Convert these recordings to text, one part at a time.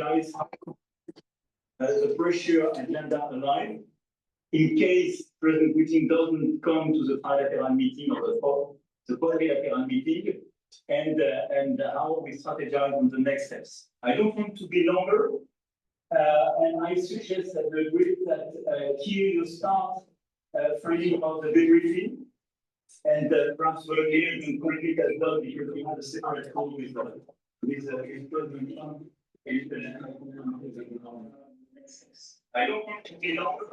guys, the pressure agenda alive. In case President Putin doesn't come to the trilateral meeting or the quadrilateral meeting, and how we strategize on the next steps. I don't want to be longer, and I suggest that the group that here you start framing about the debriefing, and perhaps volunteer and complete as well, because we have a separate call with President Trump. I don't want to be longer.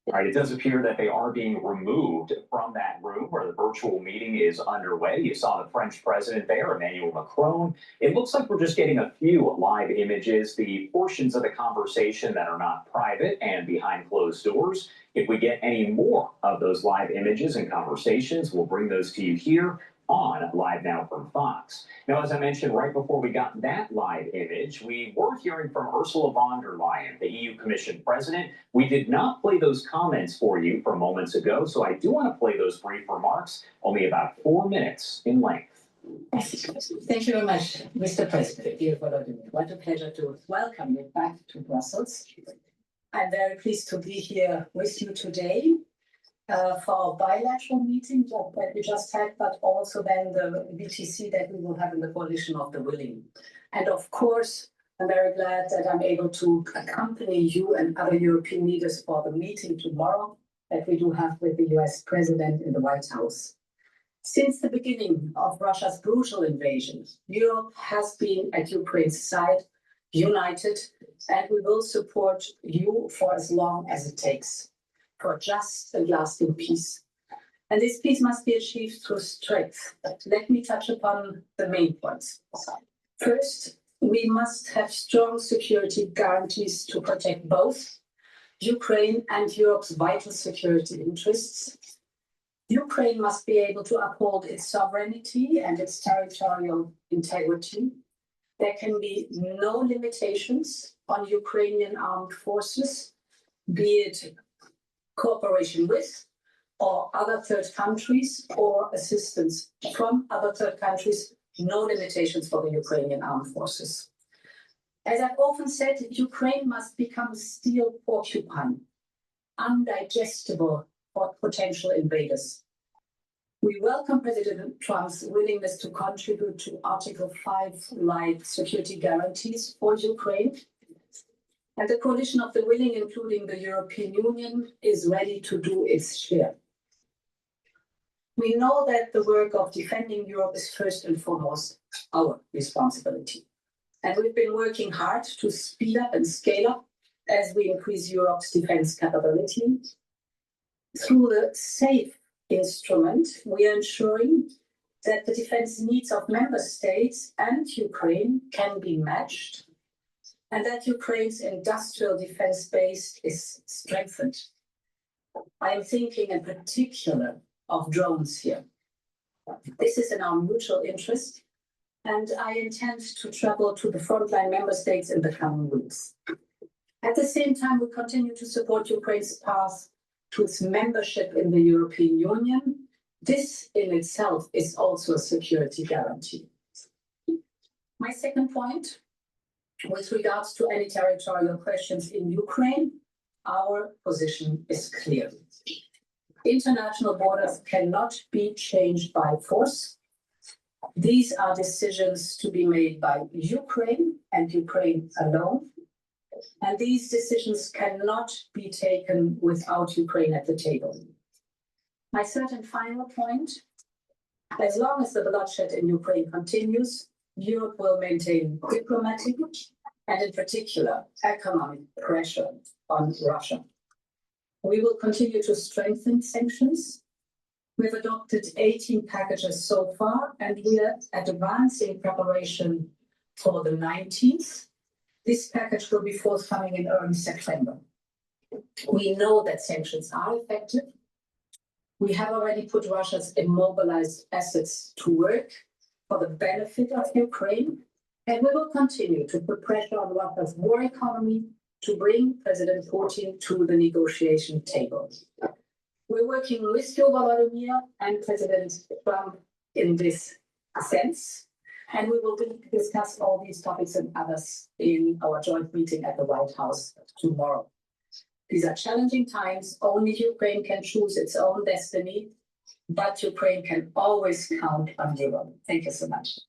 All right, it does appear that they are being removed from that room where the virtual meeting is underway. You saw the French president there, Emmanuel Macron. It looks like we're just getting a few live images, the portions of the conversation that are not private and behind closed doors. If we get any more of those live images and conversations, we'll bring those to you here on Live Now from Fox. Now, as I mentioned right before we got that live image, we were hearing from Ursula von der Leyen, the EU Commission president. We did not play those comments for you from moments ago, so I do want to play those brief remarks, only about 4 minutes in length. Thank you very much, Mr. President. Dear Volodymyr, what a pleasure to welcome you back to Brussels. I'm very pleased to be here with you today. For our bilateral meeting that we just had, but also then the BTC that we will have in the coalition of the willing. And of course, I'm very glad that I'm able to accompany you and other European leaders for the meeting tomorrow that we do have with the US President in the White House. Since the beginning of Russia's brutal invasion, Europe has been at Ukraine's side, united, and we will support you for as long as it takes, for just and lasting peace. And this peace must be achieved through strength. Let me touch upon the main points. First, we must have strong security guarantees to protect both Ukraine and Europe's vital security interests. Ukraine must be able to uphold its sovereignty and its territorial integrity. There can be no limitations on Ukrainian armed forces, be it cooperation with or other third countries or assistance from other third countries, no limitations for the Ukrainian armed forces. As I've often said, Ukraine must become a steel porcupine, undigestible for potential invaders. We welcome President Trump's willingness to contribute to Article 5-like security guarantees for Ukraine. And the coalition of the willing, including the European Union, is ready to do its share. We know that the work of defending Europe is first and foremost our responsibility. And we've been working hard to speed up and scale up as we increase Europe's defense capability. Through the SAFE instrument, we are ensuring that the defense needs of member states and Ukraine can be matched, and that Ukraine's industrial defense base is strengthened. I am thinking in particular of drones here. This is in our mutual interest, and I intend to travel to the frontline member states in the coming weeks. At the same time, we continue to support Ukraine's path to its membership in the European Union. This in itself is also a security guarantee. My second point, with regards to any territorial questions in Ukraine, our position is clear. International borders cannot be changed by force. These are decisions to be made by Ukraine and Ukraine alone. And these decisions cannot be taken without Ukraine at the table. My third and final point, as long as the bloodshed in Ukraine continues, Europe will maintain diplomatic and in particular economic pressure on Russia. We will continue to strengthen sanctions. We've adopted 18 packages so far, and we are advancing preparation for the 19th. This package will be forthcoming in early September. We know that sanctions are effective. We have already put Russia's immobilized assets to work for the benefit of Ukraine, and we will continue to put pressure on Russia's war economy to bring President Putin to the negotiation table. We're working with you, Volodymyr, and President Trump in this sense. And we will discuss all these topics and others in our joint meeting at the White House tomorrow. These are challenging times. Only Ukraine can choose its own destiny, but Ukraine can always count on Europe. Thank you so much.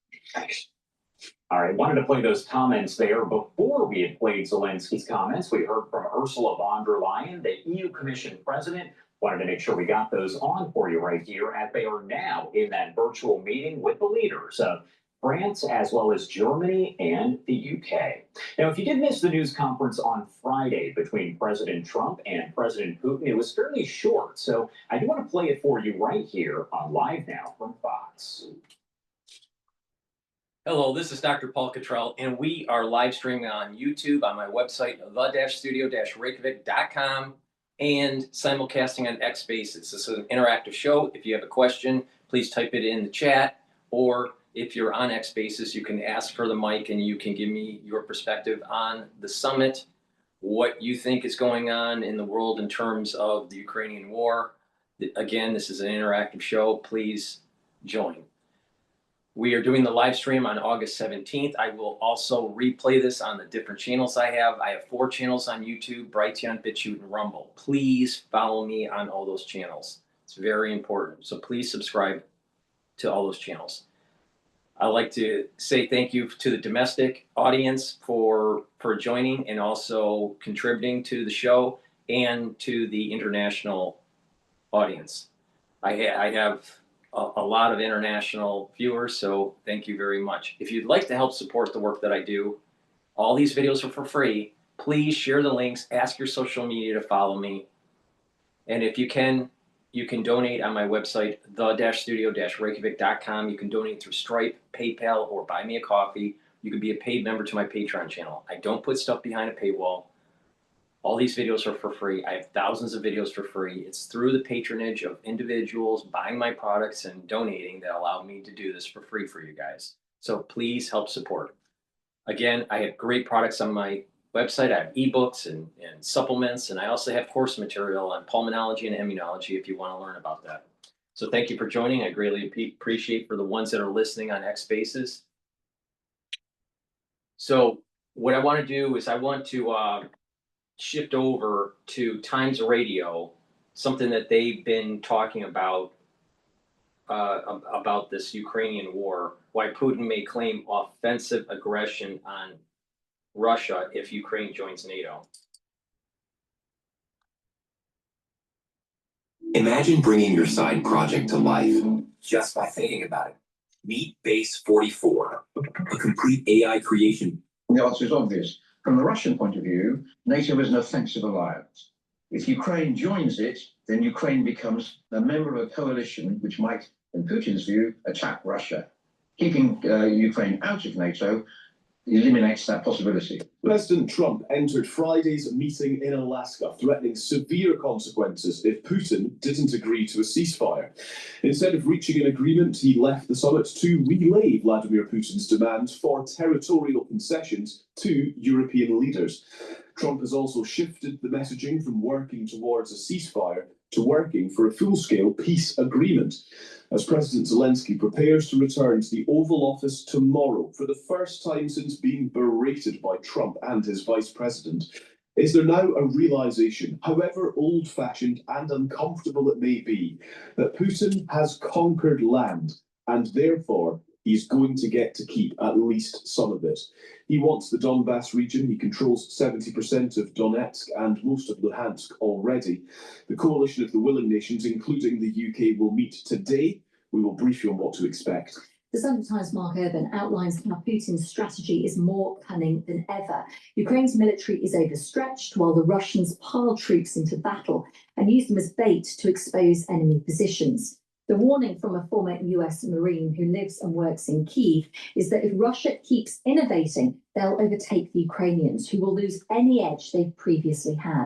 All right, wanted to play those comments there. Before we had played Zelensky's comments, we heard from Ursula von der Leyen, the EU Commission president. Wanted to make sure we got those on for you right here, as they are now in that virtual meeting with the leaders of France, as well as Germany and the UK. Now, if you did miss the news conference on Friday between President Trump and President Putin, it was fairly short. So I do want to play it for you right here on Live Now from Fox. Hello, this is DrPaulCottrell, and we are live streaming on YouTube on my website, the-studio-reykjavik.com, and simulcasting on X Spaces. This is an interactive show. If you have a question, please type it in the chat, or if you're on X Spaces, you can ask for the mic and you can give me your perspective on the summit, what you think is going on in the world in terms of the Ukrainian war. Again, this is an interactive show. Please join. We are doing the live stream on August 17th. I will also replay this on the different channels I have. I have 4 channels on YouTube: Brighteon, Bitchute, and Rumble. Please follow me on all those channels. It's very important. So please subscribe to all those channels. I'd like to say thank you to the domestic audience for joining and also contributing to the show, and to the international audience. I have a lot of international viewers, so thank you very much. If you'd like to help support the work that I do, all these videos are for free. Please share the links, ask your social media to follow me. And if you can donate on my website, the-studio-reykjavik.com. You can donate through Stripe, PayPal, or buy me a coffee. You can be a paid member to my Patreon channel. I don't put stuff behind a paywall. All these videos are for free. I have thousands of videos for free. It's through the patronage of individuals buying my products and donating that allow me to do this for free for you guys. So please help support. Again, I have great products on my website. I have ebooks and supplements, and I also have course material on pulmonology and immunology if you want to learn about that. So thank you for joining. I greatly appreciate for the ones that are listening on X Spaces. So what I want to do is I want to shift over to Times Radio, something that they've been talking about this Ukrainian war, why Putin may claim offensive aggression on Russia if Ukraine joins NATO. Imagine bringing your side project to life just by thinking about it. Meet Base 44, a complete AI creation. The answer is obvious. From the Russian point of view, NATO is an offensive alliance. If Ukraine joins it, then Ukraine becomes a member of a coalition which might, in Putin's view, attack Russia. Keeping Ukraine out of NATO eliminates that possibility. President Trump entered Friday's meeting in Alaska, threatening severe consequences if Putin didn't agree to a ceasefire. Instead of reaching an agreement, he left the summit to relay Vladimir Putin's demand for territorial concessions to European leaders. Trump has also shifted the messaging from working towards a ceasefire to working for a full-scale peace agreement, as President Zelensky prepares to return to the Oval Office tomorrow for the first time since being berated by Trump and his vice president. Is there now a realization, however old-fashioned and uncomfortable it may be, that Putin has conquered land and therefore he's going to get to keep at least some of it? He wants the Donbass region. He controls 70% of Donetsk and most of Luhansk already. The coalition of the willing nations, including the UK, will meet today. We will brief you on what to expect. The Sunday Times' Mark Urban outlines how Putin's strategy is more cunning than ever. Ukraine's military is overstretched while the Russians pile troops into battle and use them as bait to expose enemy positions. The warning from a former US Marine who lives and works in Kyiv is that if Russia keeps innovating, they'll overtake the Ukrainians, who will lose any edge they've previously had.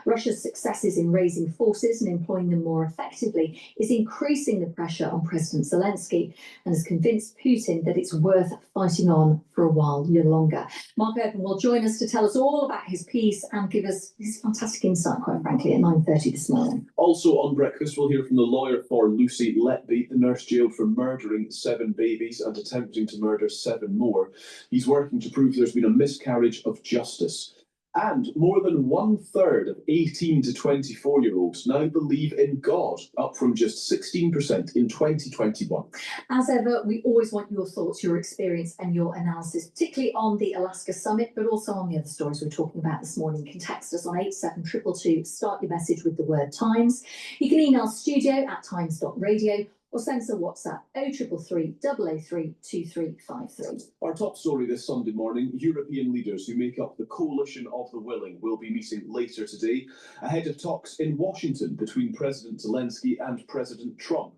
Russia's successes in raising forces and employing them more effectively is increasing the pressure on President Zelensky and has convinced Putin that it's worth fighting on for a while longer. Mark Urban will join us to tell us all about his piece and give us his fantastic insight, quite frankly, at 9:30 this morning. Also on breakfast, we'll hear from the lawyer for Lucy Letby, the nurse jailed for murdering 7 babies and attempting to murder 7 more. He's working to prove there's been a miscarriage of justice. And more than 1/3 of 18 to 24-year-olds now believe in God, up from just 16% in 2021. As ever, we always want your thoughts, your experience and your analysis, particularly on the Alaska summit, but also on the other stories we're talking about this morning. You can text us on 87222, start your message with the word Times. You can email studio@times.radio or send us a WhatsApp 0333 003 2353. Our top story this Sunday morning, European leaders who make up the Coalition of the Willing will be meeting later today, ahead of talks in Washington between President Zelensky and President Trump.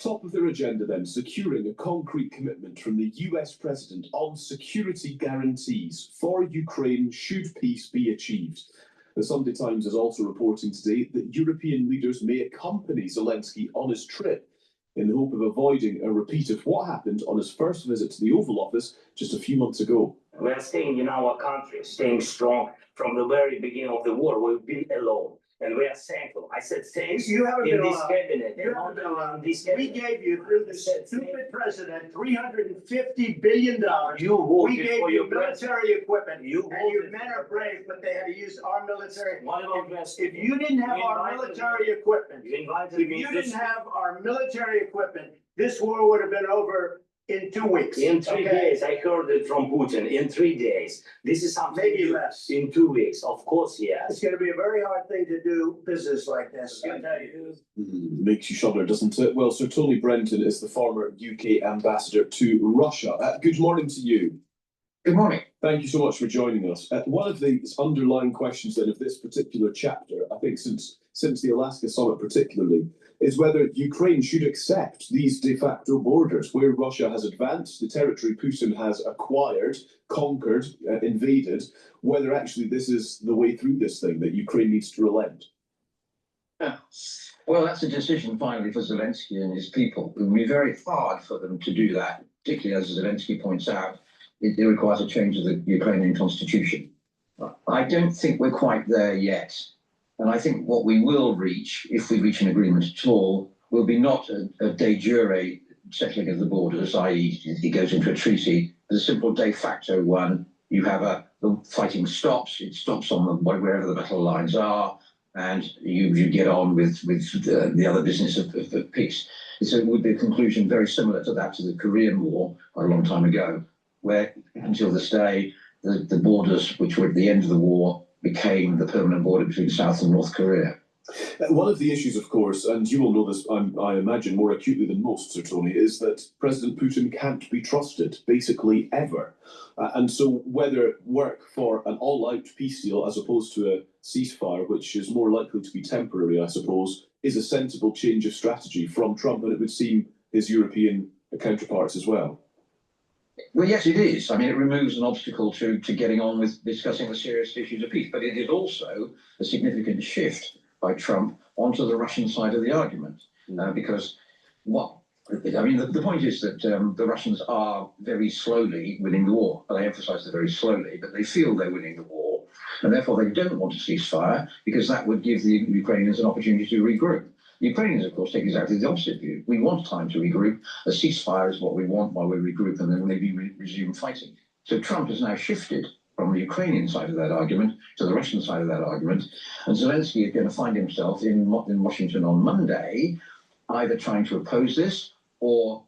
Top of their agenda then, securing a concrete commitment from the US President on security guarantees for Ukraine should peace be achieved. The Sunday Times is also reporting today that European leaders may accompany Zelensky on his trip in the hope of avoiding a repeat of what happened on his first visit to the Oval Office just a few months ago. We are staying in our country, staying strong from the very beginning of the war. We've been alone, and we are thankful. I said thanks You haven't in been this allowed. cabinet. You haven't been allowed. This We cabinet. gave you, through the stupid president, $350 billion. You We voted gave for you your president. military equipment. You And your voted men for are brave, but they had to use our military. What about West? If you didn't have You our invited military equipment, You invited if me you to didn't have our military equipment, this war would have been over in 2 weeks. in 3 okay? days. I heard it from Putin. In 3 days. This is something Maybe you- less. In 2 weeks, of course, yes. It's gonna be a very hard thing to do business like this. I tell you. Makes you shudder, doesn't it? Well, Sir Tony Brenton is the former UK ambassador to Russia. Good morning to you. Good morning. Thank you so much for joining us. One of the underlying questions then of this particular chapter, I think since the Alaska summit particularly, is whether Ukraine should accept these de facto borders where Russia has advanced the territory Putin has acquired, conquered, invaded, whether actually this is the way through this thing, that Ukraine needs to relent. Well, that's a decision finally for Zelensky and his people. It will be very hard for them to do that, particularly as Zelensky points out, it requires a change of the Ukrainian constitution. I don't think we're quite there yet. And I think what we will reach, if we reach an agreement at all, will be not a de jure settling of the borders, i.e. it goes into a treaty, but a simple de facto one. You have the fighting stops, it stops on wherever the battle lines are, and you get on with the other business of peace. So it would be a conclusion very similar to that to the Korean War a long time ago, where until this day, the borders which were at the end of the war became the permanent border between South and North Korea. One of the issues, of course, and you will know this, I imagine, more acutely than most, Sir Tony, is that President Putin can't be trusted, basically ever. And so whether work for an all-out peace deal as opposed to a ceasefire, which is more likely to be temporary, I suppose, is a sensible change of strategy from Trump, and it would seem his European counterparts as well. Well, yes, it is. I mean, it removes an obstacle to getting on with discussing the serious issues of peace, but it is also a significant shift by Trump onto the Russian side of the argument. Because the point is that the Russians are very slowly winning the war. But I emphasize they're very slowly, but they feel they're winning the war. And therefore they don't want a ceasefire because that would give the Ukrainians an opportunity to regroup. The Ukrainians, of course, take exactly the opposite view. We want time to regroup. A ceasefire is what we want while we regroup and then maybe resume fighting. So Trump has now shifted from the Ukrainian side of that argument to the Russian side of that argument. And Zelensky is going to find himself in Washington on Monday, either trying to oppose this or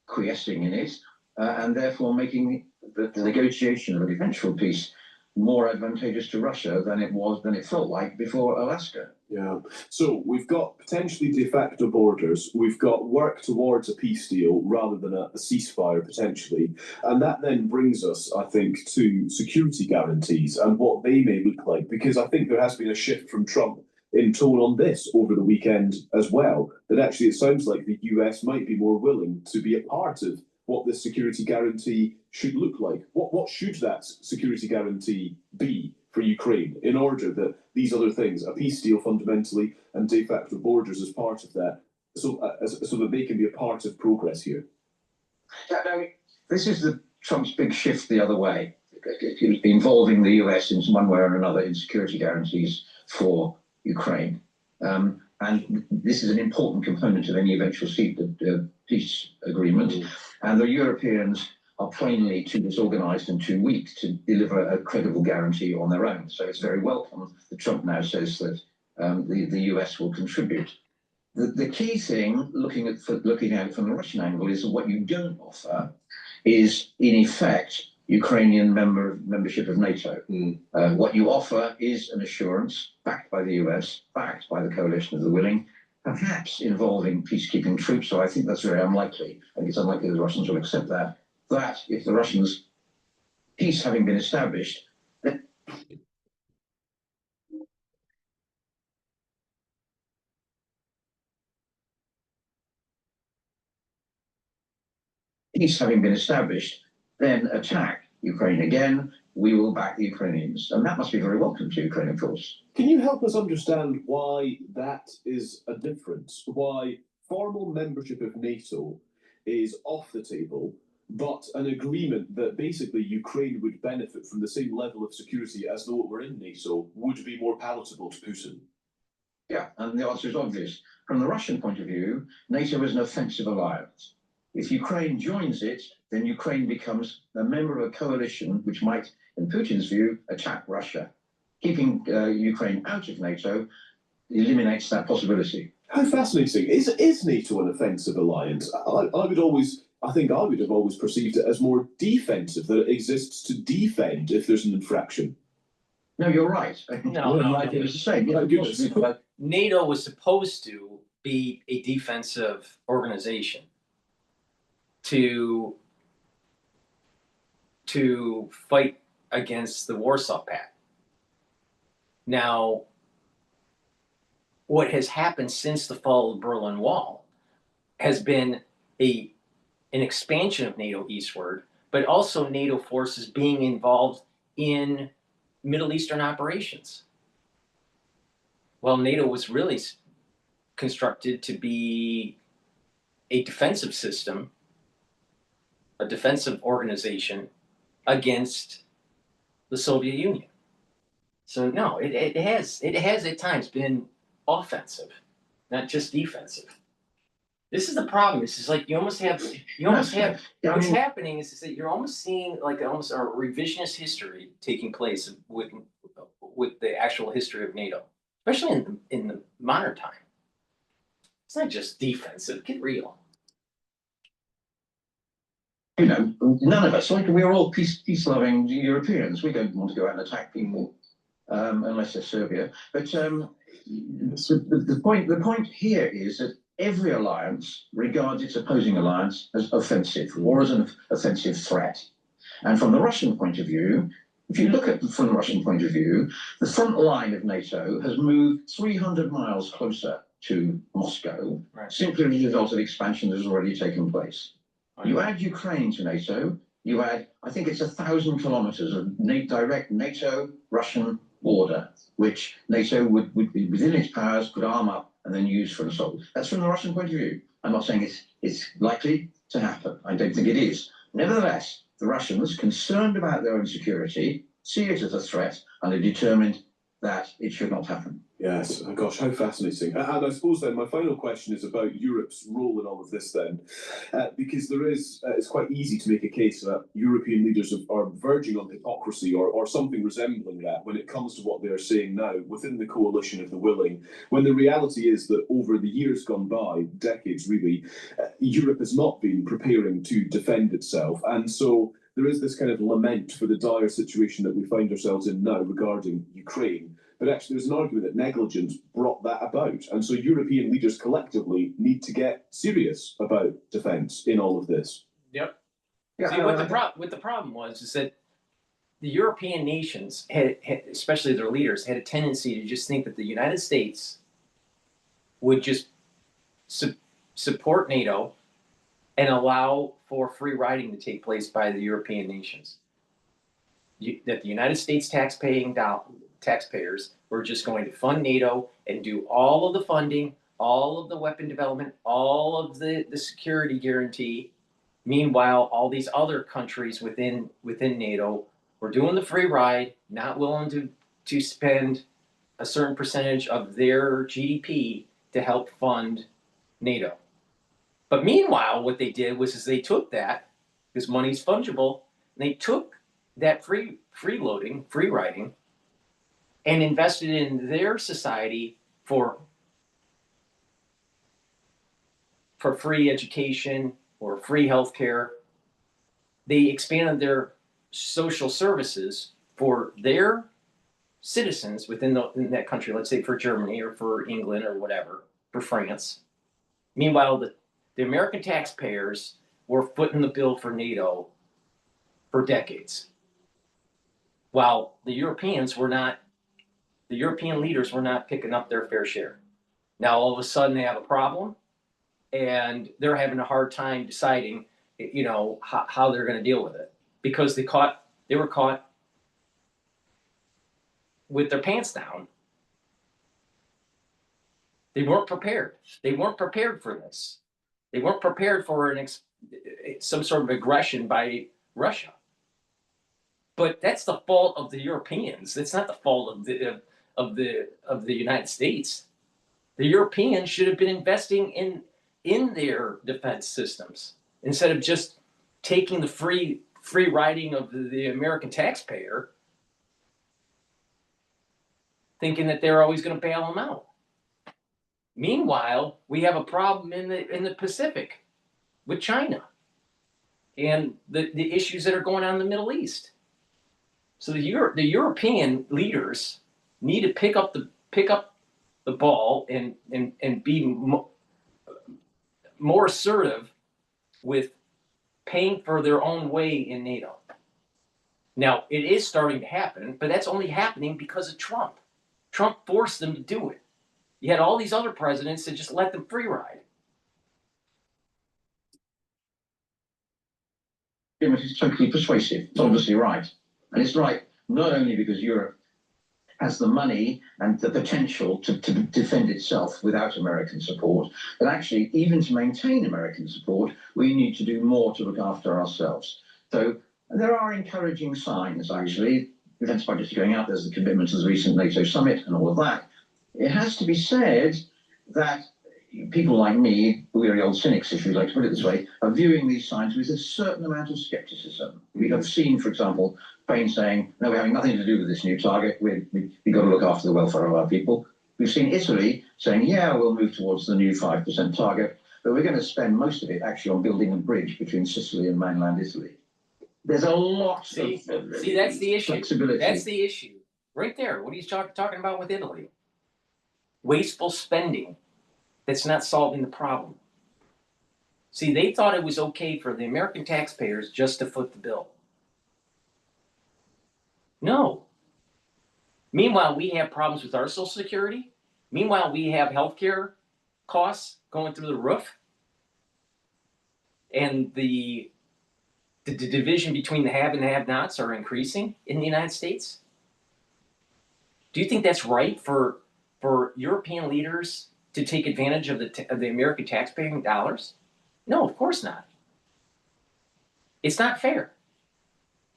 quiescing in it, and therefore making the negotiation of an eventual peace more advantageous to Russia than it felt like before Alaska. Yeah. So we've got potentially de facto borders. We've got work towards a peace deal rather than a ceasefire potentially. And that then brings us, I think, to security guarantees and what they may look like, because I think there has been a shift from Trump in tone on this over the weekend as well, that actually it sounds like the US might be more willing to be a part of what this security guarantee should look like. What should that security guarantee be for Ukraine in order that these other things, a peace deal fundamentally and de facto borders as part of that, so that they can be a part of progress here? Yeah, no, this is Trump's big shift the other way, involving the US in one way or another in security guarantees for Ukraine. And this is an important component of any eventual peace agreement. And the Europeans are plainly too disorganized and too weak to deliver a credible guarantee on their own. So it's very welcome that Trump now says that the US will contribute. The key thing, looking at it from the Russian angle, is that what you don't offer is, in effect, Ukrainian membership of NATO. What you offer is an assurance, backed by the US, backed by the coalition of the willing, perhaps involving peacekeeping troops. So I think that's very unlikely. I think it's unlikely the Russians will accept that. That if the Russians, peace having been established, then attack Ukraine again. We will back the Ukrainians. And that must be very welcome to Ukraine, of course. Can you help us understand why that is a difference? Why formal membership of NATO is off the table, but an agreement that basically Ukraine would benefit from the same level of security as though it were in NATO would be more palatable to Putin? Yeah, and the answer is obvious. From the Russian point of view, NATO is an offensive alliance. If Ukraine joins it, then Ukraine becomes a member of a coalition which might, in Putin's view, attack Russia. Keeping Ukraine out of NATO eliminates that possibility. How fascinating. Is NATO an offensive alliance? I think I would have always perceived it as more defensive, that it exists to defend if there's an infraction. No, you're right. No, I think it's the same. Yeah, NATO was supposed to be a defensive organization to fight against the Warsaw Pact. Now, what has happened since the fall of the Berlin Wall has been an expansion of NATO eastward, but also NATO forces being involved in Middle Eastern operations. Well, NATO was really constructed to be a defensive system, a defensive organization against the Soviet Union. So no, it has at times been offensive, not just defensive. This is the problem. This is like what's happening is that you're almost seeing like almost a revisionist history taking place with the actual history of NATO, especially in the modern time. It's not just defensive. Get real. You know, none of us, like we're all peace-loving Europeans. We don't want to go out and attack people unless they're Serbia. But the point here is that every alliance regards its opposing alliance as offensive or as an offensive threat. And from the Russian point of view, if you look at it from the Russian point of view, the front line of NATO has moved 300 miles closer to Moscow, simply as a result of expansion that has already taken place. You add Ukraine to NATO, you add, I think it's 1,000 kilometers of direct NATO-Russian border, which NATO would be within its powers, could arm up and then use for an assault. That's from the Russian point of view. I'm not saying it's likely to happen. I don't think it is. Nevertheless, the Russians, concerned about their own security, see it as a threat and are determined that it should not happen. Yes, gosh, how fascinating. And I suppose then my final question is about Europe's role in all of this then, because it's quite easy to make a case that European leaders are verging on hypocrisy or something resembling that when it comes to what they are saying now within the coalition of the willing, when the reality is that over the years gone by, decades really, Europe has not been preparing to defend itself. And so there is this kind of lament for the dire situation that we find ourselves in now regarding Ukraine. But actually, there's an argument that negligence brought that about. And so European leaders collectively need to get serious about defence in all of this. Yep. Yeah, see, what the problem was is that the European nations, had, especially their leaders, had a tendency to just think that the United States would just support NATO and allow for free riding to take place by the European nations. That the United States taxpayers were just going to fund NATO and do all of the funding, all of the weapon development, all of the security guarantee. Meanwhile, all these other countries within NATO were doing the free ride, not willing to spend a certain percentage of their GDP to help fund NATO. But meanwhile, what they did was they took that, because money's fungible, and they took that free riding, and invested in their society for free education or free healthcare. They expanded their social services for their citizens within that country, let's say for Germany or for England or whatever, for France. Meanwhile, the American taxpayers were footing the bill for NATO for decades, while the European leaders were not picking up their fair share. Now, all of a sudden, they have a problem, and they're having a hard time deciding, how they're going to deal with it, because they were caught with their pants down. They weren't prepared. They weren't prepared for this. They weren't prepared for some sort of aggression by Russia. But that's the fault of the Europeans. That's not the fault of the United States. The Europeans should have been investing in their defense systems instead of just taking the free riding of the American taxpayer, thinking that they're always going to bail them out. Meanwhile, we have a problem in the Pacific with China and the issues that are going on in the Middle East. So the European leaders need to pick up the ball and be more assertive with paying for their own way in NATO. Now, it is starting to happen, but that's only happening because of Trump. Trump forced them to do it. You had all these other presidents that just let them free ride. It's totally persuasive. It's obviously right. And it's right not only because Europe has the money and the potential to defend itself without American support, but actually, even to maintain American support, we need to do more to look after ourselves. So there are encouraging signs, actually. Defense budgets are going out. There's the commitment to the recent NATO summit and all of that. It has to be said that people like me, weary old cynics, if you like to put it this way, are viewing these signs with a certain amount of skepticism. We have seen, for example, Spain saying, no, we're having nothing to do with this new target. We've got to look after the welfare of our people. We've seen Italy saying, yeah, we'll move towards the new 5% target, but we're going to spend most of it actually on building a bridge between Sicily and mainland Italy. There's a lot of See, that's the issue. Flexibility. That's the issue. Right there. What are you talking about with Italy? Wasteful spending that's not solving the problem. See, they thought it was okay for the American taxpayers just to foot the bill. No. Meanwhile, we have problems with our Social Security. Meanwhile, we have healthcare costs going through the roof. And the division between the have and have-nots are increasing in the United States. Do you think that's right for European leaders to take advantage of the American taxpaying dollars? No, of course not. It's not fair.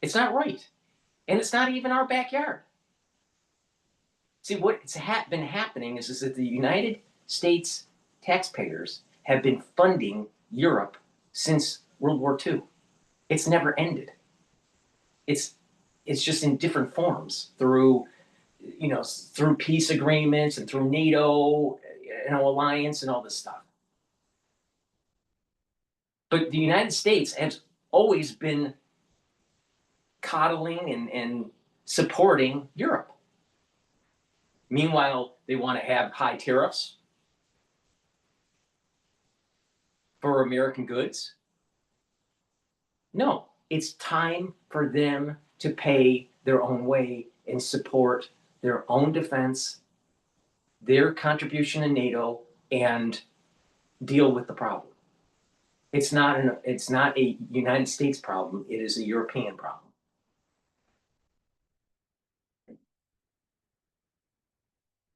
It's not right. And it's not even our backyard. See, what's been happening is that the United States taxpayers have been funding Europe since World War II. It's never ended. It's just in different forms through peace agreements and through NATO, alliance and all this stuff. But the United States has always been coddling and supporting Europe. Meanwhile, they want to have high tariffs for American goods. No, it's time for them to pay their own way and support their own defense, their contribution to NATO, and deal with the problem. It's not a United States problem. It is a European problem.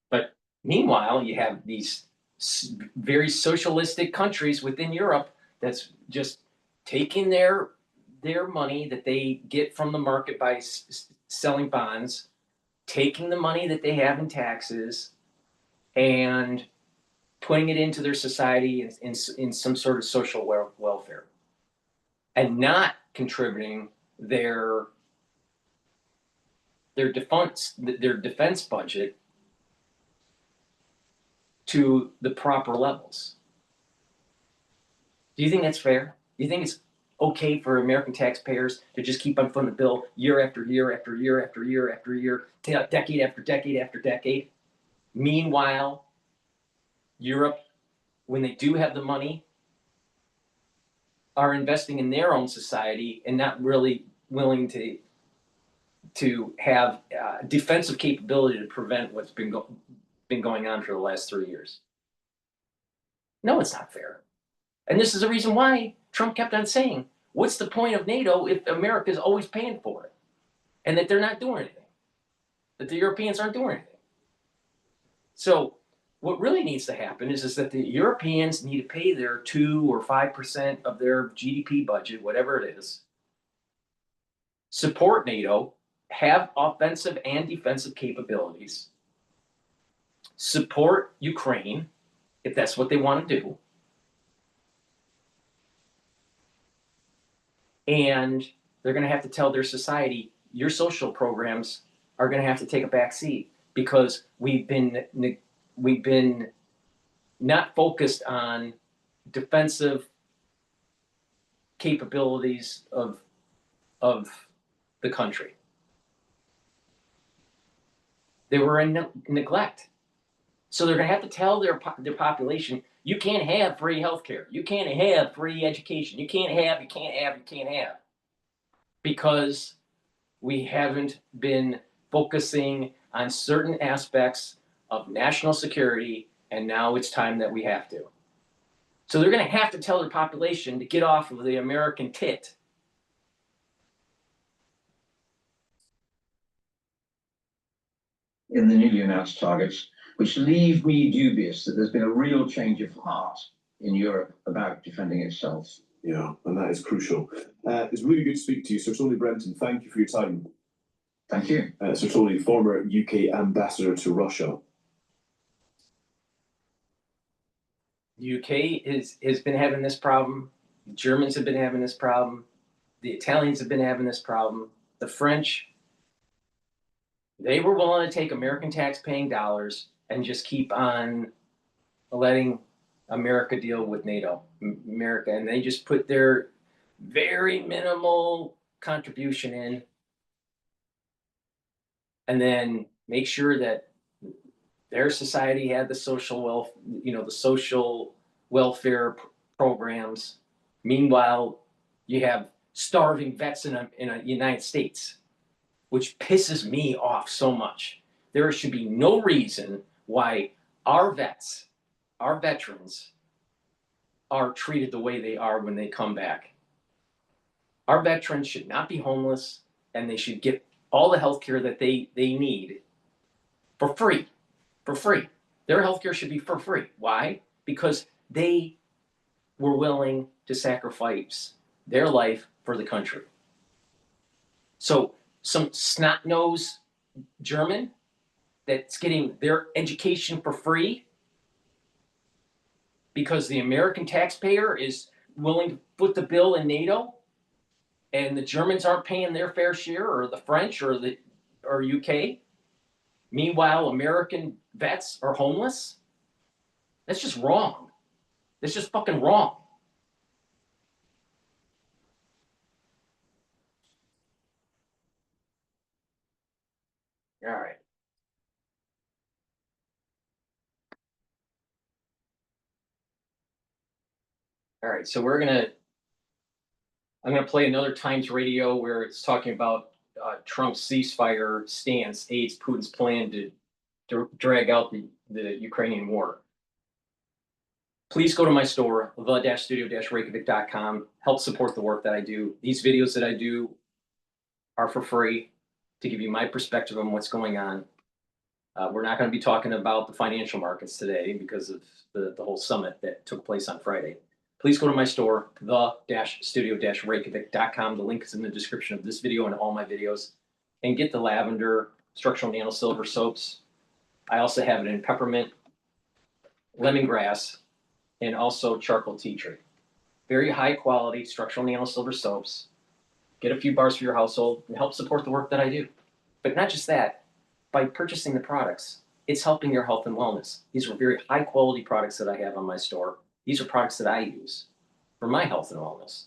But meanwhile, you have these very socialistic countries within Europe that's just taking their money that they get from the market by selling bonds, taking the money that they have in taxes, and putting it into their society in some sort of social welfare, and not contributing their defense budget to the proper levels. Do you think that's fair? Do you think it's okay for American taxpayers to just keep on footing the bill year after year after year after year after year, decade after decade after decade? Meanwhile, Europe, when they do have the money, are investing in their own society and not really willing to have defensive capability to prevent what's been going on for the last 3 years. No, it's not fair. And this is the reason why Trump kept on saying, what's the point of NATO if America is always paying for it? And that they're not doing anything. That the Europeans aren't doing anything. So what really needs to happen is that the Europeans need to pay their 2 or 5% of their GDP budget, whatever it is, support NATO, have offensive and defensive capabilities, support Ukraine, if that's what they want to do, and they're going to have to tell their society, your social programs are going to have to take a back seat because we've been not focused on defensive capabilities of the country. They were in neglect. So they're going to have to tell their population, you can't have free healthcare. You can't have free education. You can't have. Because we haven't been focusing on certain aspects of national security, and now it's time that we have to. So they're going to have to tell their population to get off of the American tit. In the newly announced targets, which leave me dubious that there's been a real change of heart in Europe about defending itself. Yeah, and that is crucial. It's really good to speak to you, Sir Tony Brenton. Thank you for your time. Thank you. Sir Tony, former UK ambassador to Russia. The UK has been having this problem. The Germans have been having this problem. The Italians have been having this problem. The French, they were willing to take American tax-paying dollars and just keep on letting America deal with NATO, America, and they just put their very minimal contribution in, and then make sure that their society had the social welfare programs. Meanwhile, you have starving vets in a United States, which pisses me off so much. There should be no reason why our vets, our veterans, are treated the way they are when they come back. Our veterans should not be homeless, and they should get all the health care that they need for free. For free. Their health care should be for free. Why? Because they were willing to sacrifice their life for the country. So some snot-nosed German that's getting their education for free because the American taxpayer is willing to foot the bill in NATO, and the Germans aren't paying their fair share, or the French, or UK. Meanwhile, American vets are homeless. That's just wrong. That's just fucking wrong. All right. All right, so I'm gonna play another Times Radio where it's talking about Trump's ceasefire stance aids Putin's plan to drag out the Ukrainian war. Please go to my store, the-studio-reykjavik.com. Help support the work that I do. These videos that I do are for free to give you my perspective on what's going on. We're not going to be talking about the financial markets today because of the whole summit that took place on Friday. Please go to my store, the-studio-reykjavik.com. The link is in the description of this video and all my videos. And get the lavender structural nano silver soaps. I also have it in peppermint, lemongrass, and also charcoal tea tree. Very high quality structural nano silver soaps. Get a few bars for your household and help support the work that I do. But not just that, by purchasing the products, it's helping your health and wellness. These are very high quality products that I have on my store. These are products that I use for my health and wellness.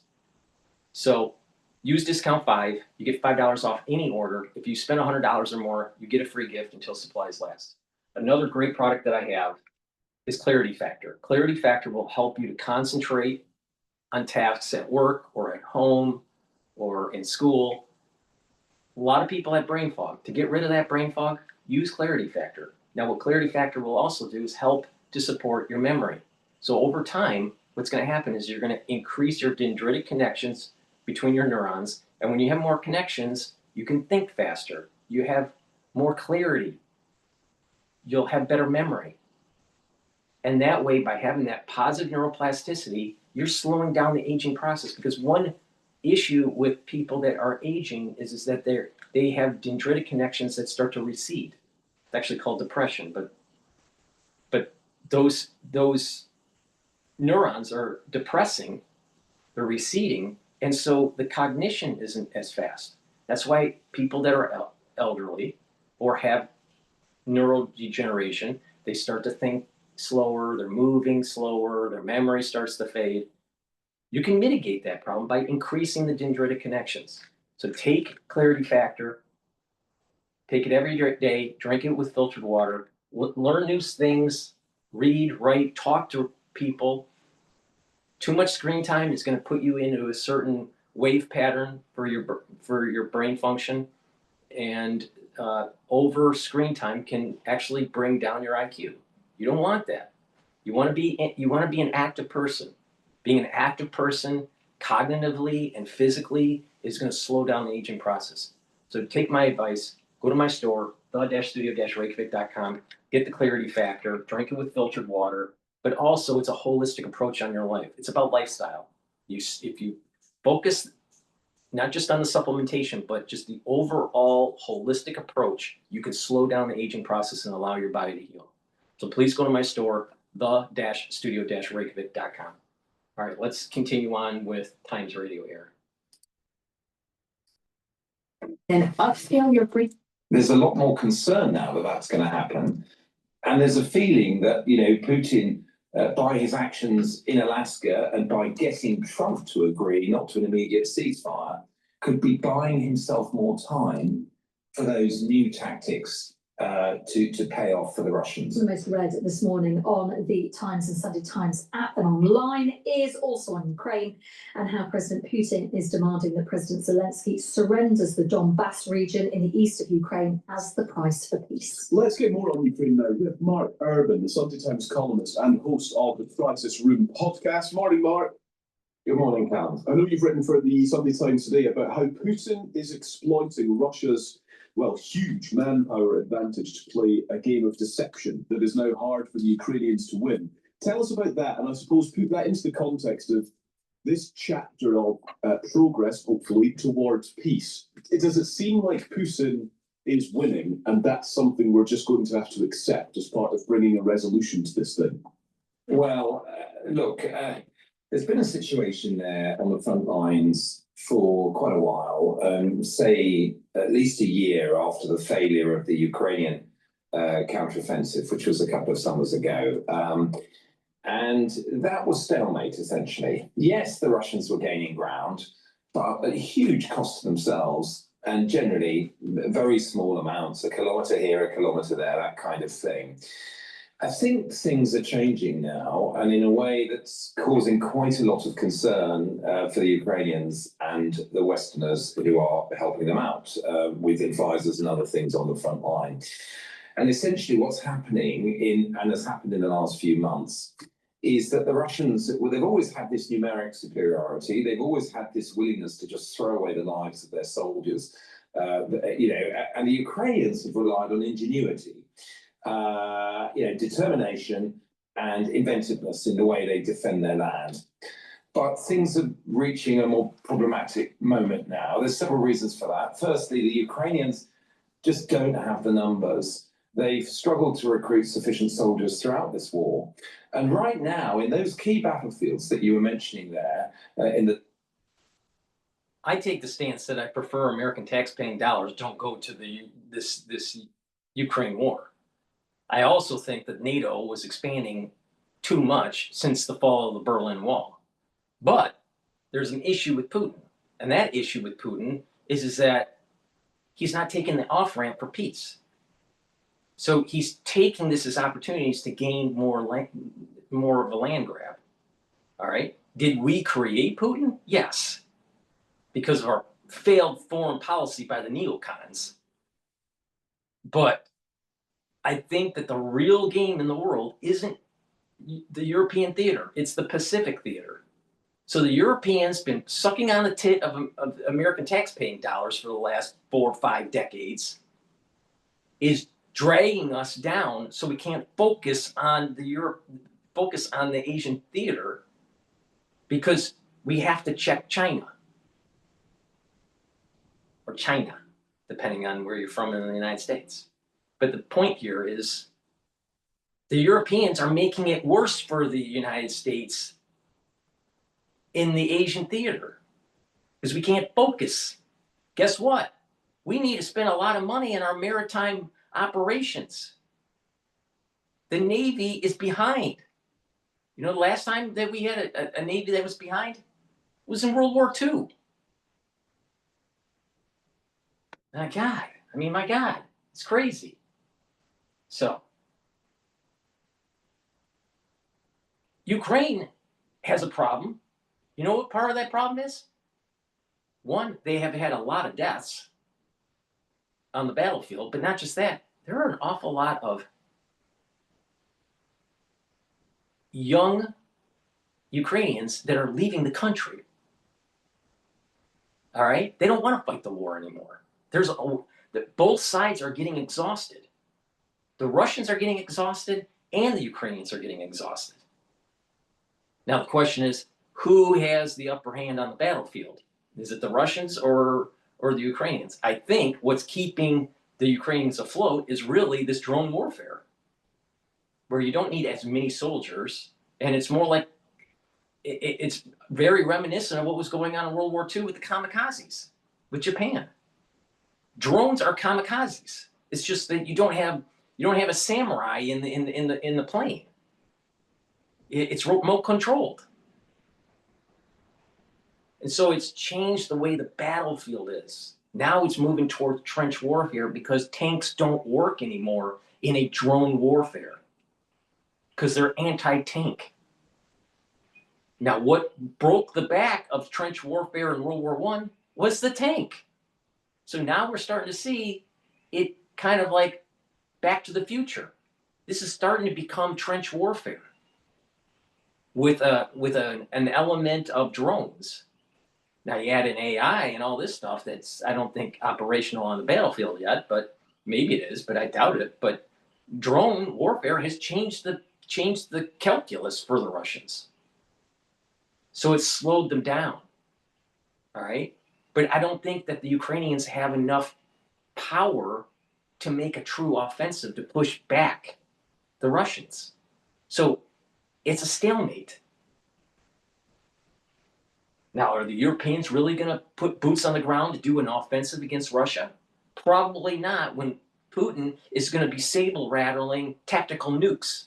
So use discount 5, you get $5 off any order. If you spend $100 or more, you get a free gift until supplies last. Another great product that I have is Clarity Factor. Clarity Factor will help you to concentrate on tasks at work or at home or in school. A lot of people have brain fog. To get rid of that brain fog, use Clarity Factor. Now, what Clarity Factor will also do is help to support your memory. So over time, what's going to happen is you're going to increase your dendritic connections between your neurons. And when you have more connections, you can think faster. You have more clarity. You'll have better memory. And that way, by having that positive neuroplasticity, you're slowing down the aging process. Because one issue with people that are aging is that they have dendritic connections that start to recede. It's actually called depression, but those neurons are depressing, they're receding, and so the cognition isn't as fast. That's why people that are elderly or have neurodegeneration, they start to think slower, they're moving slower, their memory starts to fade. You can mitigate that problem by increasing the dendritic connections. So take Clarity Factor, take it every day, drink it with filtered water, learn new things, read, write, talk to people. Too much screen time is going to put you into a certain wave pattern for your brain function, and over screen time can actually bring down your IQ. You don't want that. You want to be an active person. Being an active person cognitively and physically is going to slow down the aging process. So take my advice, go to my store, the-studio-reykjavik.com, get the Clarity Factor, drink it with filtered water, but also it's a holistic approach on your life. It's about lifestyle. If you focus not just on the supplementation, but just the overall holistic approach, you can slow down the aging process and allow your body to heal. So please go to my store, the-studio-reykjavik.com. All right, let's continue on with Times Radio here. Then upscale your free. There's a lot more concern now that that's going to happen. And there's a feeling that, Putin, by his actions in Alaska and by getting Trump to agree not to an immediate ceasefire, could be buying himself more time for those new tactics to pay off for the Russians. The most read this morning on the Times and Sunday Times app and online is also on Ukraine and how President Putin is demanding that President Zelensky surrenders the Donbass region in the east of Ukraine as the price for peace. Let's get more on Ukraine now with Mark Urban, the Sunday Times columnist and host of the Crisis Room podcast. Morning, Mark. Good morning, Callum. I know you've written for the Sunday Times today about how Putin is exploiting Russia's huge manpower advantage to play a game of deception that is now hard for the Ukrainians to win. Tell us about that, and I suppose put that into the context of this chapter of progress, hopefully, towards peace. Does it seem like Putin is winning, and that's something we're just going to have to accept as part of bringing a resolution to this thing? Well, look, there's been a situation there on the front lines for quite a while, say at least a year after the failure of the Ukrainian counteroffensive, which was a couple of summers ago. And that was stalemate, essentially. Yes, the Russians were gaining ground, but at huge cost to themselves, and generally very small amounts, a kilometre here, a kilometre there, that kind of thing. I think things are changing now, and in a way that's causing quite a lot of concern for the Ukrainians and the Westerners who are helping them out with advisors and other things on the front line. And essentially what's happening and has happened in the last few months, is that the Russians, well, they've always had this numeric superiority. They've always had this willingness to just throw away the lives of their soldiers, you know, and the Ukrainians have relied on ingenuity, you know, determination and inventiveness in the way they defend their land. But things are reaching a more problematic moment now. There's several reasons for that. Firstly, the Ukrainians just don't have the numbers. They've struggled to recruit sufficient soldiers throughout this war. And right now, in those key battlefields that you were mentioning there, I take the stance that I prefer American taxpaying dollars don't go to this Ukraine war. I also think that NATO was expanding too much since the fall of the Berlin Wall. But there's an issue with Putin. And that issue with Putin is that he's not taking the off-ramp for peace. So he's taking this as opportunities to gain more of a land grab. All right. Did we create Putin? Yes. Because of our failed foreign policy by the neocons. But I think that the real game in the world isn't the European theater. It's the Pacific theater. So the Europeans been sucking on the tit of American taxpaying dollars for the last 4 or 5 decades, is dragging us down so we can't focus on the Asian theater, because we have to check China. Or China, depending on where you're from in the United States. But the point here is the Europeans are making it worse for the United States in the Asian theater because we can't focus. Guess what? We need to spend a lot of money in our maritime operations. The Navy is behind. You know, the last time that we had a Navy that was behind was in World War II. My God, it's crazy. So, Ukraine has a problem. You know what part of that problem is? One, they have had a lot of deaths on the battlefield, but not just that. There are an awful lot of young Ukrainians that are leaving the country. All right? They don't want to fight the war anymore. Both sides are getting exhausted. The Russians are getting exhausted and the Ukrainians are getting exhausted. Now the question is, who has the upper hand on the battlefield? Is it the Russians or the Ukrainians? I think what's keeping the Ukrainians afloat is really this drone warfare, where you don't need as many soldiers, and it's more like it's very reminiscent of what was going on in World War II with the kamikazes, with Japan. Drones are kamikazes. It's just that you don't have a samurai in the plane. It's remote controlled. And so it's changed the way the battlefield is. Now it's moving towards trench warfare because tanks don't work anymore in a drone warfare because they're anti-tank. Now, what broke the back of trench warfare in World War I was the tank. So now we're starting to see it kind of like Back to the Future. This is starting to become trench warfare with an element of drones. Now you add in AI and all this stuff that's, I don't think, operational on the battlefield yet, but maybe it is, but I doubt it. But drone warfare has changed the calculus for the Russians. So it's slowed them down. All right? But I don't think that the Ukrainians have enough power to make a true offensive to push back the Russians. So it's a stalemate. Now, are the Europeans really going to put boots on the ground to do an offensive against Russia? Probably not, when Putin is going to be saber-rattling tactical nukes.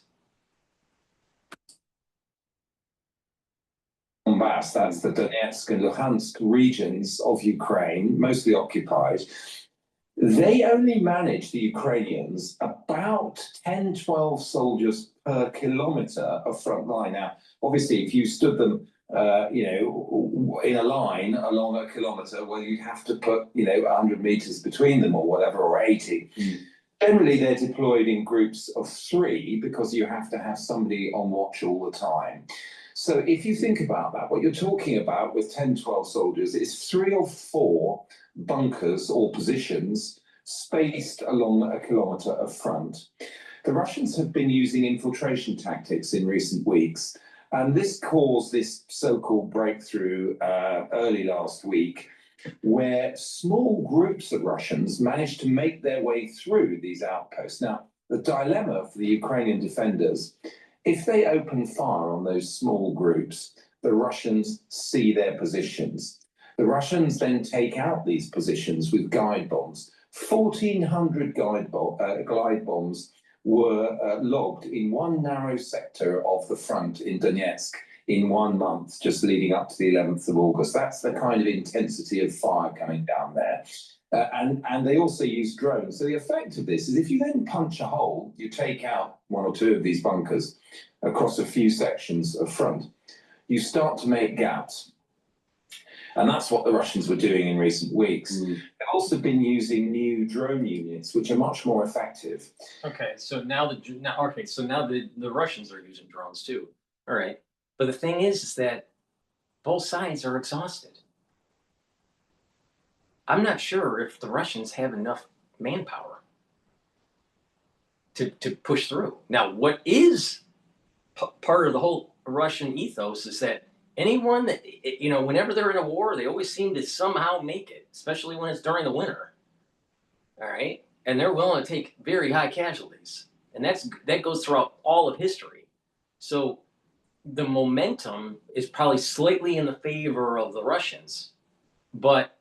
Donbass, that's the Donetsk and Luhansk regions of Ukraine, mostly occupied. They only manage, the Ukrainians, about 10, 12 soldiers per kilometer of front line. Now, obviously, if you stood them in a line along a kilometer, well, you'd have to put, 100 meters between them or whatever, or 80. Generally, they're deployed in groups of 3 because you have to have somebody on watch all the time. So if you think about that, what you're talking about with 10, 12 soldiers is 3 or 4 bunkers or positions spaced along a kilometre of front. The Russians have been using infiltration tactics in recent weeks, and this caused this so-called breakthrough early last week, where small groups of Russians managed to make their way through these outposts. Now, the dilemma for the Ukrainian defenders, if they open fire on those small groups, the Russians see their positions. The Russians then take out these positions with guide bombs. 1,400 glide bombs were logged in one narrow sector of the front in Donetsk in 1 month, just leading up to the 11th of August. That's the kind of intensity of fire coming down there. And they also use drones. So the effect of this is if you then punch a hole, you take out 1 or 2 of these bunkers across a few sections of front, you start to make gaps. And that's what the Russians were doing in recent weeks. They've also been using new drone units, which are much more effective. Okay, so now the Russians are using drones too. All right. But the thing is that both sides are exhausted. I'm not sure if the Russians have enough manpower to push through. Now, what is part of the whole Russian ethos is that anyone that, whenever they're in a war, they always seem to somehow make it, especially when it's during the winter. All right? And they're willing to take very high casualties. And that goes throughout all of history. So the momentum is probably slightly in the favor of the Russians, but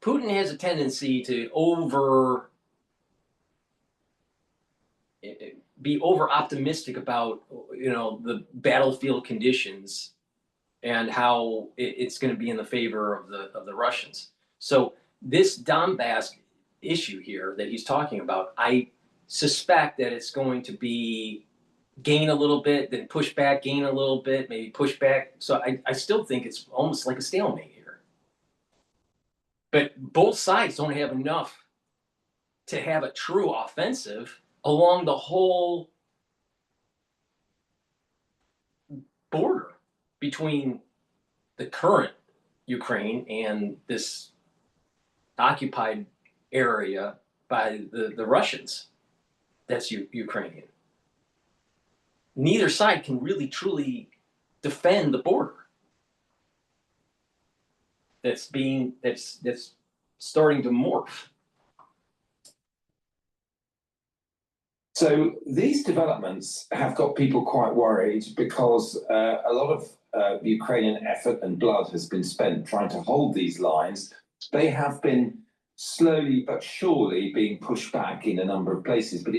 Putin has a tendency to be over optimistic about the battlefield conditions and how it's going to be in the favor of the Russians. So this Donbass issue here that he's talking about, I suspect that it's going to be gain a little bit, then push back, gain a little bit, maybe push back. So I still think it's almost like a stalemate here. But both sides don't have enough to have a true offensive along the whole border between the current Ukraine and this occupied area by the Russians. That's Ukrainian. Neither side can really truly defend the border that's starting to morph. So these developments have got people quite worried because a lot of Ukrainian effort and blood has been spent trying to hold these lines. They have been slowly but surely being pushed back in a number of places, but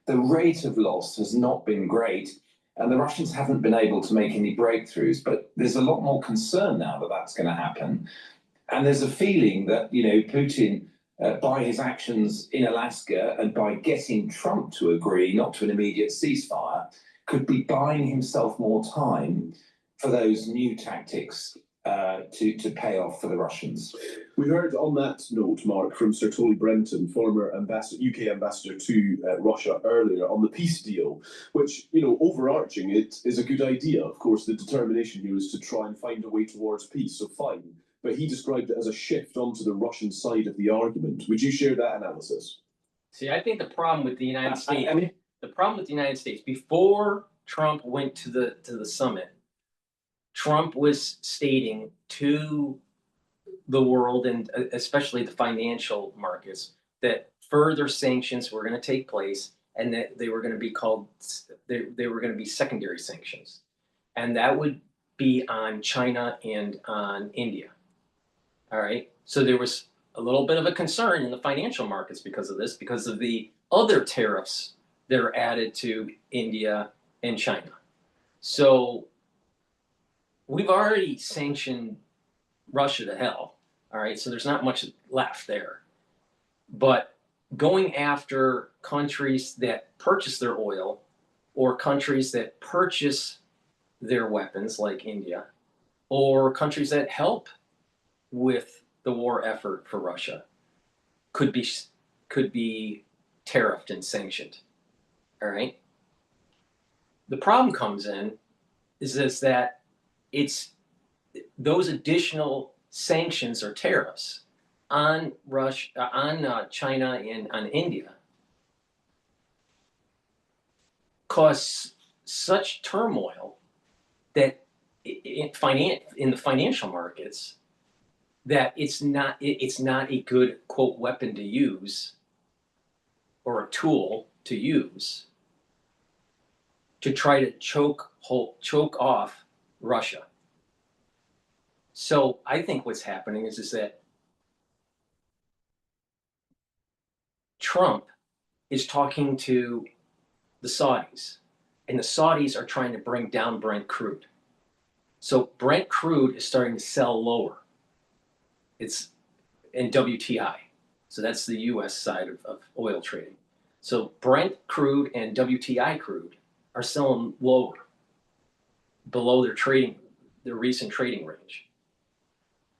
the rate of loss has not been great, and the Russians haven't been able to make any breakthroughs. But there's a lot more concern now that that's going to happen, and there's a feeling that Putin, by his actions in Alaska and by getting Trump to agree not to an immediate ceasefire, could be buying himself more time for those new tactics to pay off for the Russians. We heard on that note, Mark, from Sir Tony Brenton, former UK ambassador to Russia earlier, on the peace deal, which, overarching it is a good idea. Of course, the determination here is to try and find a way towards peace, so fine. But he described it as a shift onto the Russian side of the argument. Would you share that analysis? See, I think the problem with the United States, before Trump went to the summit, Trump was stating to the world, and especially the financial markets, that further sanctions were going to take place, and that they were going to be they were going to be secondary sanctions, and that would be on China and on India. All right. So there was a little bit of a concern in the financial markets because of this, because of the other tariffs that are added to India and China. So we've already sanctioned Russia to hell. All right. So there's not much left there. But going after countries that purchase their oil or countries that purchase their weapons, like India, or countries that help with the war effort for Russia, could be tariffed and sanctioned. All right. The problem comes in is this, that it's those additional sanctions or tariffs on Russia, on China, and on India cause such turmoil that in the financial markets, that it's not a good, quote, weapon to use or a tool to use to try to choke off Russia. So I think what's happening is that Trump is talking to the Saudis, and the Saudis are trying to bring down Brent crude. So Brent crude is starting to sell lower. It's in WTI. So that's the US side of oil trading. So Brent crude and WTI crude are selling lower, below their recent trading range,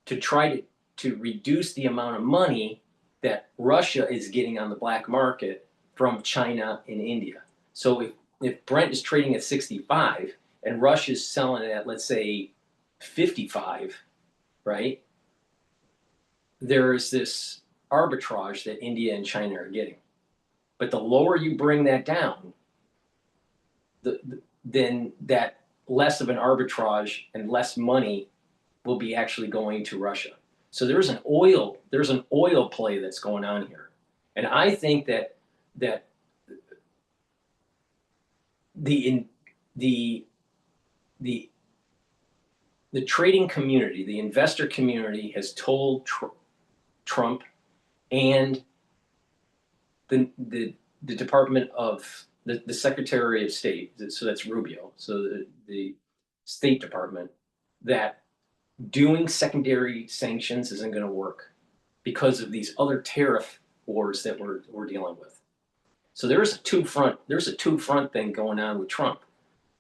to try to reduce the amount of money that Russia is getting on the black market from China and India. So if Brent is trading at 65 and Russia's selling it at, let's say, 55, right? There's this arbitrage that India and China are getting. But the lower you bring that down, then that less of an arbitrage and less money will be actually going to Russia. So there's an oil play that's going on here. And I think that the trading community, the investor community, has told Trump and the Department of the Secretary of State, so that's Rubio, so the State Department, that doing secondary sanctions isn't going to work because of these other tariff wars that we're dealing with. So there's a two-front thing going on with Trump: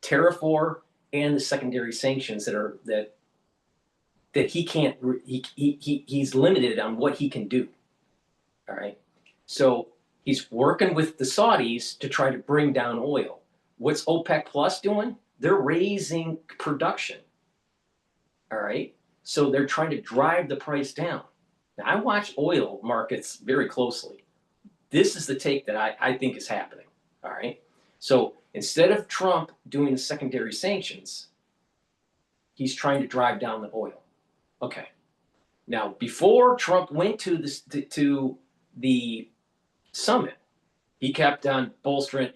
tariff war and the secondary sanctions that he can't. He's limited on what he can do. All right, so he's working with the Saudis to try to bring down oil. What's OPEC Plus doing? They're raising production. All right, so they're trying to drive the price down. Now, I watch oil markets very closely. This is the take that I think is happening. All right, so instead of Trump doing the secondary sanctions, he's trying to drive down the oil. Okay, now before Trump went to the summit, he kept on bolstering,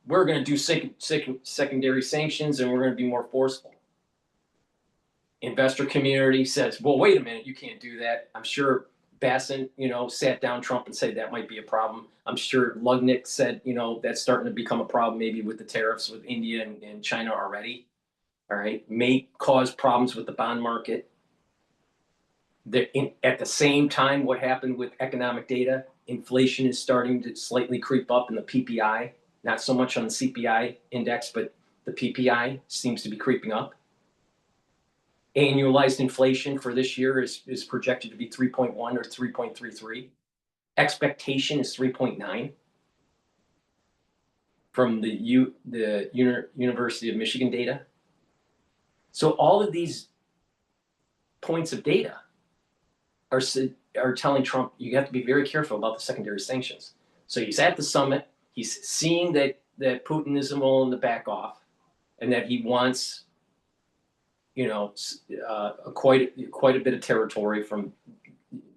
we're going to do secondary sanctions and we're going to be more forceful. Investor community says, well, wait a minute, you can't do that. I'm sure Bassin, sat down Trump and said that might be a problem. I'm sure Lugnick said, that's starting to become a problem, maybe with the tariffs with India and China already. All right, may cause problems with the bond market. At the same time, what happened with economic data? Inflation is starting to slightly creep up in the PPI, not so much on the CPI index, but the PPI seems to be creeping up. Annualized inflation for this year is projected to be 3.1 or 3.33. Expectation is 3.9 from the University of Michigan data. So all of these points of data are telling Trump, you have to be very careful about the secondary sanctions. So he's at the summit. He's seeing that Putin isn't willing to back off, and that he wants, quite a bit of territory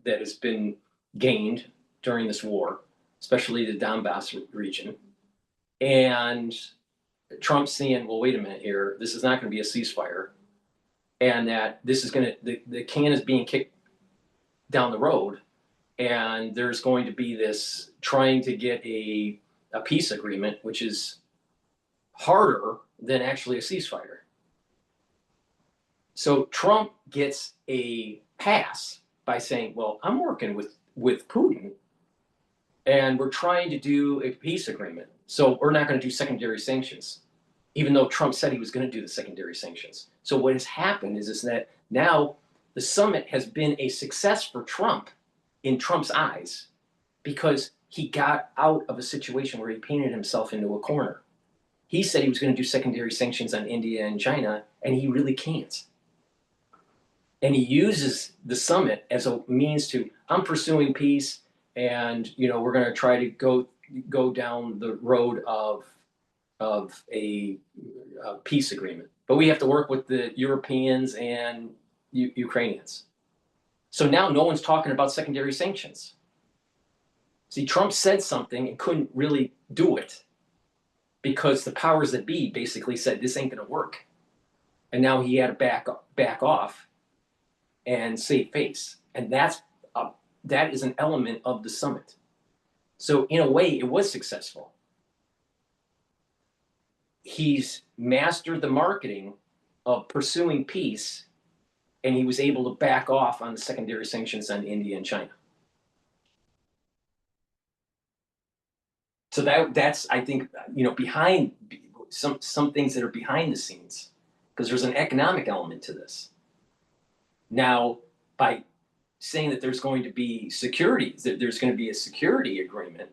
that has been gained during this war, especially the Donbass region. And Trump's saying, well, wait a minute here, this is not going to be a ceasefire, and that this is the can is being kicked down the road, and there's going to be this trying to get a peace agreement, which is harder than actually a ceasefire. So Trump gets a pass by saying, well, I'm working with Putin, and we're trying to do a peace agreement. So we're not going to do secondary sanctions, even though Trump said he was going to do the secondary sanctions. So what has happened is that now the summit has been a success for Trump in Trump's eyes, because he got out of a situation where he painted himself into a corner. He said he was going to do secondary sanctions on India and China, and he really can't. And he uses the summit as a means to, I'm pursuing peace, and we're going to try to go down the road of a peace agreement. But we have to work with the Europeans and Ukrainians. So now no one's talking about secondary sanctions. See, Trump said something and couldn't really do it because the powers that be basically said this ain't going to work. And now he had to back off and save face. And that is an element of the summit. So in a way, it was successful. He's mastered the marketing of pursuing peace, and he was able to back off on the secondary sanctions on India and China. So that's, I think, behind some things that are behind the scenes, because there's an economic element to this. Now, by saying that there's going to be security, that there's going to be a security agreement,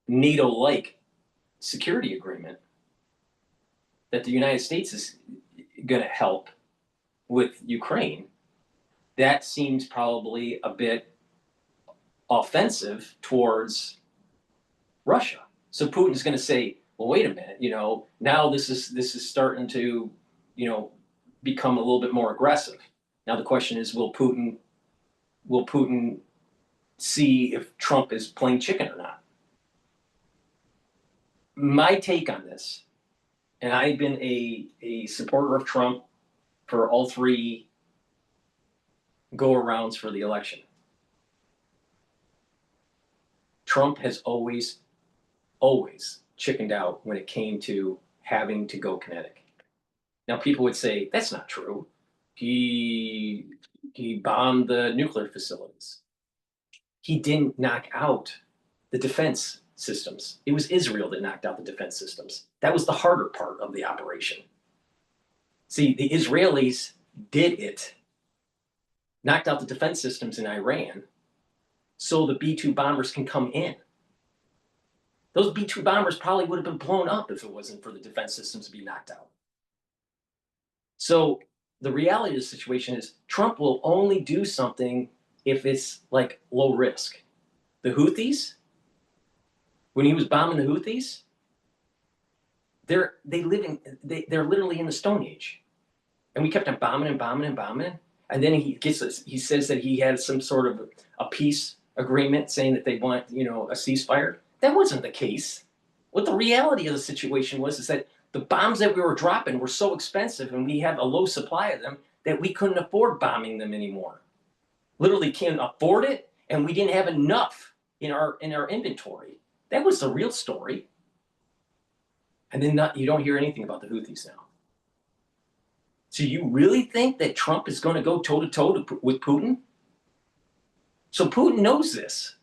NATO-like security agreement, that the United States is going to help with Ukraine, that seems probably a bit offensive towards Russia. So Putin's going to say, well, wait a minute, now this is starting to, become a little bit more aggressive. Now the question is, will Putin see if Trump is playing chicken or not? My take on this, and I've been a supporter of Trump for all three go-arounds for the election. Trump has always chickened out when it came to having to go kinetic. Now, people would say, that's not true. He bombed the nuclear facilities. He didn't knock out the defense systems. It was Israel that knocked out the defense systems. That was the harder part of the operation. See, the Israelis did it, knocked out the defense systems in Iran, so the B-2 bombers can come in. Those B-2 bombers probably would have been blown up if it wasn't for the defense systems to be knocked out. So the reality of the situation is Trump will only do something if it's like low risk. The Houthis, when he was bombing the Houthis, they're literally in the Stone Age. And we kept on bombing and bombing and bombing. And then he says that he had some sort of a peace agreement saying that they want, a ceasefire. That wasn't the case. What the reality of the situation was is that the bombs that we were dropping were so expensive and we had a low supply of them that we couldn't afford bombing them anymore. Literally can't afford it, and we didn't have enough in our inventory. That was the real story. And then you don't hear anything about the Houthis now. So you really think that Trump is going to go toe-to-toe with Putin? So Putin knows this.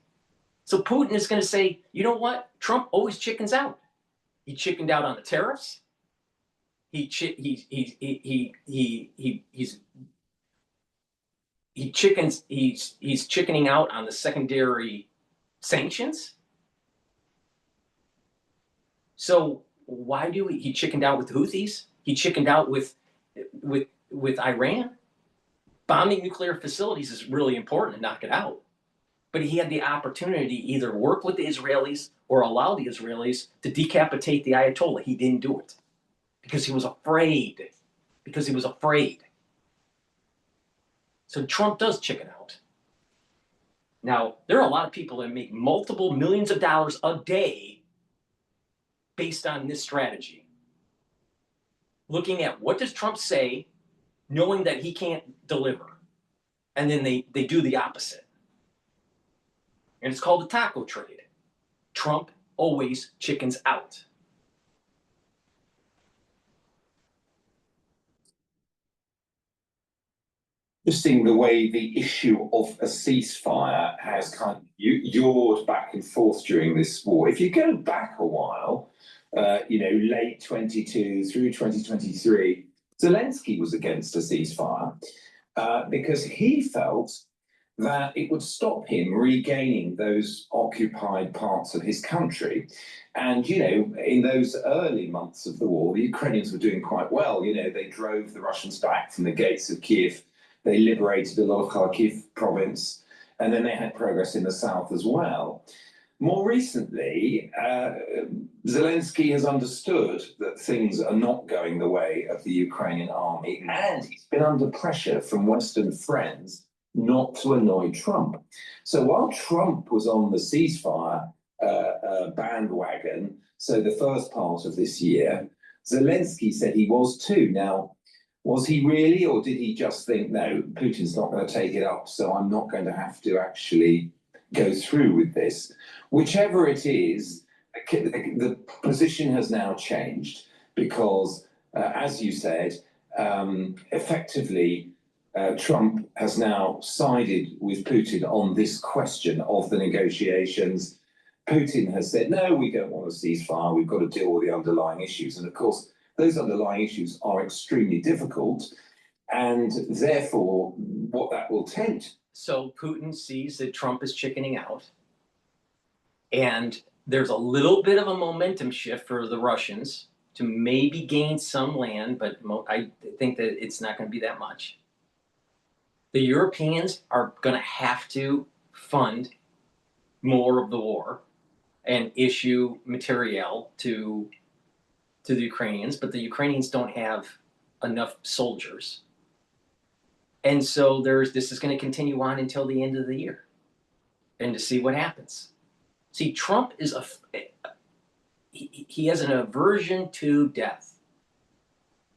So Putin is going to say, you know what? Trump always chickens out. He chickened out on the tariffs. He's chickening out on the secondary sanctions. So why he chickened out with Houthis? He chickened out with Iran. Bombing nuclear facilities is really important to knock it out. But he had the opportunity to either work with the Israelis or allow the Israelis to decapitate the Ayatollah. He didn't do it because he was afraid. So Trump does chicken out. Now, there are a lot of people that make multiple millions of dollars a day based on this strategy. Looking at what does Trump say, knowing that he can't deliver. And then they do the opposite. And it's called the taco trade. Trump always chickens out. Interesting the way the issue of a ceasefire has kind of yawed back and forth during this war. If you go back a while, late 22 through 2023, Zelensky was against a ceasefire because he felt that it would stop him regaining those occupied parts of his country. And, you know, in those early months of the war, the Ukrainians were doing quite well. You know, they drove the Russians back from the gates of Kiev. They liberated a lot of Kharkiv province, and then they had progress in the south as well. More recently, Zelensky has understood that things are not going the way of the Ukrainian army, and he's been under pressure from Western friends not to annoy Trump. So while Trump was on the ceasefire bandwagon, so the first part of this year, Zelensky said he was too. Now, was he really, or did he just think, no, Putin's not going to take it up, so I'm not going to have to actually go through with this? Whichever it is, the position has now changed because, as you said, effectively, Trump has now sided with Putin on this question of the negotiations. Putin has said, no, we don't want a ceasefire. We've got to deal with the underlying issues. And of course, those underlying issues are extremely difficult. And therefore, what that will tend. So Putin sees that Trump is chickening out. And there's a little bit of a momentum shift for the Russians to maybe gain some land, but I think that it's not going to be that much. The Europeans are going to have to fund more of the war and issue materiel to the Ukrainians, but the Ukrainians don't have enough soldiers. And so this is going to continue on until the end of the year and to see what happens. See, Trump is he has an aversion to death.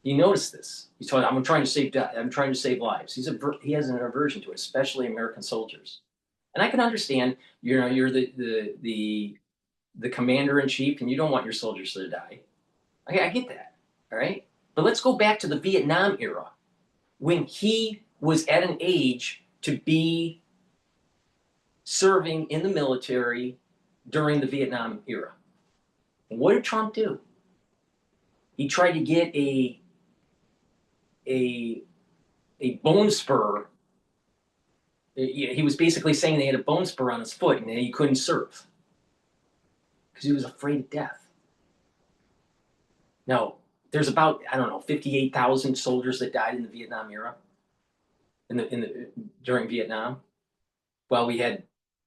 You notice this. He's talking, I'm trying to save death. I'm trying to save lives. He has an aversion to it, especially American soldiers. And I can understand, you know, you're the commander in chief and you don't want your soldiers to die. I get that. All right. But let's go back to the Vietnam era when he was at an age to be serving in the military during the Vietnam era. What did Trump do? He tried to get a bone spur. He was basically saying they had a bone spur on his foot and he couldn't serve because he was afraid of death. Now, there's about, I don't know, 58,000 soldiers that died in the Vietnam era, during Vietnam. Well, we had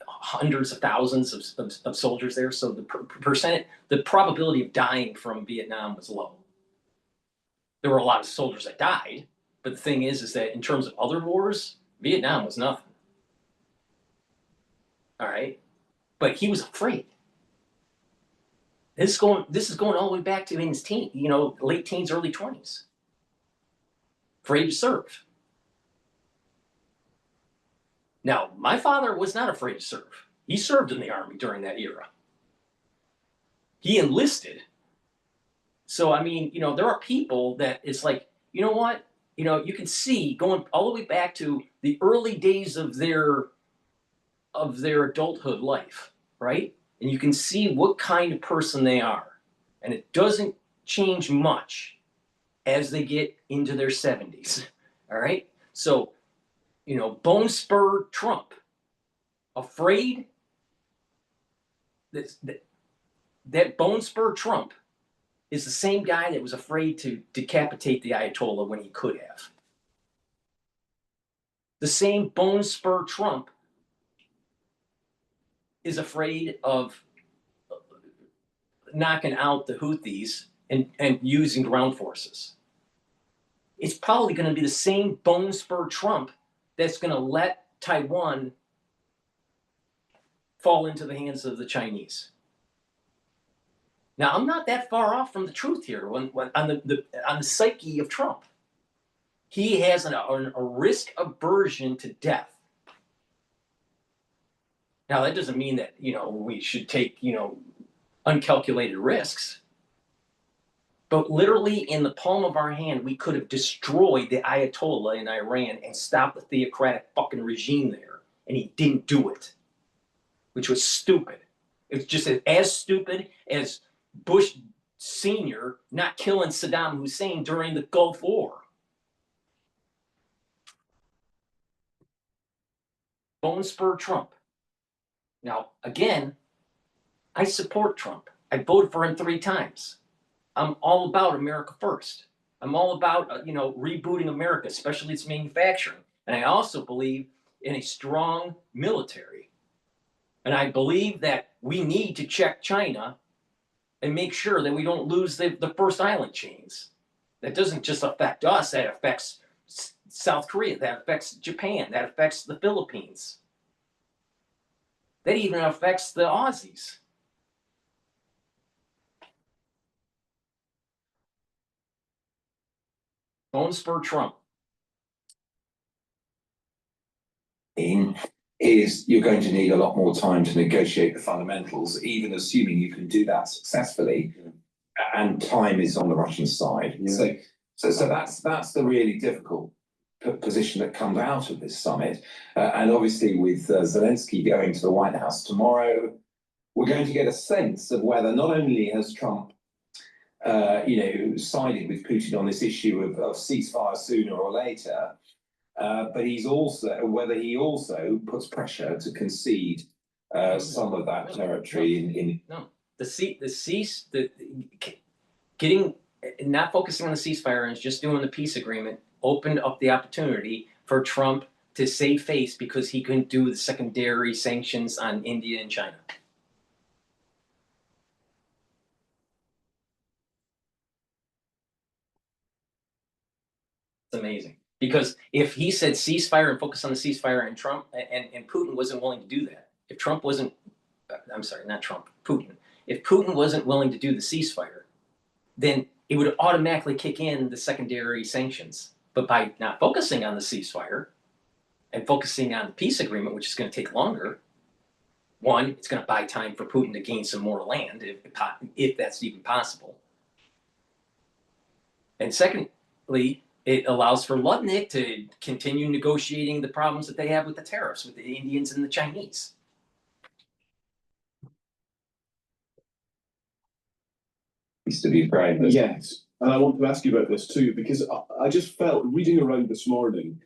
hundreds of thousands of soldiers there, so the probability of dying from Vietnam was low. There were a lot of soldiers that died, but the thing is that in terms of other wars, Vietnam was nothing. All right, but he was afraid. This is going all the way back to in his late teens, early 20s. Afraid to serve. Now, my father was not afraid to serve. He served in the army during that era. He enlisted. So, I mean, there are people that it's like, you know what? You can see going all the way back to the early days of their adulthood life, right? And you can see what kind of person they are. And it doesn't change much as they get into their 70s. All right? So, bone spur Trump, afraid that bone spur Trump is the same guy that was afraid to decapitate the Ayatollah when he could have. The same bone spur Trump is afraid of knocking out the Houthis and using ground forces. It's probably going to be the same bone spur Trump that's going to let Taiwan fall into the hands of the Chinese. Now, I'm not that far off from the truth here on the psyche of Trump. He has a risk aversion to death. Now, that doesn't mean that, we should take, uncalculated risks. But literally in the palm of our hand, we could have destroyed the Ayatollah in Iran and stopped the theocratic fucking regime there. And he didn't do it, which was stupid. It's just as stupid as Bush Sr. not killing Saddam Hussein during the Gulf War. Bone spur Trump. Now, again, I support Trump. I voted for him 3 times. I'm all about America first. I'm all about, rebooting America, especially its manufacturing. And I also believe in a strong military. And I believe that we need to check China and make sure that we don't lose the first island chains. That doesn't just affect us, that affects South Korea, that affects Japan, that affects the Philippines. That even affects the Aussies. Bone spur Trump. Is you're going to need a lot more time to negotiate the fundamentals, even assuming you can do that successfully, and time is on the Russian side. Yeah. So that's the really difficult position that comes out of this summit. And obviously with Zelensky going to the White House tomorrow, we're going to get a sense of whether not only has Trump sided with Putin on this issue of ceasefire sooner or later, but whether he also puts pressure to concede some of that territory not focusing on the ceasefire and just doing the peace agreement opened up the opportunity for Trump to save face because he couldn't do the secondary sanctions on India and China. It's amazing. Because if he said ceasefire and focus on the ceasefire and Trump and Putin wasn't willing to do that, if Trump wasn't, I'm sorry, not Trump, Putin, if Putin wasn't willing to do the ceasefire, then it would automatically kick in the secondary sanctions. But by not focusing on the ceasefire and focusing on the peace agreement, which is going to take longer, one, it's going to buy time for Putin to gain some more land, if that's even possible. And secondly, it allows for Lutnick to continue negotiating the problems that they have with the tariffs with the Indians and the Chinese. to be Ukraine. Yes, and I want to ask you about this too, because I just felt reading around this morning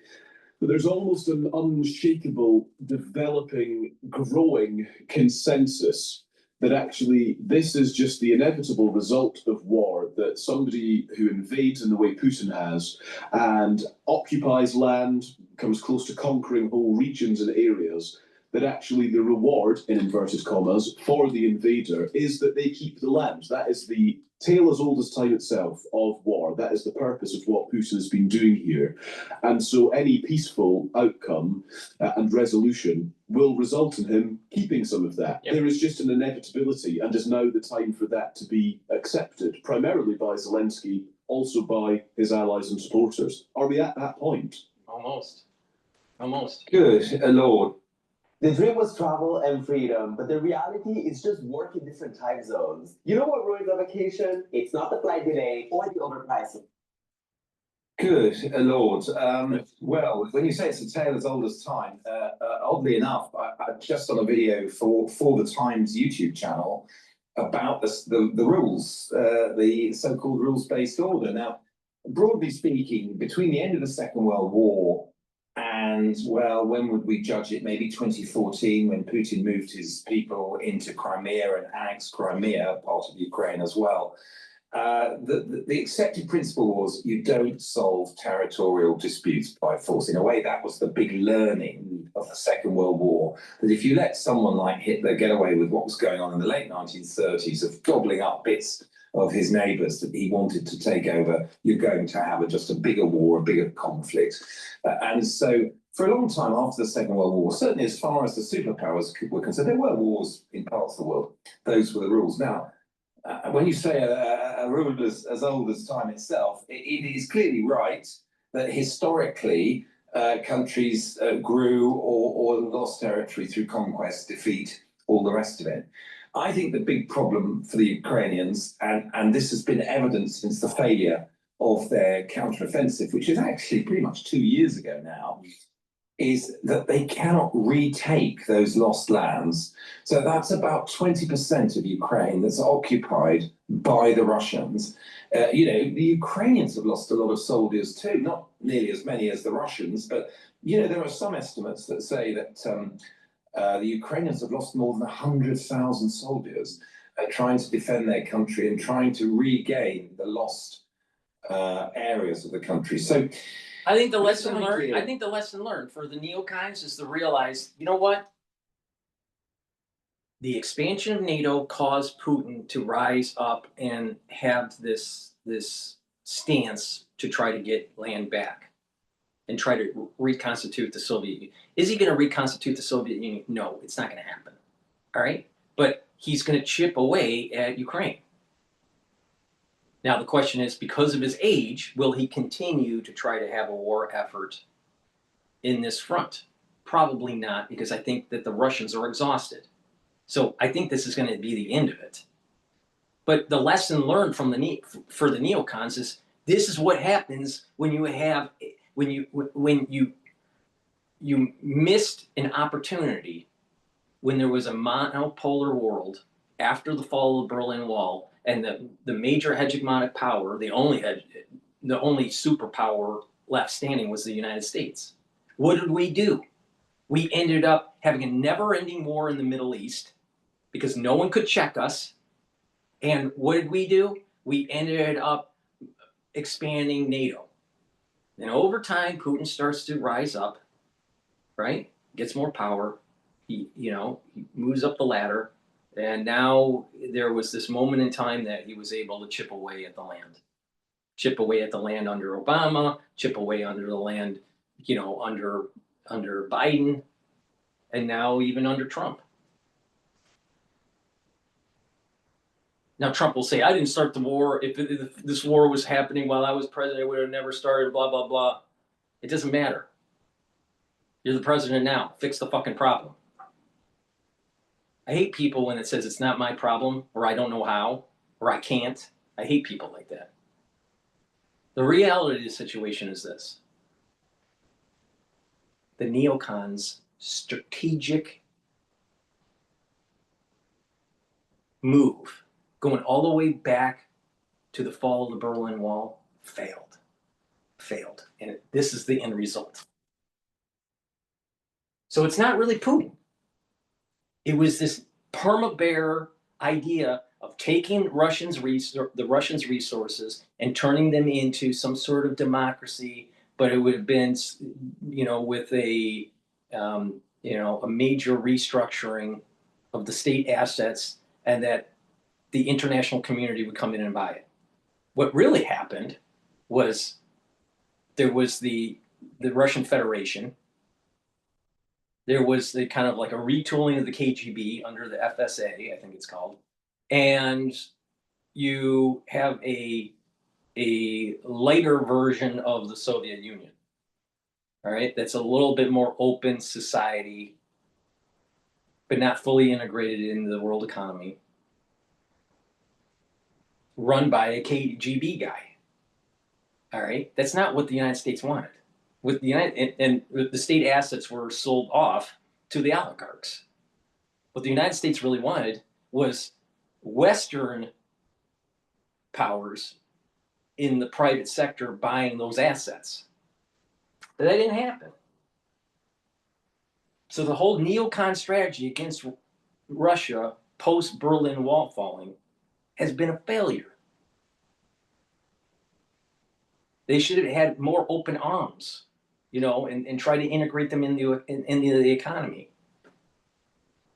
that there's almost an unshakable, developing, growing consensus that actually this is just the inevitable result of war, that somebody who invades in the way Putin has and occupies land, comes close to conquering whole regions and areas, that actually the reward, in inverted commas, for the invader is that they keep the land. That is the tale as old as time itself of war. That is the purpose of what Putin has been doing here. And so any peaceful outcome and resolution will result in him keeping some of that. Yep. There is just an inevitability, and is now the time for that to be accepted, primarily by Zelensky, also by his allies and supporters. Are we at that point? Almost. Almost. Good Lord. The dream was travel and freedom, but the reality is just work in different time zones. You know what ruins a vacation? It's not the flight delay or the overpricing. Good Lord. Well, when you say it's a tale as old as time, oddly enough, I just on a video for the Times YouTube channel about the rules, the so-called rules-based order. Now, broadly speaking, between the end of the Second World War and, well, when would we judge it? Maybe 2014, when Putin moved his people into Crimea and annexed Crimea, part of Ukraine as well. The accepted principle was you don't solve territorial disputes by force. In a way, that was the big learning of the Second World War, that if you let someone like Hitler get away with what was going on in the late 1930s of gobbling up bits of his neighbours that he wanted to take over, you're going to have just a bigger war, a bigger conflict. And so for a long time after the Second World War, certainly as far as the superpowers were concerned, there were wars in parts of the world. Those were the rules. Now, when you say a rule as old as time itself, it is clearly right that historically countries grew or lost territory through conquest, defeat, all the rest of it. I think the big problem for the Ukrainians, and this has been evident since the failure of their counteroffensive, which is actually pretty much 2 years ago now, is that they cannot retake those lost lands. So that's about 20% of Ukraine that's occupied by the Russians. The Ukrainians have lost a lot of soldiers too, nearly as many as the Russians, but you know there are some estimates that say that the Ukrainians have lost more than 100,000 soldiers trying to defend their country and trying to regain the lost areas of the country. So I think the lesson learned. I think the lesson learned for the neocons is to realize, you know what? The expansion of NATO caused Putin to rise up and have this stance to try to get land back and try to reconstitute the Soviet Union. Is he going to reconstitute the Soviet Union? No, it's not going to happen. All right, but he's going to chip away at Ukraine. Now the question is, because of his age, will he continue to try to have a war effort in this front? Probably not, because I think that the Russians are exhausted. So I think this is going to be the end of it. But the lesson learned from for the neocons is this is what happens when you have when you missed an opportunity when there was a monopolar world after the fall of the Berlin Wall, and the major hegemonic power, the only superpower left standing was the United States. What did we do? We ended up having a never-ending war in the Middle East because no one could check us. And what did we do? We ended up expanding NATO. And over time, Putin starts to rise up, right? Gets more power. He moves up the ladder. And now there was this moment in time that he was able to chip away at the land. Chip away at the land under Obama, chip away under the land, under Biden, and now even under Trump. Now Trump will say, I didn't start the war. If this war was happening while I was president, it would have never started, blah, blah, blah. It doesn't matter. You're the president now. Fix the fucking problem. I hate people when it says it's not my problem, or I don't know how, or I can't. I hate people like that. The reality of the situation is this. The neocons' strategic move, going all the way back to the fall of the Berlin Wall, failed. And this is the end result. So it's not really Putin. It was this perma-bear idea of taking the Russians' resources and turning them into some sort of democracy, but it would have been, with a major restructuring of the state assets, and that the international community would come in and buy it. What really happened was there was the Russian Federation. There was the kind of like a retooling of the KGB under the FSA, I think it's called. And you have a lighter version of the Soviet Union. All right, that's a little bit more open society, but not fully integrated into the world economy, run by a KGB guy. All right, that's not what the United States wanted. With the the state assets were sold off to the oligarchs. What the United States really wanted was Western powers in the private sector buying those assets. But that didn't happen. So the whole neocon strategy against Russia post-Berlin Wall falling has been a failure. They should have had more open arms, and try to integrate them into the economy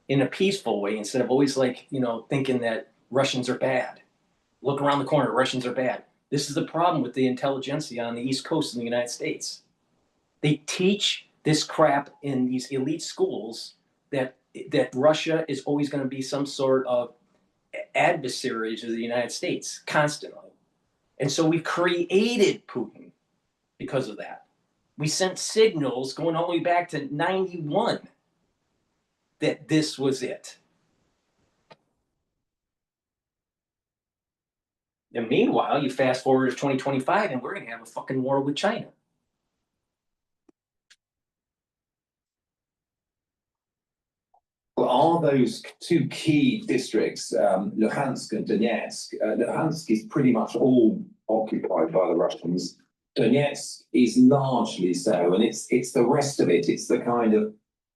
in a peaceful way, instead of always thinking that Russians are bad. Look around the corner, Russians are bad. This is the problem with the intelligentsia on the East Coast in the United States. They teach this crap in these elite schools that Russia is always going to be some sort of adversary to the United States constantly. And so we created Putin because of that. We sent signals going all the way back to 91 that this was it. And meanwhile, you fast forward to 2025 and we're going to have a fucking war with China. Well, are those two key districts, Luhansk and Donetsk? Luhansk is pretty much all occupied by the Russians. Donetsk is largely so, and it's the rest of it. It's the kind of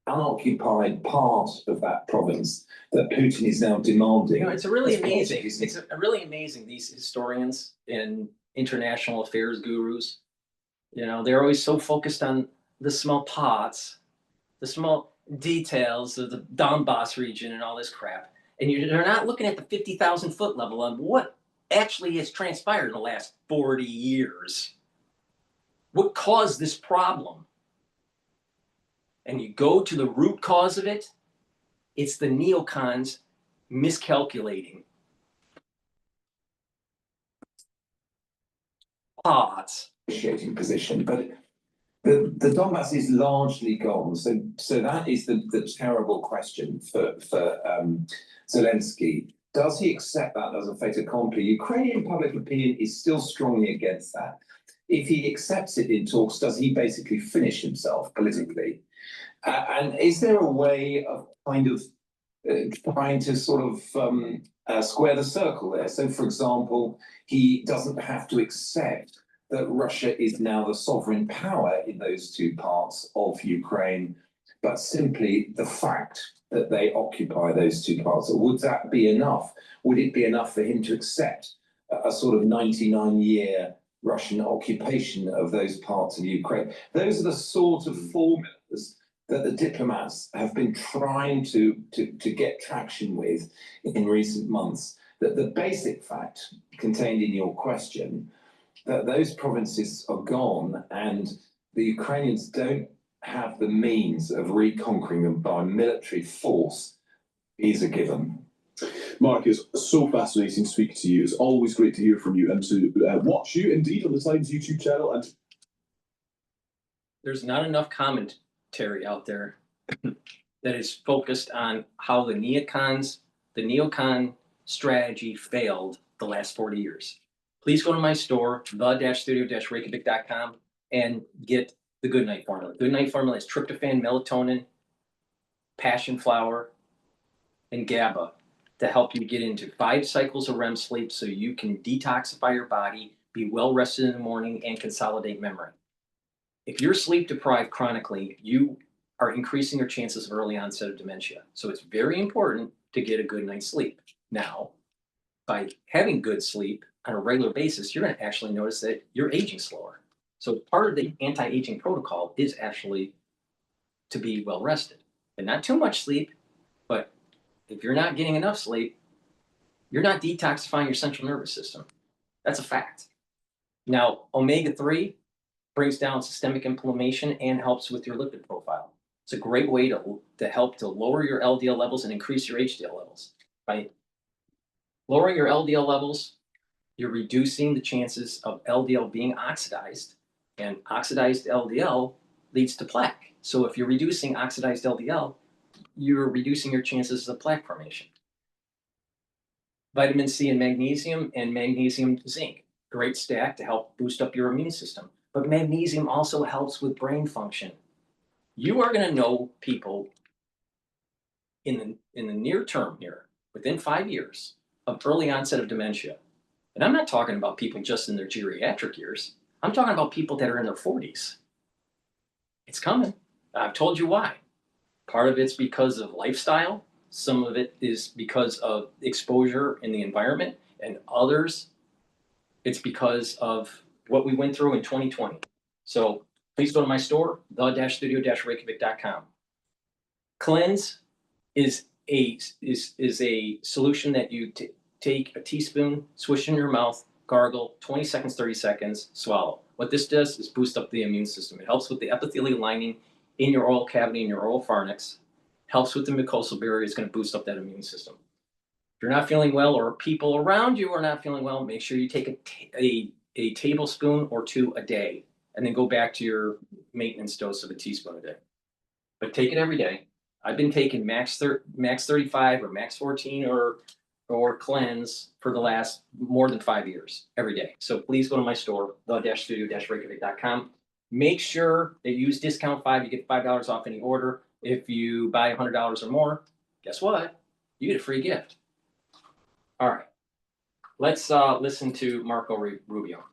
unoccupied part of that province that Putin is now demanding. You know, it's really That's amazing. Portuguese. It's really amazing, these historians and international affairs gurus. You know, they're always so focused on the small pots, the small details of the Donbass region and all this crap. And they're not looking at the 50,000-foot level on what actually has transpired in the last 40 years. What caused this problem? And you go to the root cause of it, it's the neocons miscalculating. Pots. Negotiating position, but the Donbass is largely gone. So that is the terrible question for Zelensky. Does he accept that as a fait accompli? Ukrainian public opinion is still strongly against that. If he accepts it in talks, does he basically finish himself politically? And is there a way of kind of trying to sort of square the circle there? So, for example, he doesn't have to accept that Russia is now the sovereign power in those two parts of Ukraine, but simply the fact that they occupy those two parts. Would that be enough? Would it be enough for him to accept a sort of 99-year Russian occupation of those parts of Ukraine? Those are the sort of formulas that the diplomats have been trying to get traction with in recent months. That the basic fact contained in your question, that those provinces are gone and the Ukrainians don't have the means of reconquering them by military force, is a given. Mark, it's so fascinating to speak to you. It's always great to hear from you and to watch you, indeed, on the Times YouTube channel. And There's not enough commentary out there that is focused on how the neocon strategy failed the last 40 years. Please go to my store, the-studio-reykjavik.com, and get the Good Night Formula. Good Night Formula is tryptophan, melatonin, passion flower, and GABA to help you get into 5 cycles of REM sleep so you can detoxify your body, be well rested in the morning, and consolidate memory. If you're sleep deprived chronically, you are increasing your chances of early onset of dementia. So it's very important to get a good night's sleep. Now, by having good sleep on a regular basis, you're going to actually notice that you're aging slower. So part of the anti-aging protocol is actually to be well rested. And not too much sleep, but if you're not getting enough sleep, you're not detoxifying your central nervous system. That's a fact. Now, omega-3 brings down systemic inflammation and helps with your lipid profile. It's a great way to help to lower your LDL levels and increase your HDL levels. By lowering your LDL levels, you're reducing the chances of LDL being oxidized, and oxidized LDL leads to plaque. So if you're reducing oxidized LDL, you're reducing your chances of plaque formation. Vitamin C and magnesium zinc, great stack to help boost up your immune system. But magnesium also helps with brain function. You are going to know people in the near term here, within 5 years, of early onset of dementia. And I'm not talking about people just in their geriatric years. I'm talking about people that are in their 40s. It's coming. I've told you why. Part of it's because of lifestyle. Some of it is because of exposure in the environment. And others, it's because of what we went through in 2020. So please go to my store, the-studio-reykjavik.com. Cleanse is a solution that you take a teaspoon, swish in your mouth, gargle, 20 seconds, 30 seconds, swallow. What this does is boost up the immune system. It helps with the epithelial lining in your oral cavity and your oral pharynx, helps with the mucosal barrier. It's going to boost up that immune system. If you're not feeling well or people around you are not feeling well, make sure you take a tablespoon or 2 a day, and then go back to your maintenance dose of a teaspoon a day. But take it every day. I've been taking max 35 or max 14 or cleanse for the last more than 5 years every day. So please go to my store, the-studio-reykjavik.com. Make sure that you use discount 5. You get $5 off any order. If you buy $100 or more, guess what? You get a free gift. All right. Let's listen to Marco Rubio.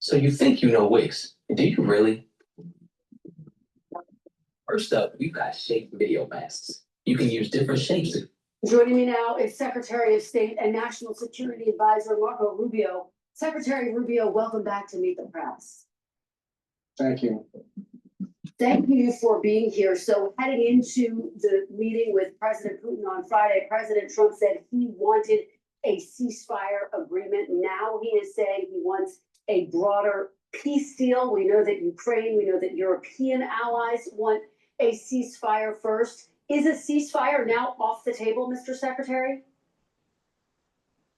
So you think you know Wix? Do you really? First up, we've got shaped video masks. You can use different shapes. Joining me now is Secretary of State and National Security Advisor Marco Rubio. Secretary Rubio, welcome back to Meet the Press. Thank you. Thank you for being here. So heading into the meeting with President Putin on Friday, President Trump said he wanted a ceasefire agreement. Now he is saying he wants a broader peace deal. We know that Ukraine, we know that European allies want a ceasefire first. Is a ceasefire now off the table, Mr. Secretary?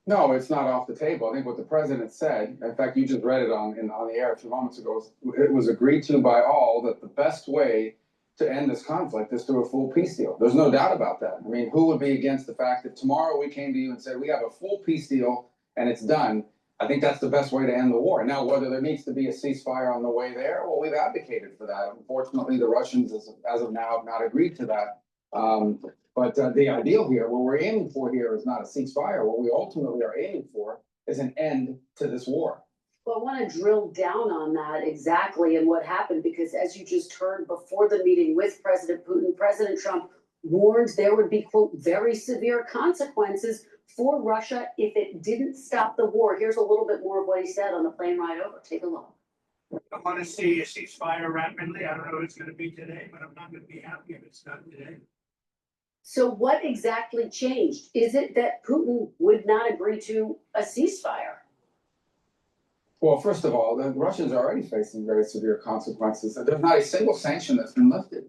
No, it's not off the table. I think what the president said, in fact, you just read it on the air a few moments ago, it was agreed to by all that the best way to end this conflict is through a full peace deal. There's no doubt about that. I mean, who would be against the fact that tomorrow we came to you and said, we have a full peace deal and it's done? I think that's the best way to end the war. Now, whether there needs to be a ceasefire on the way there, well, we've advocated for that. Unfortunately, the Russians, as of now, have not agreed to that. But the ideal here, what we're aiming for here is not a ceasefire. What we ultimately are aiming for is an end to this war. Well, I want to drill down on that exactly and what happened, because as you just heard before the meeting with President Putin, President Trump warned there would be, quote, very severe consequences for Russia if it didn't stop the war. Here's a little bit more of what he said on the plane ride over. Take a look. I want to see a ceasefire rapidly. I don't know if it's going to be today, but I'm not going to be happy if it's not today. So what exactly changed? Is it that Putin would not agree to a ceasefire? Well, first of all, the Russians are already facing very severe consequences. There's not a single sanction that's been lifted.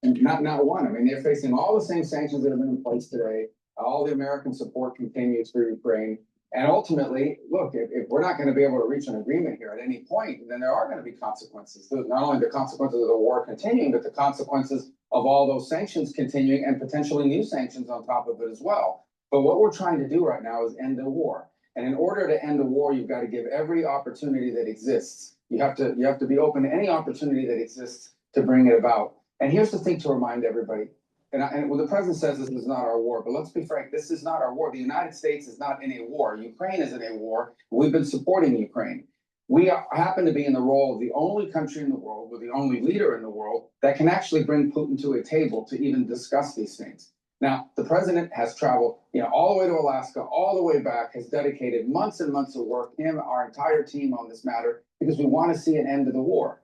And not one. I mean, they're facing all the same sanctions that have been in place today. All the American support continues for Ukraine. And ultimately, look, if we're not going to be able to reach an agreement here at any point, then there are going to be consequences. Not only the consequences of the war continuing, but the consequences of all those sanctions continuing and potentially new sanctions on top of it as well. But what we're trying to do right now is end the war. And in order to end the war, you've got to give every opportunity that exists. You have to be open to any opportunity that exists to bring it about. And here's the thing to remind everybody. And when the president says this is not our war, but let's be frank, this is not our war. The United States is not in a war. Ukraine is in a war. We've been supporting Ukraine. We happen to be in the role of the only country in the world, we're the only leader in the world that can actually bring Putin to a table to even discuss these things. Now, the president has traveled, all the way to Alaska, all the way back, has dedicated months and months of work, our entire team on this matter, because we want to see an end to the war.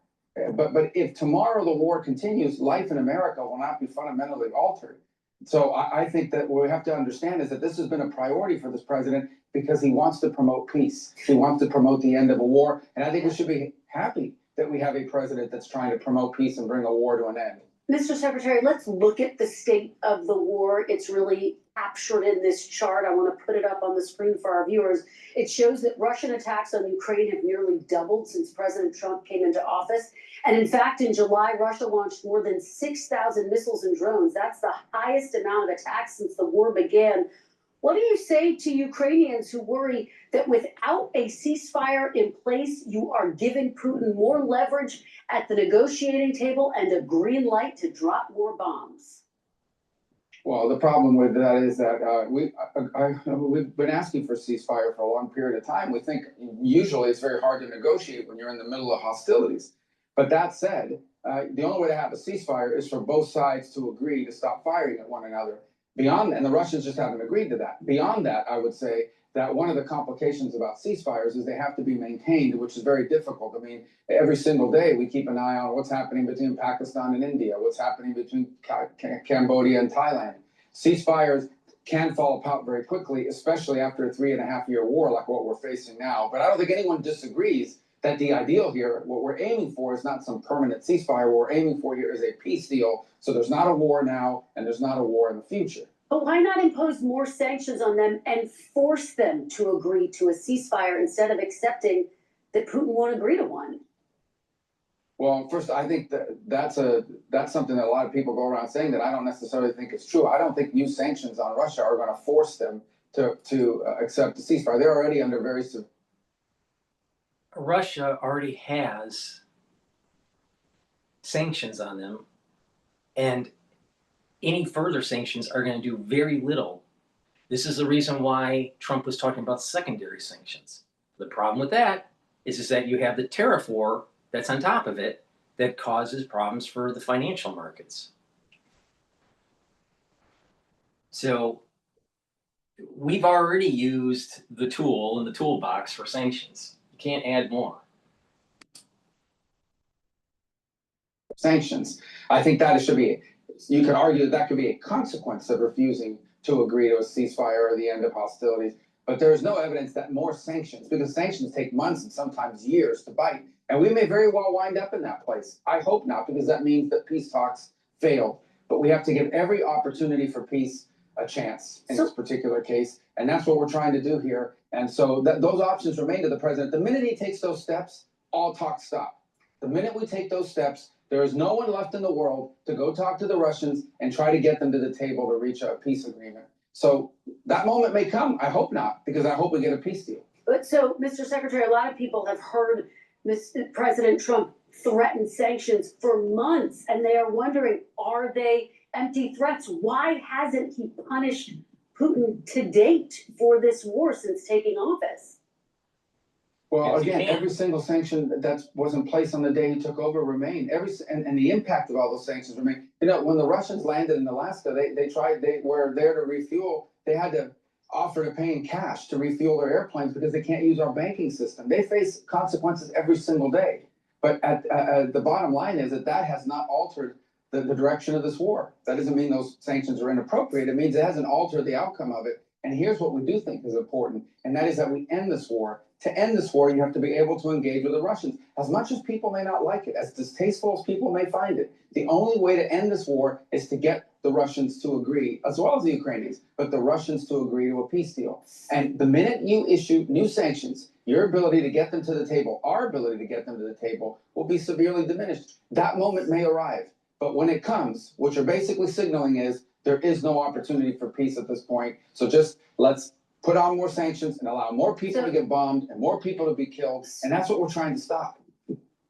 But if tomorrow the war continues, life in America will not be fundamentally altered. So I think that what we have to understand is that this has been a priority for this president because he wants to promote peace. He wants to promote the end of a war. And I think we should be happy that we have a president that's trying to promote peace and bring a war to an end. Mr. Secretary, let's look at the state of the war. It's really captured in this chart. I want to put it up on the screen for our viewers. It shows that Russian attacks on Ukraine have nearly doubled since President Trump came into office. And in fact, in July, Russia launched more than 6,000 missiles and drones. That's the highest amount of attacks since the war began. What do you say to Ukrainians who worry that without a ceasefire in place, you are giving Putin more leverage at the negotiating table and a green light to drop more bombs? Well, the problem with that is that we've been asking for a ceasefire for a long period of time. We think usually it's very hard to negotiate when you're in the middle of hostilities. But that said, the only way to have a ceasefire is for both sides to agree to stop firing at one another. Beyond that, and the Russians just haven't agreed to that. Beyond that, I would say that one of the complications about ceasefires is they have to be maintained, which is very difficult. I mean, every single day we keep an eye on what's happening between Pakistan and India, what's happening between Cambodia and Thailand. Ceasefires can fall apart very quickly, especially after a 3.5-year war like what we're facing now. But I don't think anyone disagrees that the ideal here, what we're aiming for is not some permanent ceasefire. What we're aiming for here is a peace deal. So there's not a war now and there's not a war in the future. But why not impose more sanctions on them and force them to agree to a ceasefire instead of accepting that Putin won't agree to one? Well, first, I think that's something that a lot of people go around saying that I don't necessarily think is true. I don't think new sanctions on Russia are going to force them to accept the ceasefire. They're already under very severe. Russia already has sanctions on them, and any further sanctions are going to do very little. This is the reason why Trump was talking about secondary sanctions. The problem with that is that you have the tariff war that's on top of it that causes problems for the financial markets. So we've already used the tool in the toolbox for sanctions. You can't add more. Sanctions. I think that should be, you could argue that that could be a consequence of refusing to agree to a ceasefire or the end of hostilities. But there is no evidence that more sanctions, because sanctions take months and sometimes years to bite. And we may very well wind up in that place. I hope not, because that means that peace talks failed. But we have to give every opportunity for peace a chance in this particular case. And that's what we're trying to do here. And so those options remain to the president. The minute he takes those steps, all talk stop. The minute we take those steps, there is no one left in the world to go talk to the Russians and try to get them to the table to reach a peace agreement. So that moment may come. I hope not, because I hope we get a peace deal. But so, Mr. Secretary, a lot of people have heard President Trump threaten sanctions for months, and they are wondering, are they empty threats? Why hasn't he punished Putin to date for this war since taking office? Well, again, every single sanction that was in place on the day he took over remained. And the impact of all those sanctions remain. You know, when the Russians landed in Alaska, they were there to refuel. They had to offer to pay in cash to refuel their airplanes because they can't use our banking system. They face consequences every single day. But the bottom line is that has not altered the direction of this war. That doesn't mean those sanctions are inappropriate. It means it hasn't altered the outcome of it. And here's what we do think is important, and that is that we end this war. To end this war, you have to be able to engage with the Russians. As much as people may not like it, as distasteful as people may find it, the only way to end this war is to get the Russians to agree, as well as the Ukrainians, but the Russians to agree to a peace deal. And the minute you issue new sanctions, your ability to get them to the table, our ability to get them to the table, will be severely diminished. That moment may arrive, but when it comes, what you're basically signaling is there is no opportunity for peace at this point. So just let's put on more sanctions and allow more people to get bombed and more people to be killed. And that's what we're trying to stop.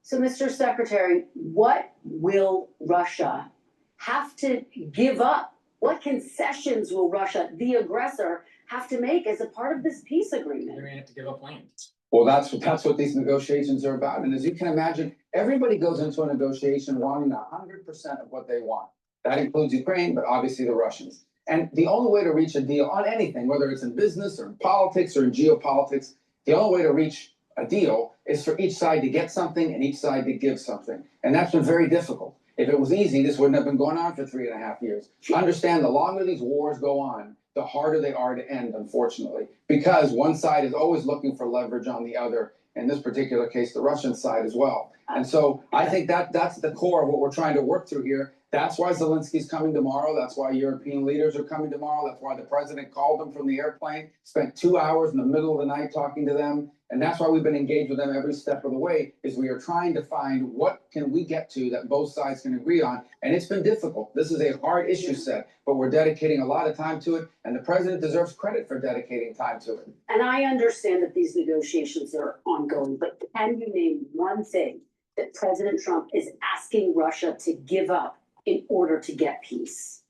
So, Mr. Secretary, what will Russia have to give up? What concessions will Russia, the aggressor, have to make as a part of this peace agreement? They're going to have to give up land. Well, that's what these negotiations are about. And as you can imagine, everybody goes into a negotiation wanting 100% of what they want. That includes Ukraine, but obviously the Russians. And the only way to reach a deal on anything, whether it's in business or in politics or in geopolitics, the only way to reach a deal is for each side to get something and each side to give something. And that's been very difficult. If it was easy, this wouldn't have been going on for 3.5 years. Understand, the longer these wars go on, the harder they are to end, unfortunately, because one side is always looking for leverage on the other. In this particular case, the Russian side as well. And so I think that's the core of what we're trying to work through here. That's why Zelensky's coming tomorrow. That's why European leaders are coming tomorrow. That's why the president called them from the airplane, spent 2 hours in the middle of the night talking to them. And that's why we've been engaged with them every step of the way, is we are trying to find what can we get to that both sides can agree on. And it's been difficult. This is a hard issue set, but we're dedicating a lot of time to it. And the president deserves credit for dedicating time to it. And I understand that these negotiations are ongoing, but can you name one thing that President Trump is asking Russia to give up in order to get peace?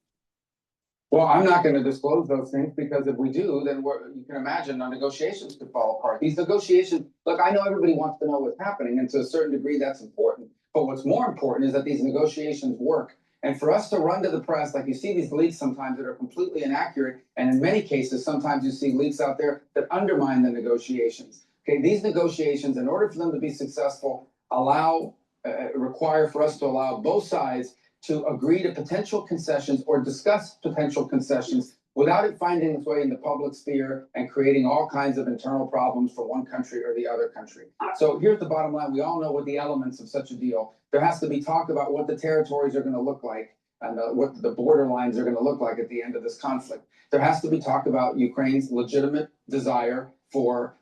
Well, I'm not going to disclose those things, because if we do, then you can imagine our negotiations could fall apart. These negotiations, look, I know everybody wants to know what's happening, and to a certain degree that's important. But what's more important is that these negotiations work. And for us to run to the press, like you see these leaks sometimes that are completely inaccurate, and in many cases, sometimes you see leaks out there that undermine the negotiations. Okay, these negotiations, in order for them to be successful, require for us to allow both sides to agree to potential concessions or discuss potential concessions without it finding its way in the public sphere and creating all kinds of internal problems for one country or the other country. So here's the bottom line. We all know what the elements of such a deal. There has to be talk about what the territories are going to look like and what the border lines are going to look like at the end of this conflict. There has to be talk about Ukraine's legitimate desire for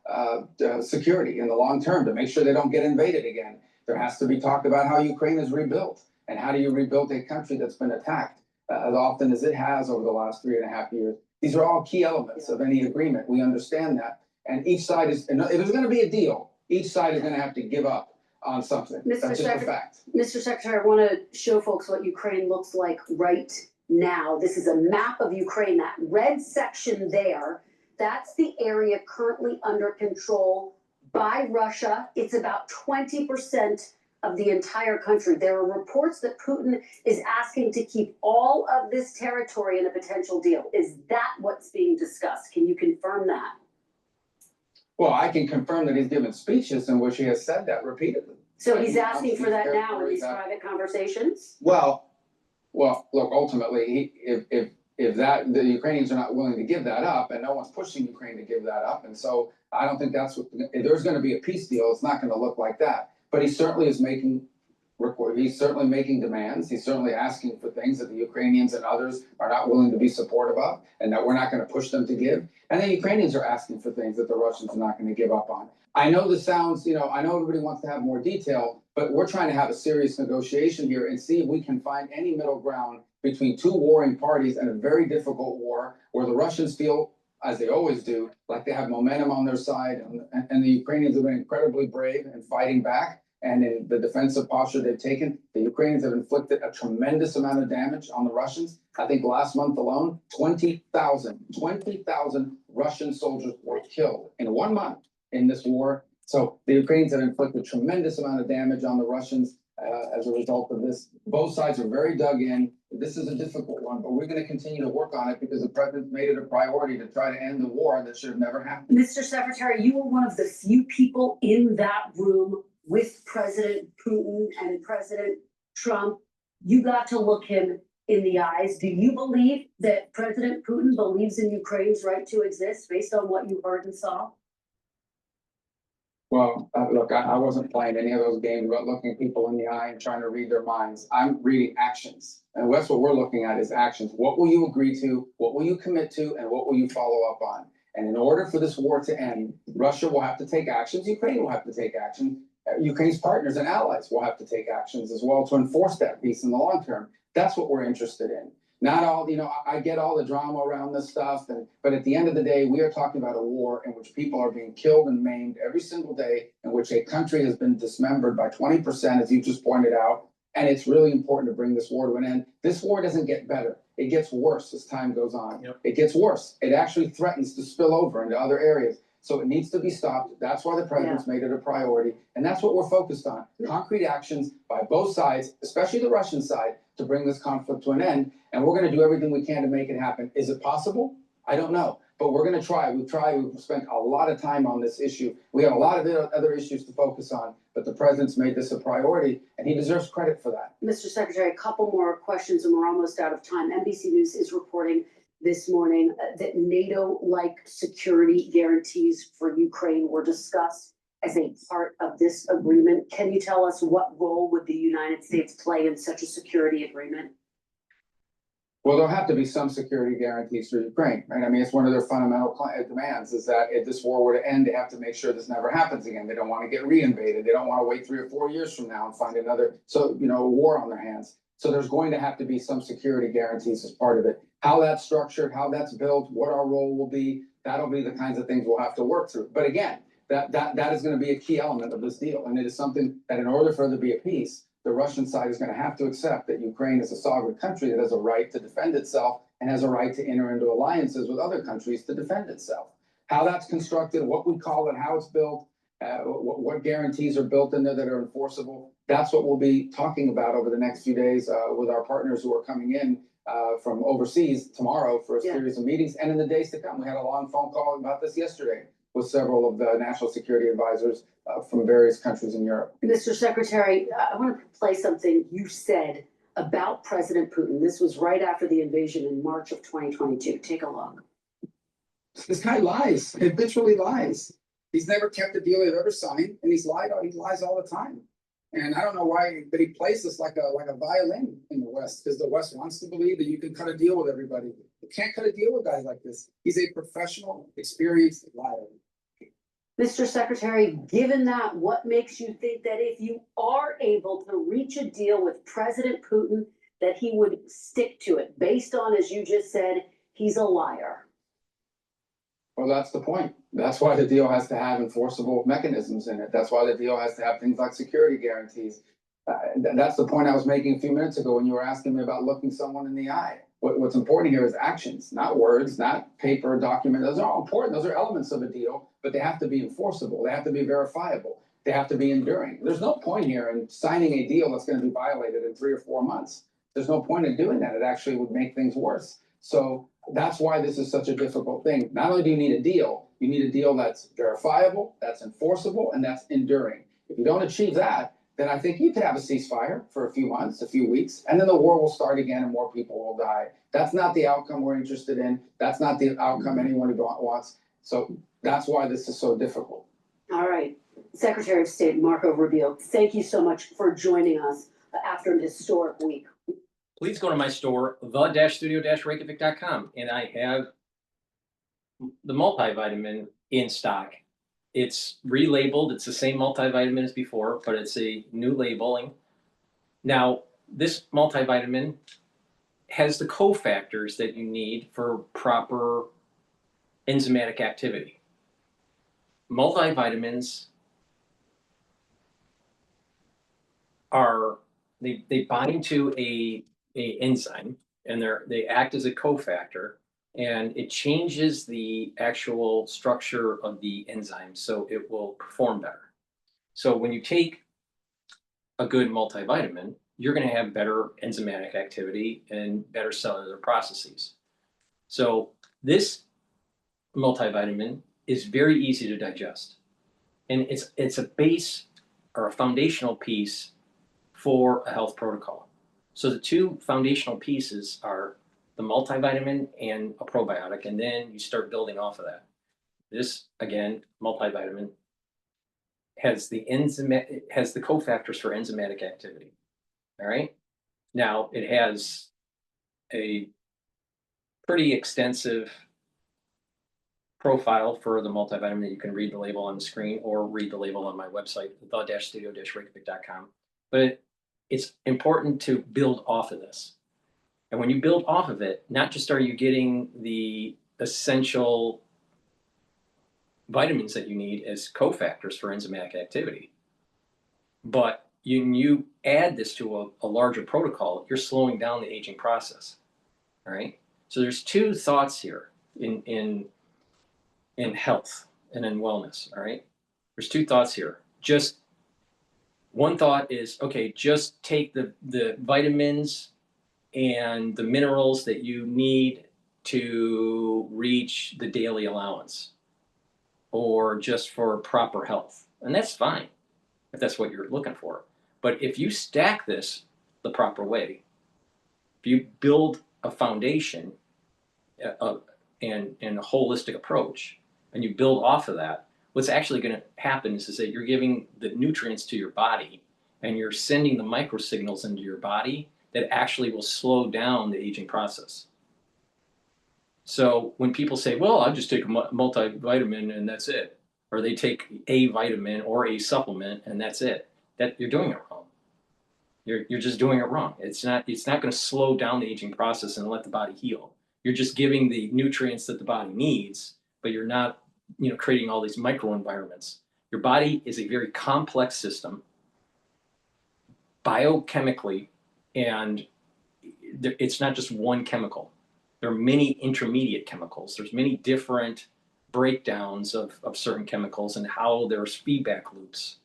security in the long term to make sure they don't get invaded again. There has to be talk about how Ukraine is rebuilt. And how do you rebuild a country that's been attacked as often as it has over the last 3.5 years? These are all key elements of any agreement. We understand that. And each side is, if there's going to be a deal, each side is going to have to give up on something. That's just a fact. Mr. Secretary, I want to show folks what Ukraine looks like right now. This is a map of Ukraine. That red section there, that's the area currently under control by Russia. It's about 20% of the entire country. There are reports that Putin is asking to keep all of this territory in a potential deal. Is that what's being discussed? Can you confirm that? Well, I can confirm that he's given speeches in which he has said that repeatedly. So he's asking for that now in these private conversations? Well, look, ultimately, if that, the Ukrainians are not willing to give that up, and no one's pushing Ukraine to give that up, and so I don't think that's what, if there's gonna be a peace deal, it's not gonna look like that. But he certainly is he's certainly making demands, he's certainly asking for things that the Ukrainians and others are not willing to be supportive of, and that we're not gonna push them to give. And the Ukrainians are asking for things that the Russians are not gonna give up on. I know this sounds, I know everybody wants to have more detail, but we're trying to have a serious negotiation here and see if we can find any middle ground between two warring parties in a very difficult war where the Russians feel, as they always do, like they have momentum on their side, and the Ukrainians have been incredibly brave in fighting back. And in the defensive posture they've taken, the Ukrainians have inflicted a tremendous amount of damage on the Russians. I think last month alone, 20,000 Russian soldiers were killed in 1 month in this war. So the Ukrainians have inflicted a tremendous amount of damage on the Russians as a result of this. Both sides are very dug in. This is a difficult one, but we're going to continue to work on it because the president made it a priority to try to end the war that should have never happened. Mr. Secretary, you were one of the few people in that room with President Putin and President Trump. You got to look him in the eyes. Do you believe that President Putin believes in Ukraine's right to exist based on what you heard and saw? Well, look, I wasn't playing any of those games about looking people in the eye and trying to read their minds. I'm reading actions. And that's what we're looking at is actions. What will you agree to? What will you commit to? And what will you follow up on? And in order for this war to end, Russia will have to take actions. Ukraine will have to take action. Ukraine's partners and allies will have to take actions as well to enforce that peace in the long term. That's what we're interested in. Not all, I get all the drama around this stuff, but at the end of the day, we are talking about a war in which people are being killed and maimed every single day, in which a country has been dismembered by 20%, as you just pointed out. And it's really important to bring this war to an end. This war doesn't get better. It gets worse as time goes on. Yep. It gets worse. It actually threatens to spill over into other areas. So it needs to be stopped. That's why the president's made it a priority. And that's what we're focused on. Concrete actions by both sides, especially the Russian side, to bring this conflict to an end. And we're going to do everything we can to make it happen. Is it possible? I don't know. But we're going to try. We've spent a lot of time on this issue. We have a lot of other issues to focus on. But the president's made this a priority, and he deserves credit for that. Mr. Secretary, a couple more questions, and we're almost out of time. NBC News is reporting this morning that NATO-like security guarantees for Ukraine were discussed as a part of this agreement. Can you tell us what role would the United States play in such a security agreement? Well, there'll have to be some security guarantees for Ukraine, right? I mean, it's one of their fundamental demands is that if this war were to end, they have to make sure this never happens again. They don't want to get reinvaded. They don't want to wait 3 or 4 years from now and find another, war on their hands. So there's going to have to be some security guarantees as part of it. How that's structured, how that's built, what our role will be, that'll be the kinds of things we'll have to work through. But again, that is going to be a key element of this deal. And it is something that in order for there to be a peace, the Russian side is going to have to accept that Ukraine is a sovereign country that has a right to defend itself and has a right to enter into alliances with other countries to defend itself. How that's constructed, what we call it, how it's built, what guarantees are built in there that are enforceable, that's what we'll be talking about over the next few days with our partners who are coming in from overseas tomorrow for a series of meetings. And in the days to come, we had a long phone call about this yesterday with several of the national security advisors from various countries in Europe. Mr. Secretary, I want to play something you said about President Putin. This was right after the invasion in March of 2022. Take a look. This guy lies, habitually lies. He's never kept a deal he's ever signed, and he lies all the time. And I don't know why, but he plays this like a violin in the West, because the West wants to believe that you can cut a deal with everybody. You can't cut a deal with guys like this. He's a professional, experienced liar. Mr. Secretary, given that, what makes you think that if you are able to reach a deal with President Putin, that he would stick to it, based on, as you just said, he's a liar? Well, that's the point. That's why the deal has to have enforceable mechanisms in it. That's why the deal has to have things like security guarantees. That's the point I was making a few minutes ago when you were asking me about looking someone in the eye. What's important here is actions, not words, not paper, document. Those are all important. Those are elements of a deal, but they have to be enforceable. They have to be verifiable. They have to be enduring. There's no point here in signing a deal that's going to be violated in 3 or 4 months. There's no point in doing that. It actually would make things worse. So that's why this is such a difficult thing. Not only do you need a deal, you need a deal that's verifiable, that's enforceable, and that's enduring. If you don't achieve that, then I think you could have a ceasefire for a few months, a few weeks, and then the war will start again and more people will die. That's not the outcome we're interested in. That's not the outcome anyone wants. So that's why this is so difficult. All right. Secretary of State Marco Rubio, thank you so much for joining us after an historic week. Please go to my store, the-studio-reykjavik.com, and I have the multivitamin in stock. It's relabeled. It's the same multivitamin as before, but it's a new labeling. Now, this multivitamin has the cofactors that you need for proper enzymatic activity. Multivitamins are, they bind to a enzyme, and they act as a cofactor, and it changes the actual structure of the enzyme so it will perform better. So when you take a good multivitamin, you're going to have better enzymatic activity and better cellular processes. So this multivitamin is very easy to digest, and it's a base or a foundational piece for a health protocol. So the two foundational pieces are the multivitamin and a probiotic, and then you start building off of that. This, again, multivitamin has the cofactors for enzymatic activity. All right. Now it has a pretty extensive profile for the multivitamin that you can read the label on the screen or read the label on my website, the-studio-reykjavik.com. But it's important to build off of this. And when you build off of it, not just are you getting the essential vitamins that you need as cofactors for enzymatic activity, but you add this to a larger protocol, you're slowing down the aging process. All right. So there's two thoughts here in health and in wellness. All right. There's two thoughts here. Just one thought is, okay, just take the vitamins and the minerals that you need to reach the daily allowance or just for proper health. And that's fine if that's what you're looking for. But if you stack this the proper way, if you build a foundation and a holistic approach, and you build off of that, what's actually going to happen is that you're giving the nutrients to your body, and you're sending the microsignals into your body that actually will slow down the aging process. So when people say, well, I'll just take a multivitamin and that's it, or they take a vitamin or a supplement and that's it, that you're doing it wrong. You're just doing it wrong. It's not going to slow down the aging process and let the body heal. You're just giving the nutrients that the body needs, but you're not, creating all these microenvironments. Your body is a very complex system biochemically, and it's not just one chemical. There are many intermediate chemicals. There's many different breakdowns of certain chemicals and how there's feedback loops.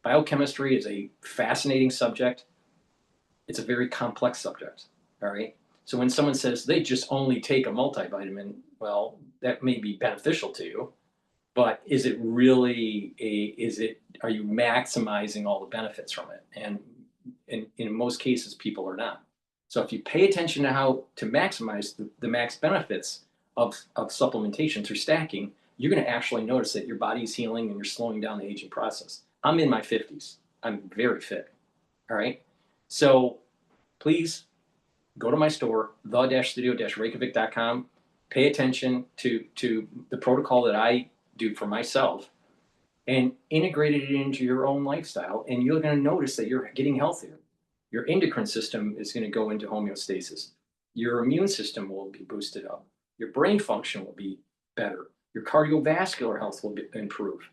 Biochemistry is a fascinating subject. It's a very complex subject, all right? So when someone says they just only take a multivitamin, well, that may be beneficial to you, but is it really are you maximizing all the benefits from it? And in most cases, people are not. So if you pay attention to how to maximize the max benefits of supplementation through stacking, you're going to actually notice that your body is healing and you're slowing down the aging process. I'm in my 50s. I'm very fit. All right. So please go to my store, the-studio-reykjavik.com. Pay attention to the protocol that I do for myself and integrate it into your own lifestyle. And you're going to notice that you're getting healthier. Your endocrine system is going to go into homeostasis. Your immune system will be boosted up. Your brain function will be better. Your cardiovascular health will improve.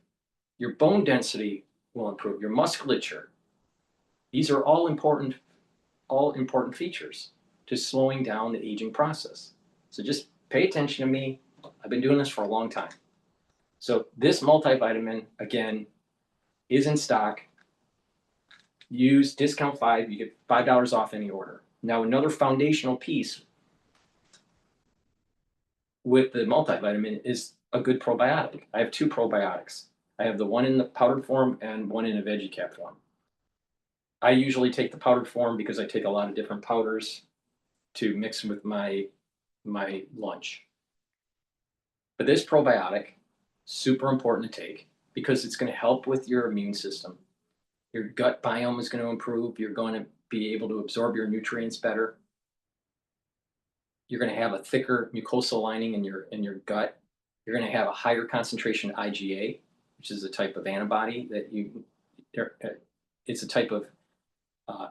Your bone density will improve. Your musculature. These are all important features to slowing down the aging process. So just pay attention to me. I've been doing this for a long time. So this multivitamin, again, is in stock. Use discount 5, you get $5 off any order. Now another foundational piece with the multivitamin is a good probiotic. I have 2 probiotics. I have the one in the powdered form and one in a veggie cap form. I usually take the powdered form because I take a lot of different powders to mix with my lunch. But this probiotic, super important to take because it's going to help with your immune system. Your gut biome is going to improve. You're going to be able to absorb your nutrients better. You're going to have a thicker mucosal lining in your gut. You're going to have a higher concentration of IgA, which is a type of antibody that it's a type of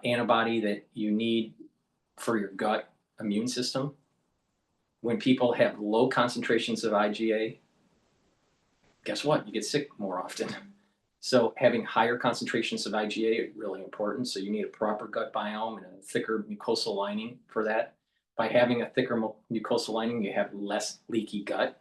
antibody that you need for your gut immune system. When people have low concentrations of IgA, guess what? You get sick more often. So having higher concentrations of IgA is really important. So you need a proper gut biome and a thicker mucosal lining for that. By having a thicker mucosal lining, you have less leaky gut.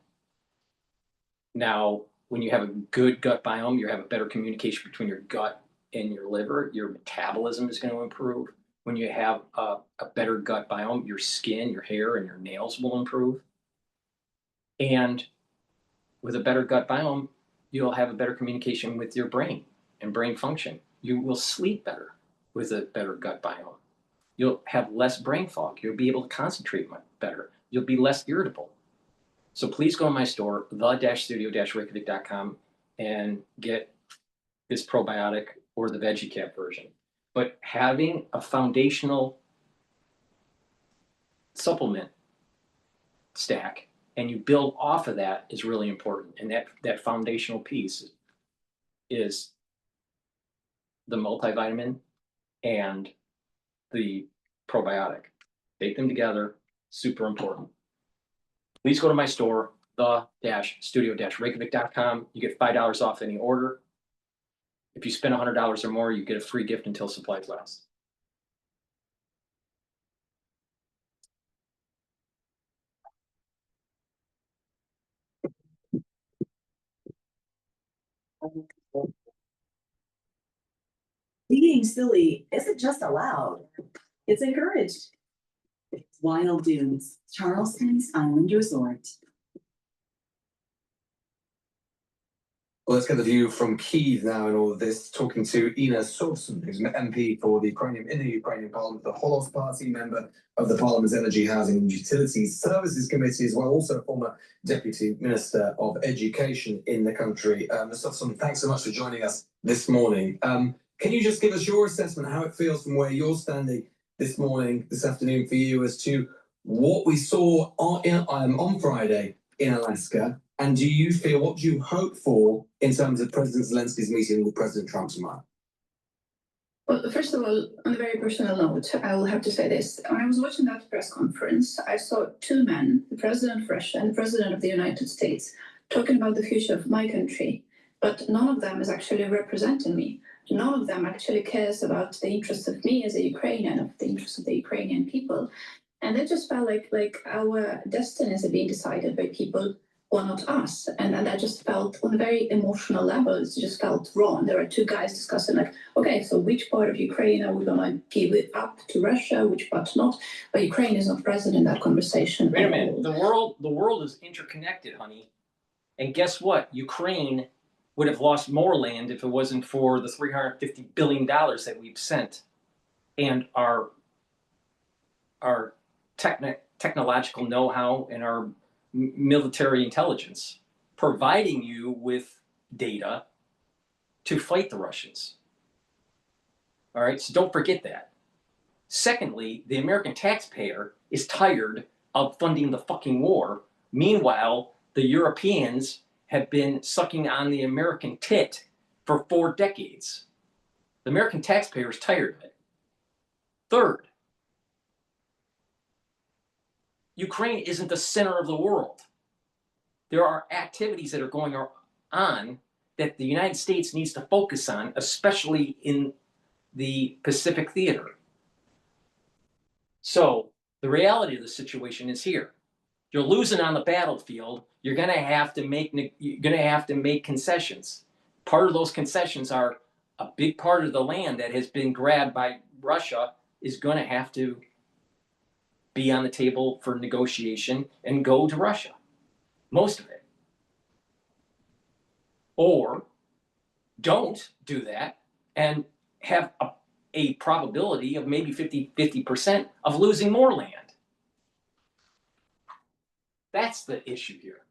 Now, when you have a good gut biome, you have a better communication between your gut and your liver. Your metabolism is going to improve. When you have a better gut biome, your skin, your hair, and your nails will improve. And with a better gut biome, you'll have a better communication with your brain and brain function. You will sleep better with a better gut biome. You'll have less brain fog. You'll be able to concentrate better. You'll be less irritable. So please go to my store, the-studio-reykjavik.com, and get this probiotic or the veggie cap version. But having a foundational supplement stack and you build off of that is really important. And that foundational piece is the multivitamin and the probiotic. Take them together, super important. Please go to my store, the-studio-reykjavik.com. You get $5 off any order. If you spend $100 or more, you get a free gift until supplies last. Being silly isn't just allowed, it's encouraged. Wild Dunes, Charleston's Island Resort. Well, let's get the view from Kyiv now in all of this, talking to Ina Sovsun, who's an MP in the Ukrainian Parliament, the Holos Party, member of the Parliament's Energy, Housing and Utilities Services Committee, as well, also a former Deputy Minister of Education in the country. Ms. Sovsun, thanks so much for joining us this morning. Can you just give us your assessment, how it feels from where you're standing this afternoon for you, as to what we saw on Friday in Alaska? And what do you hope for in terms of President Zelensky's meeting with President Trump tomorrow? Well, first of all, on a very personal note, I will have to say this. When I was watching that press conference, I saw 2 men, the President of Russia and the President of the United States, talking about the future of my country. But none of them is actually representing me. None of them actually cares about the interests of me as a Ukrainian, of the interests of the Ukrainian people. And it just felt like our destinies are being decided by people who are not us. And I just felt on a very emotional level, it just felt wrong. There were 2 guys discussing okay, so which part of Ukraine are we going to give it up to Russia, which part not? But Ukraine is not present in that conversation. Wait a minute, the world is interconnected, honey. And guess what? Ukraine would have lost more land if it wasn't for the $350 billion that we've sent and our technological know-how and our military intelligence, providing you with data to fight the Russians. All right, so don't forget that. Secondly, the American taxpayer is tired of funding the fucking war. Meanwhile, the Europeans have been sucking on the American tit for 4 decades. The American taxpayer is tired of it. Third, Ukraine isn't the center of the world. There are activities that are going on that the United States needs to focus on, especially in the Pacific theater. So The reality of the situation is here. You're losing on the battlefield. You're going to have to make concessions. Part of those concessions are a big part of the land that has been grabbed by Russia is going to have to be on the table for negotiation and go to Russia. Most of it. Or don't do that and have a probability of maybe 50% of losing more land. That's the issue here.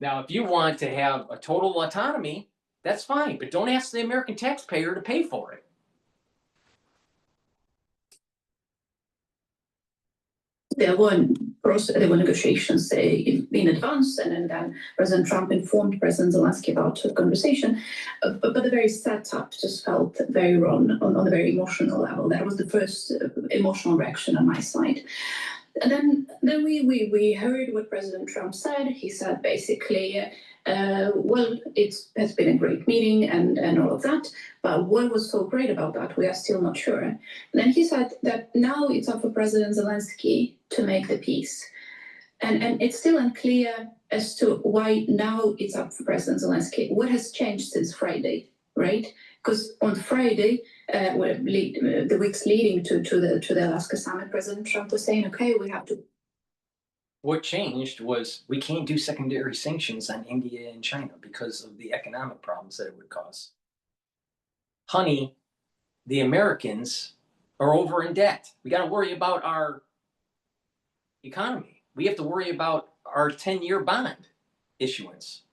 Now, if you want to have a total autonomy, that's fine, but don't ask the American taxpayer to pay for it. There were negotiations in advance, and then President Trump informed President Zelensky about the conversation. But the very setup just felt very wrong on a very emotional level. That was the first emotional reaction on my side. And then we heard what President Trump said. He said basically, well, it has been a great meeting and all of that, but what was so great about that, we are still not sure. And then he said that now it's up for President Zelensky to make the peace. And it's still unclear as to why now it's up for President Zelensky. What has changed since Friday, right? Because on Friday, the weeks leading to the Alaska summit, President Trump was saying, okay, we have to. What changed was we can't do secondary sanctions on India and China because of the economic problems that it would cause. Honey, the Americans are over in debt. We got to worry about our economy. We have to worry about our 10-year bond issuance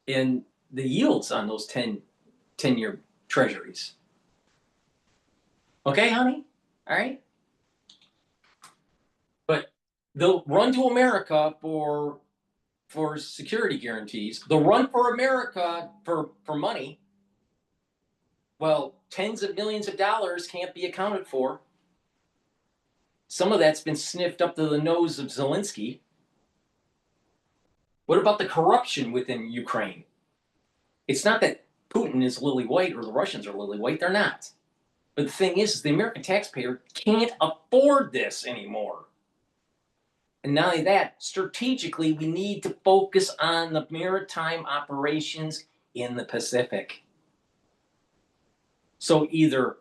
and the yields on those 10-year treasuries. Okay, honey? All right? But they'll run to America for security guarantees. They'll run for America for money. Well, tens of millions of dollars can't be accounted for. Some of that's been sniffed up to the nose of Zelensky. What about the corruption within Ukraine? It's not that Putin is lily white or the Russians are lily white. They're not. But the thing is the American taxpayer can't afford this anymore. And not only that, strategically, we need to focus on the maritime operations in the Pacific. So either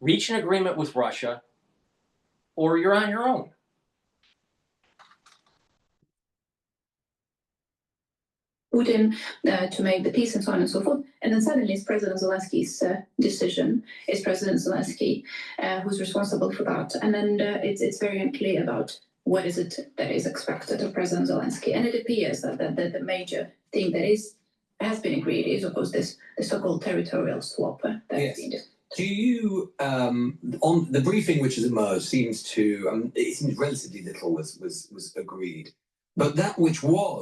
reach an agreement with Russia or you're on your own. Putin to make the peace and so on and so forth. And then suddenly it's President Zelensky's decision. It's President Zelensky who's responsible for that. And then it's very unclear about what is it that is expected of President Zelensky. And it appears that the major thing that has been agreed is, of course, the so-called territorial swap. Yes. Do you, on the briefing which has emerged, seems to, it seems relatively little was agreed. But that which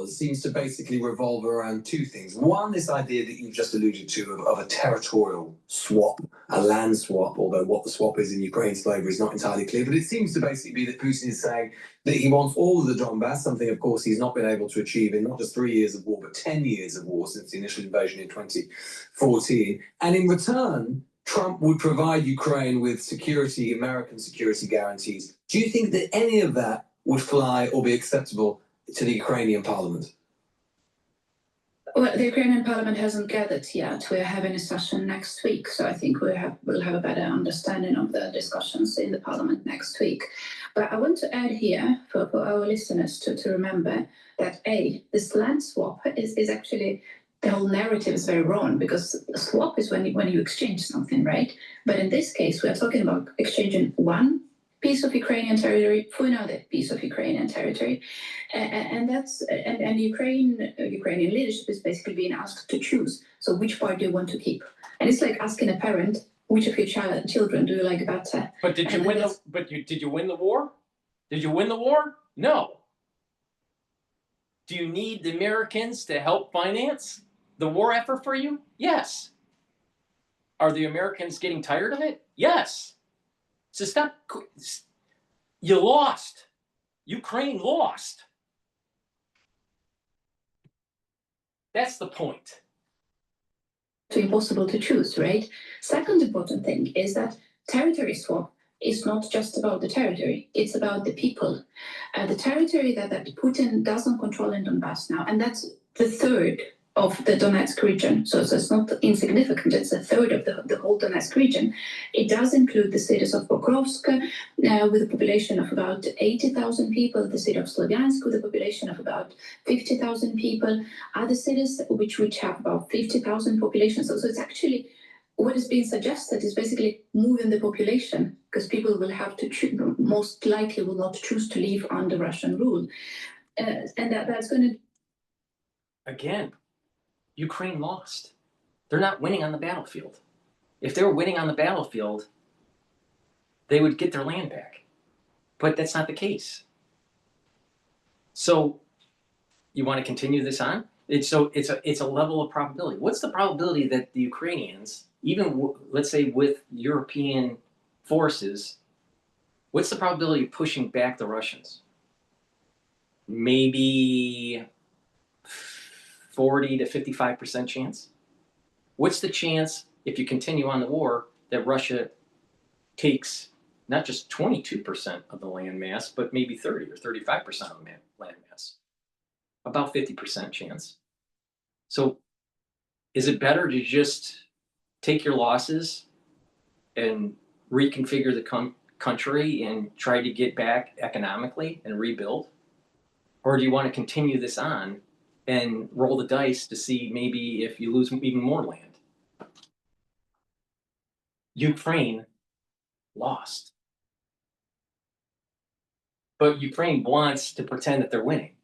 seems to basically revolve around two things. One, this idea that you've just alluded to of a territorial swap, a land swap, although what the swap is in Ukraine slavery is not entirely clear. But it seems to basically be that Putin is saying that he wants all of the Donbass, something, of course, he's not been able to achieve in not just 3 years of war, but 10 years of war since the initial invasion in 2014. And in return, Trump would provide Ukraine with security, American security guarantees. Do you think that any of that would fly or be acceptable to the Ukrainian parliament? Well, the Ukrainian parliament hasn't gathered yet. We're having a session next week, so I think we'll have a better understanding of the discussions in the parliament next week. But I want to add here for our listeners to remember that this land swap is actually, the whole narrative is very wrong, because a swap is when you exchange something, right? But in this case, we are talking about exchanging one piece of Ukrainian territory for another piece of Ukrainian territory, and Ukrainian leadership is basically being asked to choose. So which part do you want to keep? And it's like asking a parent, which of your children do you like better? But did you win the war? Did you win the war? No. Do you need the Americans to help finance the war effort for you? Yes. Are the Americans getting tired of it? Yes. So stop. You lost. Ukraine lost. That's the point. to impossible to choose, right? Second important thing is that territory swap is not just about the territory, it's about the people. The territory that Putin doesn't control in Donbass now, and that's the third of the Donetsk region. So it's not insignificant, it's a third of the whole Donetsk region. It does include the cities of Pokrovsk, with a population of about 80,000 people, the city of Slovyansk with a population of about 50,000 people, other cities which have about 50,000 population. So it's actually, what is being suggested is basically moving the population, because people will have to choose, most likely will not choose to live under Russian rule. And that's going to... Again, Ukraine lost. They're not winning on the battlefield. If they were winning on the battlefield, they would get their land back. But that's not the case. So you want to continue this on? It's a level of probability. What's the probability that the Ukrainians, even let's say with European forces, what's the probability of pushing back the Russians? Maybe 40 to 55% chance. What's the chance, if you continue on the war, that Russia takes not just 22% of the land mass, but maybe 30 or 35% of the land mass? About 50% chance. So is it better to just take your losses and reconfigure the country and try to get back economically and rebuild? Or do you want to continue this on and roll the dice to see maybe if you lose even more land? Ukraine lost. But Ukraine wants to pretend that they're winning.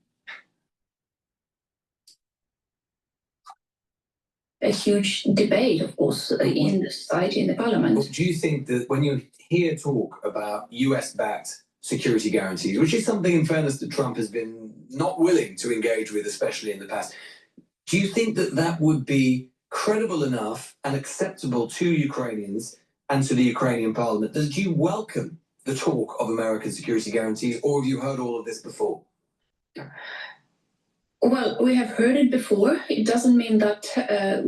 A huge debate, of course, in the society, in the parliament. Do you think that when you hear talk about US-backed security guarantees, which is something, in fairness, that Trump has been not willing to engage with, especially in the past, do you think that that would be credible enough and acceptable to Ukrainians and to the Ukrainian parliament? Do you welcome the talk of American security guarantees, or have you heard all of this before? Well, we have heard it before. It doesn't mean that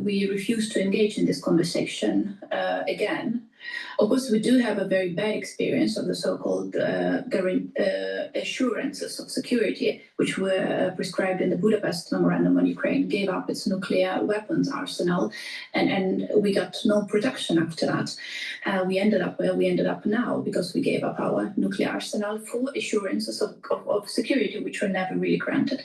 we refuse to engage in this conversation again. Of course, we do have a very bad experience of the so-called assurances of security, which were prescribed in the Budapest Memorandum when Ukraine gave up its nuclear weapons arsenal, and we got no protection after that. We ended up where we ended up now because we gave up our nuclear arsenal for assurances of security, which were never really granted.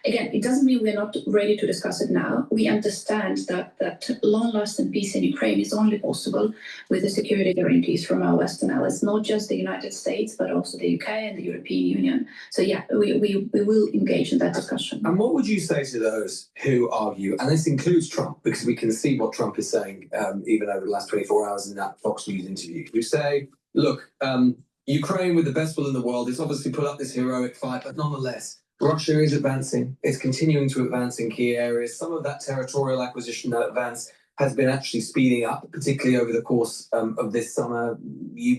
Again, it doesn't mean we're not ready to discuss it now. We understand that long-lasting peace in Ukraine is only possible with the security guarantees from our Western allies, not just the United States, but also the UK and the European Union. So yeah, we will engage in that discussion. And what would you say to those who argue, and this includes Trump, because we can see what Trump is saying even over the last 24 hours in that Fox News interview, who say, look, Ukraine with the best will in the world is obviously put up this heroic fight, but nonetheless, Russia is advancing. It's continuing to advance in key areas. Some of that territorial acquisition, that advance, has been actually speeding up, particularly over the course of this summer.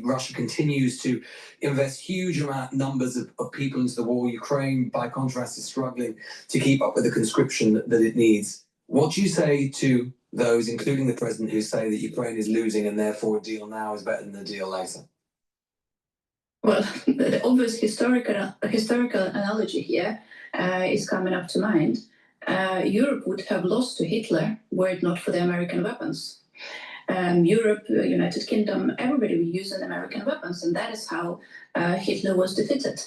Russia continues to invest huge numbers of people into the war. Ukraine, by contrast, is struggling to keep up with the conscription that it needs. What do you say to those, including the president, who say that Ukraine is losing and therefore a deal now is better than a deal later? Well, the obvious historical analogy here is coming up to mind. Europe would have lost to Hitler were it not for the American weapons. Europe, United Kingdom, everybody was using American weapons, and that is how Hitler was defeated.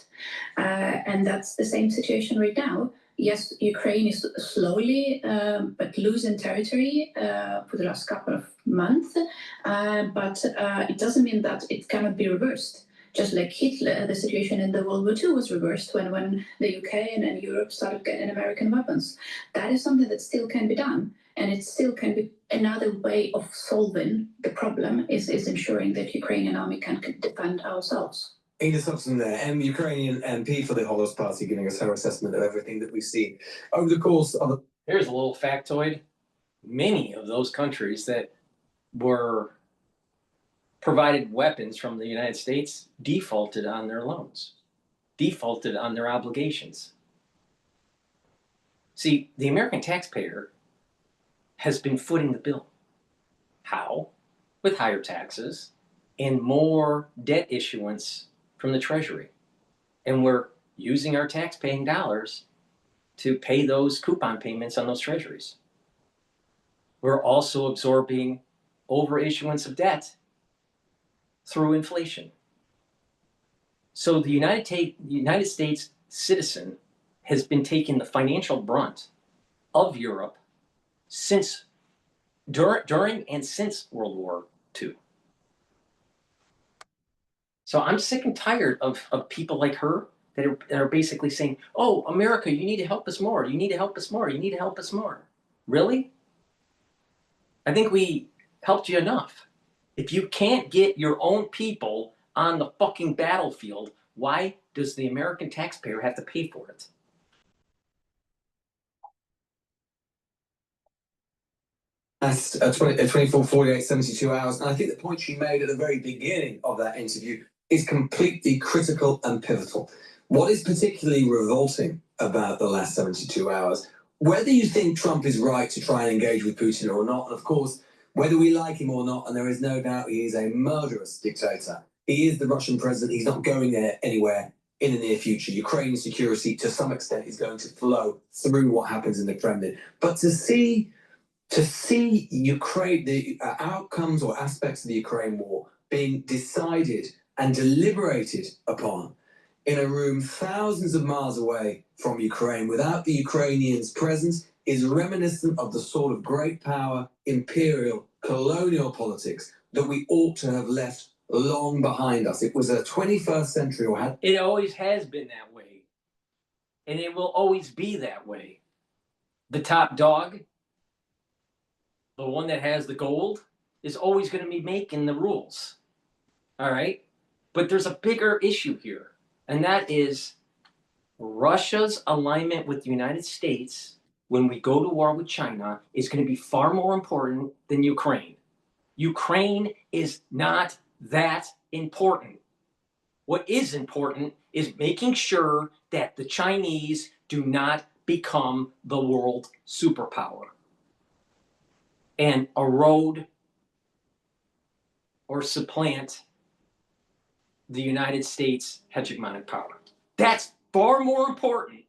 And that's the same situation right now. Yes, Ukraine is slowly but losing territory for the last couple of months, but it doesn't mean that it cannot be reversed. Just like Hitler, the situation in the World War II was reversed when the UK and Europe started getting American weapons. That is something that still can be done. And it still can be another way of solving the problem is ensuring that Ukrainian army can defend ourselves. Ina Sobson there, Ukrainian MP for the Holos Party, giving us her assessment of everything that we've seen over the course of... Here's a little factoid. Many of those countries that were provided weapons from the United States defaulted on their loans, defaulted on their obligations. See, the American taxpayer has been footing the bill. How? With higher taxes and more debt issuance from the Treasury. And we're using our tax-paying dollars to pay those coupon payments on those treasuries. We're also absorbing overissuance of debt through inflation. So the United States citizen has been taking the financial brunt of Europe since during and since World War II. So I'm sick and tired of people like her that are basically saying, oh, America, you need to help us more. You need to help us more. You need to help us more. Really? I think we helped you enough. If you can't get your own people on the fucking battlefield, why does the American taxpayer have to pay for it? That's 24, 48, 72 hours. And I think the point she made at the very beginning of that interview is completely critical and pivotal. What is particularly revolting about the last 72 hours, whether you think Trump is right to try and engage with Putin or not, and of course, whether we like him or not, and there is no doubt he is a murderous dictator. He is the Russian president. He's not going there anywhere in the near future. Ukraine security, to some extent, is going to flow through what happens in the Kremlin. But to see Ukraine, the outcomes or aspects of the Ukraine war being decided and deliberated upon in a room thousands of miles away from Ukraine without the Ukrainians' presence is reminiscent of the sort of great power, imperial, colonial politics that we ought to have left long behind us. It was a 21st century or had. It always has been that way. And it will always be that way. The top dog, the one that has the gold, is always going to be making the rules. All right? But there's a bigger issue here, and that is Russia's alignment with the United States when we go to war with China is going to be far more important than Ukraine. Ukraine is not that important. What is important is making sure that the Chinese do not become the world superpower and erode or supplant the United States hegemonic power. That's far more important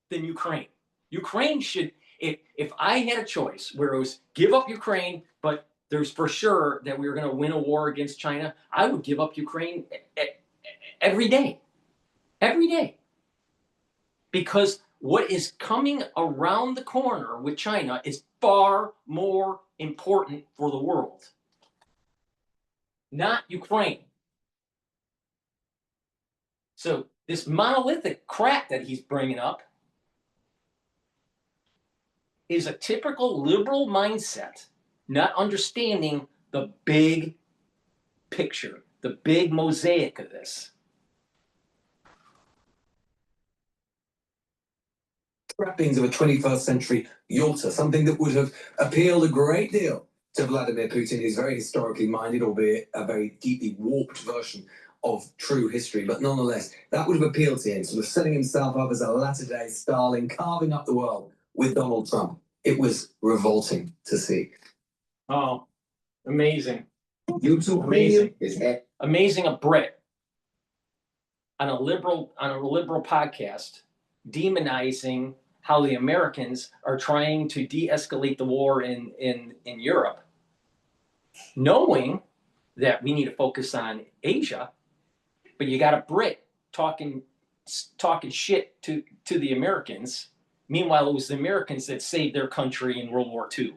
than Ukraine. Ukraine should, if I had a choice where it was give up Ukraine, but there's for sure that we were going to win a war against China, I would give up Ukraine every day. Every day. Because what is coming around the corner with China is far more important for the world. Not Ukraine. So this monolithic crap that he's bringing up is a typical liberal mindset, not understanding the big picture, the big mosaic of this. Trappings of a 21st century Yalta, something that would have appealed a great deal to Vladimir Putin. He's very historically minded, albeit a very deeply warped version of true history, but nonetheless, that would have appealed to him, sort of setting himself up as a latter-day Stalin, carving up the world with Donald Trump. It was revolting to see. Oh, amazing. YouTube Amazing. Is amazing a Brit on a liberal podcast demonizing how the Americans are trying to de-escalate the war in Europe, knowing that we need to focus on Asia, but you got a Brit talking shit to the Americans. Meanwhile, it was the Americans that saved their country in World War II.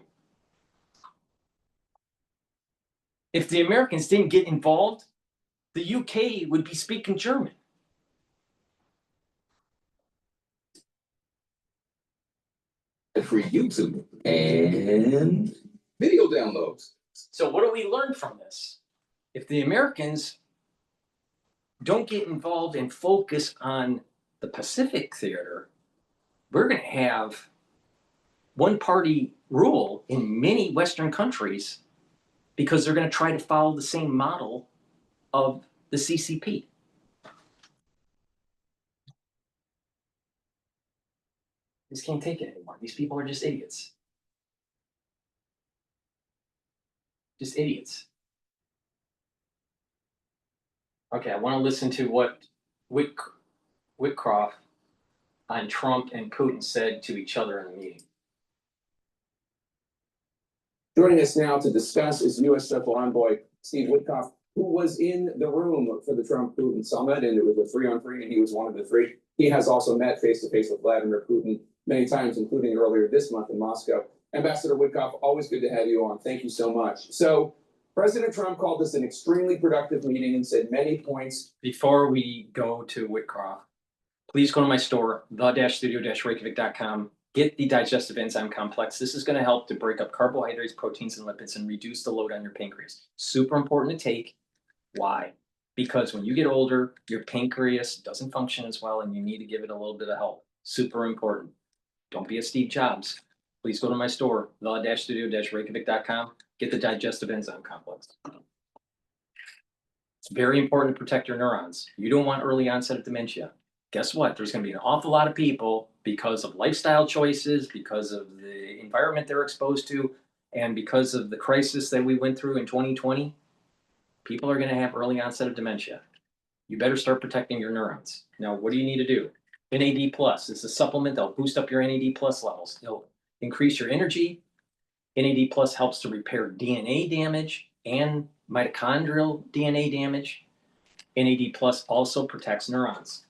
If the Americans didn't get involved, the UK would be speaking German. free YouTube and video downloads. So what do we learn from this? If the Americans don't get involved and focus on the Pacific theater, we're going to have one-party rule in many Western countries because they're going to try to follow the same model of the CCP. Just can't take it anymore. These people are just idiots. Just idiots. Okay, I want to listen to what Whitcroft on Trump and Putin said to each other in the meeting. Joining us now to discuss is U.S. Special Envoy Steve Witkoff, who was in the room for the Trump-Putin summit, and it was a 3-on-3, and he was one of the three. He has also met face-to-face with Vladimir Putin many times, including earlier this month in Moscow. Ambassador Witkoff, always good to have you on. Thank you so much. So President Trump called this an extremely productive meeting and said many points. Before we go to Whitcroft, please go to my store, the-studio-reykjavik.com. Get the digestive enzyme complex. This is going to help to break up carbohydrates, proteins, and lipids and reduce the load on your pancreas. Super important to take. Why? Because when you get older, your pancreas doesn't function as well and you need to give it a little bit of help. Super important. Don't be a Steve Jobs. Please go to my store, the-studio-reykjavik.com. Get the digestive enzyme complex. It's very important to protect your neurons. You don't want early onset of dementia. Guess what? There's going to be an awful lot of people, because of lifestyle choices, because of the environment they're exposed to, and because of the crisis that we went through in 2020, people are going to have early onset of dementia. You better start protecting your neurons. Now, what do you need to do? NAD+. It's a supplement that'll boost up your NAD+ levels. It'll increase your energy. NAD+ helps to repair DNA damage and mitochondrial DNA damage. NAD+ also protects neurons.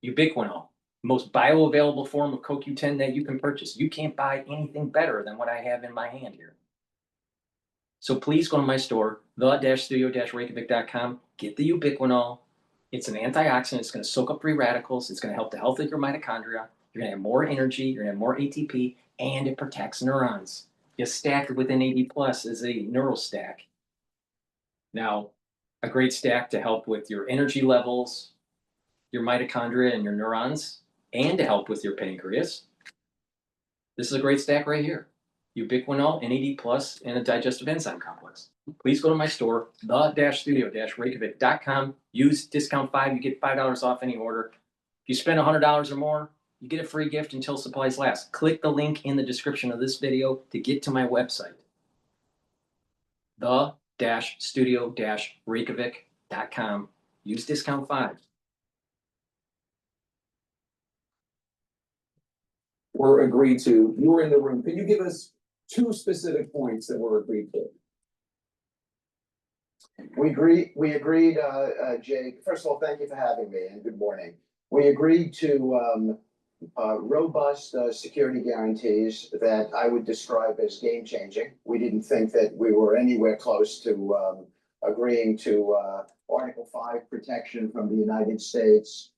Ubiquinol, most bioavailable form of CoQ10 that you can purchase. You can't buy anything better than what I have in my hand here. So please go to my store, the-studio-reykjavik.com. Get the Ubiquinol. It's an antioxidant. It's going to soak up free radicals. It's going to help the health of your mitochondria. You're going to have more energy. You're going to have more ATP, and it protects neurons. You stack it with NAD+ as a neural stack. Now, a great stack to help with your energy levels, your mitochondria and your neurons, and to help with your pancreas. This is a great stack right here. Ubiquinol, NAD+, and a digestive enzyme complex. Please go to my store, the-studio-reykjavik.com. Use discount 5, you get $5 off any order. If you spend $100 or more, you get a free gift until supplies last. Click the link in the description of this video to get to my website, the-studio-reykjavik.com. Use discount 5. Were agreed to. You were in the room. Can you give us 2 specific points that were agreed to? We agreed, Jake. First of all, thank you for having me and good morning. We agreed to robust security guarantees that I would describe as game changing. We didn't think that we were anywhere close to agreeing to Article 5 protection from the United States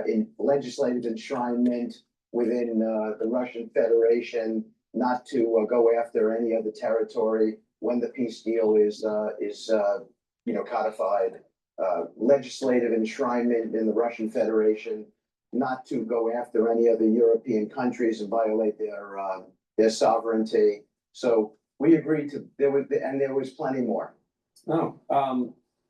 in legislative enshrinement within the Russian Federation, not to go after any other territory when the peace deal is codified. Legislative enshrinement in the Russian Federation, not to go after any other European countries and violate their sovereignty. So we agreed to there was plenty more.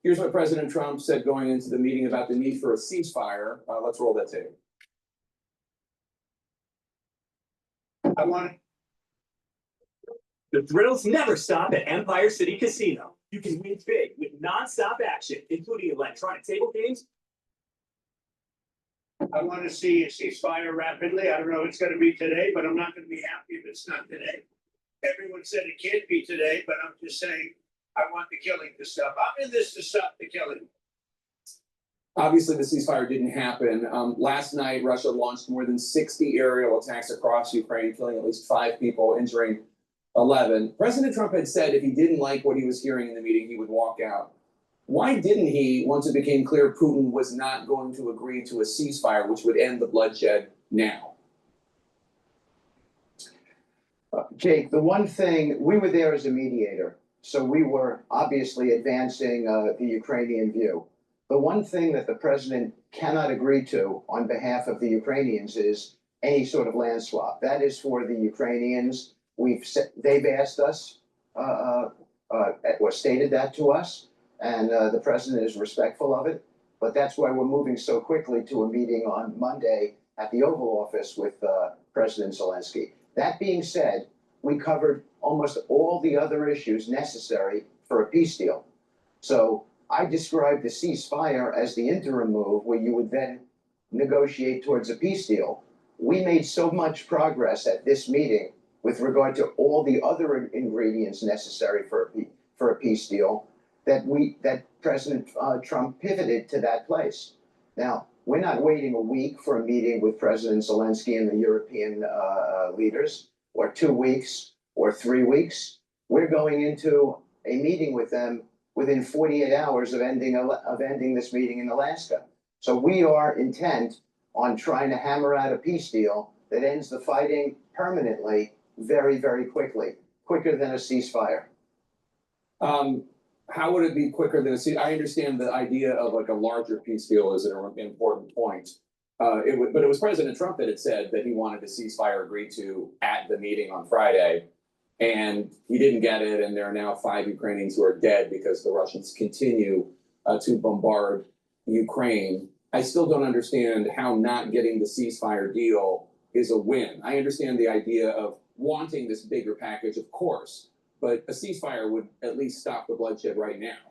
Here's what President Trump said going into the meeting about the need for a ceasefire. Let's roll that tape. The thrills never stop at Empire City Casino. You can win big with non-stop action, including electronic table games. I want to see a ceasefire rapidly. I don't know if it's going to be today, but I'm not going to be happy if it's not today. Everyone said it can't be today, but I'm just saying I want the killing to stop. I'm in this to stop the killing. Obviously, the ceasefire didn't happen. Last night, Russia launched more than 60 aerial attacks across Ukraine, killing at least 5 people, injuring 11. President Trump had said if he didn't like what he was hearing in the meeting, he would walk out. Why didn't he, once it became clear Putin was not going to agree to a ceasefire, which would end the bloodshed now? Jake, the one thing, we were there as a mediator, so we were obviously advancing the Ukrainian view. The one thing that the president cannot agree to on behalf of the Ukrainians is any sort of land swap. That is for the Ukrainians. They've asked us, or stated that to us, and the president is respectful of it. But that's why we're moving so quickly to a meeting on Monday at the Oval Office with President Zelensky. That being said, we covered almost all the other issues necessary for a peace deal. So I described the ceasefire as the interim move where you would then negotiate towards a peace deal. We made so much progress at this meeting with regard to all the other ingredients necessary for a peace deal that President Trump pivoted to that place. Now, we're not waiting a week for a meeting with President Zelensky and the European leaders, or 2 weeks, or 3 weeks. We're going into a meeting with them within 48 hours of ending this meeting in Alaska. So we are intent on trying to hammer out a peace deal that ends the fighting permanently very, very quickly, quicker than a ceasefire. How would it be quicker than a ceasefire? I understand the idea of like a larger peace deal is an important point. But it was President Trump that had said that he wanted a ceasefire agreed to at the meeting on Friday. And he didn't get it, and there are now 5 Ukrainians who are dead because the Russians continue to bombard Ukraine. I still don't understand how not getting the ceasefire deal is a win. I understand the idea of wanting this bigger package, of course, but a ceasefire would at least stop the bloodshed right now.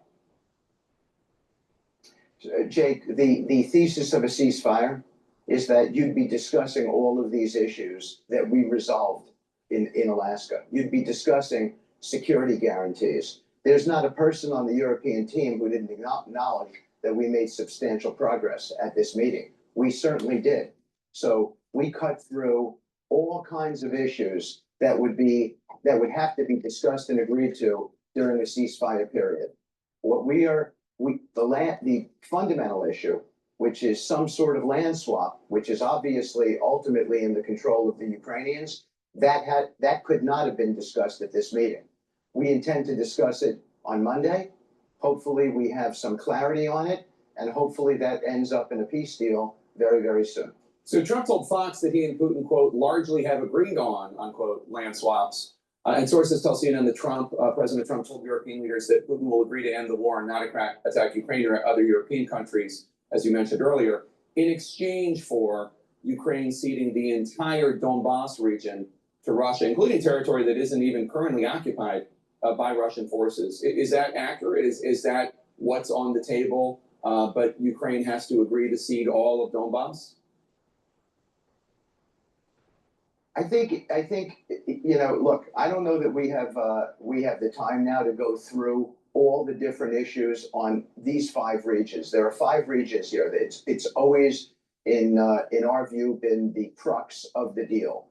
Jake, the thesis of a ceasefire is that you'd be discussing all of these issues that we resolved in Alaska. You'd be discussing security guarantees. There's not a person on the European team who didn't acknowledge that we made substantial progress at this meeting. We certainly did. So we cut through all kinds of issues that would have to be discussed and agreed to during the ceasefire period. The fundamental issue, which is some sort of land swap, which is obviously ultimately in the control of the Ukrainians, that could not have been discussed at this meeting. We intend to discuss it on Monday. Hopefully we have some clarity on it, and hopefully that ends up in a peace deal very, very soon. So Trump told Fox that he and Putin, quote, largely have agreed on, unquote, land swaps. And sources tell CNN that President Trump told European leaders that Putin will agree to end the war and not attack Ukraine or other European countries, as you mentioned earlier, in exchange for Ukraine ceding the entire Donbass region to Russia, including territory that isn't even currently occupied by Russian forces. Is that accurate? Is that what's on the table? But Ukraine has to agree to cede all of Donbass? I think, look, I don't know that we have the time now to go through all the different issues on these 5 regions. There are 5 regions here. It's always, in our view, been the crux of the deal.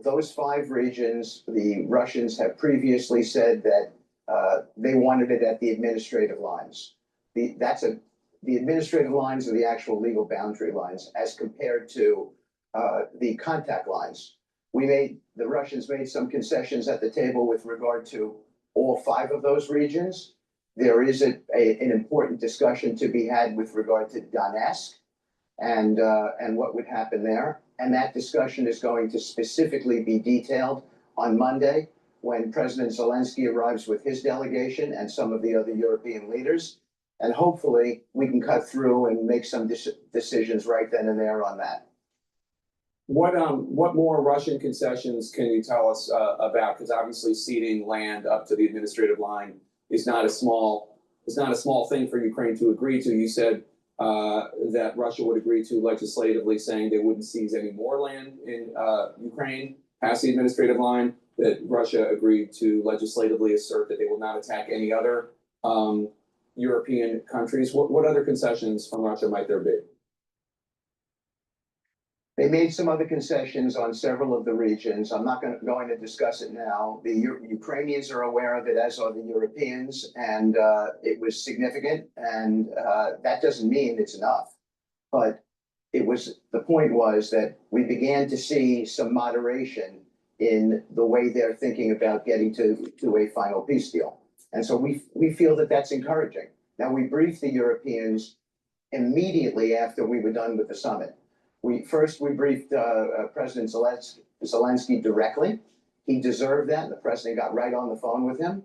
Those 5 regions, the Russians have previously said that they wanted it at the administrative lines. The administrative lines are the actual legal boundary lines as compared to the contact lines. The Russians made some concessions at the table with regard to all 5 of those regions. There is an important discussion to be had with regard to Donetsk and what would happen there. And that discussion is going to specifically be detailed on Monday when President Zelensky arrives with his delegation and some of the other European leaders. And hopefully we can cut through and make some decisions right then and there on that. What more Russian concessions can you tell us about? Because obviously ceding land up to the administrative line is not a small thing for Ukraine to agree to. You said that Russia would agree to legislatively saying they wouldn't seize any more land in Ukraine past the administrative line, that Russia agreed to legislatively assert that they will not attack any other European countries. What other concessions from Russia might there be? They made some other concessions on several of the regions. I'm not going to discuss it now. The Ukrainians are aware of it, as are the Europeans, and it was significant. And that doesn't mean it's enough, but the point was that we began to see some moderation in the way they're thinking about getting to a final peace deal. And so we feel that that's encouraging. Now, we briefed the Europeans immediately after we were done with the summit. We briefed President Zelensky directly. He deserved that, and the president got right on the phone with him.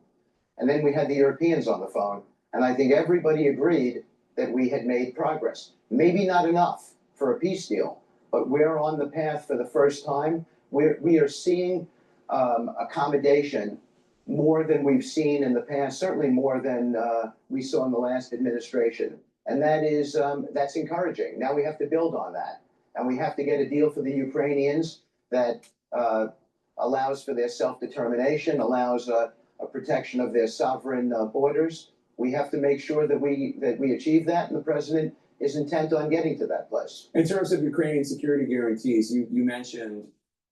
And then we had the Europeans on the phone, and I think everybody agreed that we had made progress. Maybe not enough for a peace deal, but we're on the path for the first time. We are seeing accommodation more than we've seen in the past, certainly more than we saw in the last administration. And that is, that's encouraging. Now we have to build on that. And we have to get a deal for the Ukrainians that allows for their self-determination, allows a protection of their sovereign borders. We have to make sure that we achieve that, and the president is intent on getting to that place. In terms of Ukrainian security guarantees, you mentioned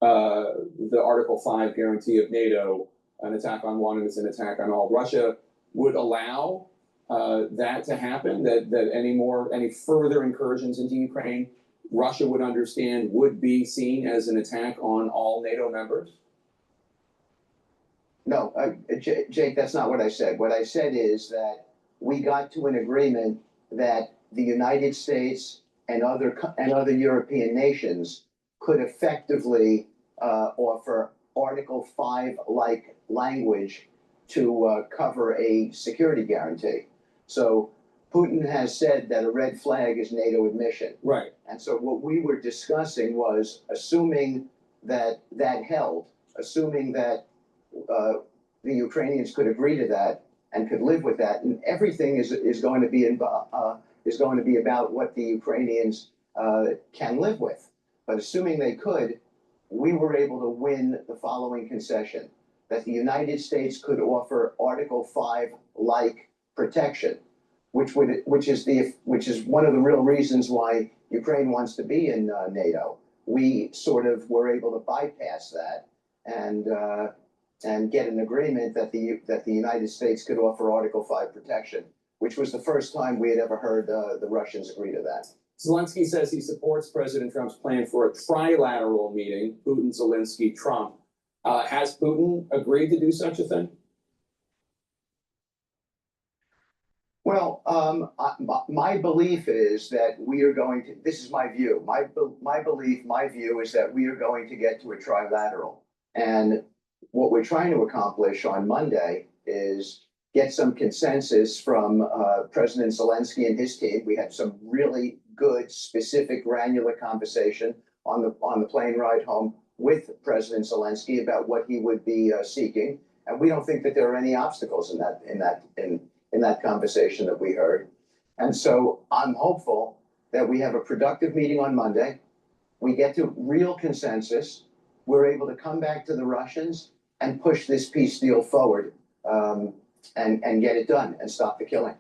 the Article 5 guarantee of NATO, an attack on one is an attack on all. Russia would allow that to happen, that any further incursions into Ukraine, Russia would understand would be seen as an attack on all NATO members? No, Jake, that's not what I said. What I said is that we got to an agreement that the United States and other European nations could effectively offer Article 5-like language to cover a security guarantee. So Putin has said that a red flag is NATO admission. Right. And so what we were discussing was assuming that that held, assuming that the Ukrainians could agree to that and could live with that, and everything is going to be about what the Ukrainians can live with. But assuming they could, we were able to win the following concession: that the United States could offer Article 5-like protection, which is one of the real reasons why Ukraine wants to be in NATO. We sort of were able to bypass that and get an agreement that the United States could offer Article 5 protection, which was the first time we had ever heard the Russians agree to that. Zelensky says he supports President Trump's plan for a trilateral meeting, Putin, Zelensky, Trump. Has Putin agreed to do such a thing? Well, my belief is that we are going to, this is my view, my view is that we are going to get to a trilateral. And what we're trying to accomplish on Monday is get some consensus from President Zelensky and his team. We had some really good, specific, granular conversation on the plane ride home with President Zelensky about what he would be seeking. And we don't think that there are any obstacles in that conversation that we heard. And so I'm hopeful that we have a productive meeting on Monday. We get to real consensus. We're able to come back to the Russians and push this peace deal forward and get it done and stop the killing.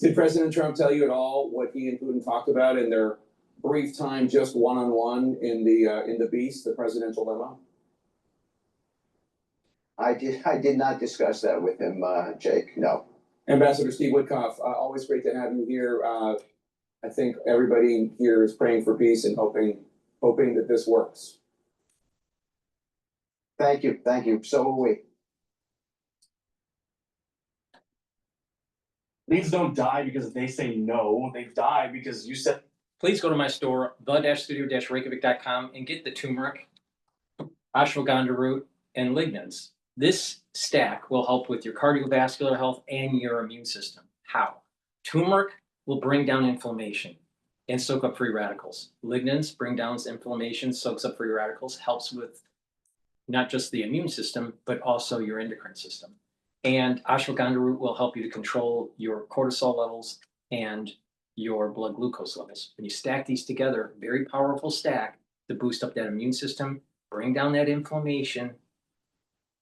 Did President Trump tell you at all what he and Putin talked about in their brief time, just one-on-one in the Beast, the presidential limo? I did not discuss that with him, Jake. No. Ambassador Steve Witkoff, always great to have you here. I think everybody here is praying for peace and hoping that this works. Thank you. So are we. Leads don't die because they say no. They die because you said. Please go to my store, the-studio-reykjavik.com, and get the turmeric, ashwagandha root, and lignans. This stack will help with your cardiovascular health and your immune system. How? Turmeric will bring down inflammation and soak up free radicals. Lignans bring down inflammation, soaks up free radicals, helps with not just the immune system, but also your endocrine system. And ashwagandha root will help you to control your cortisol levels and your blood glucose levels. When you stack these together, very powerful stack to boost up that immune system, bring down that inflammation,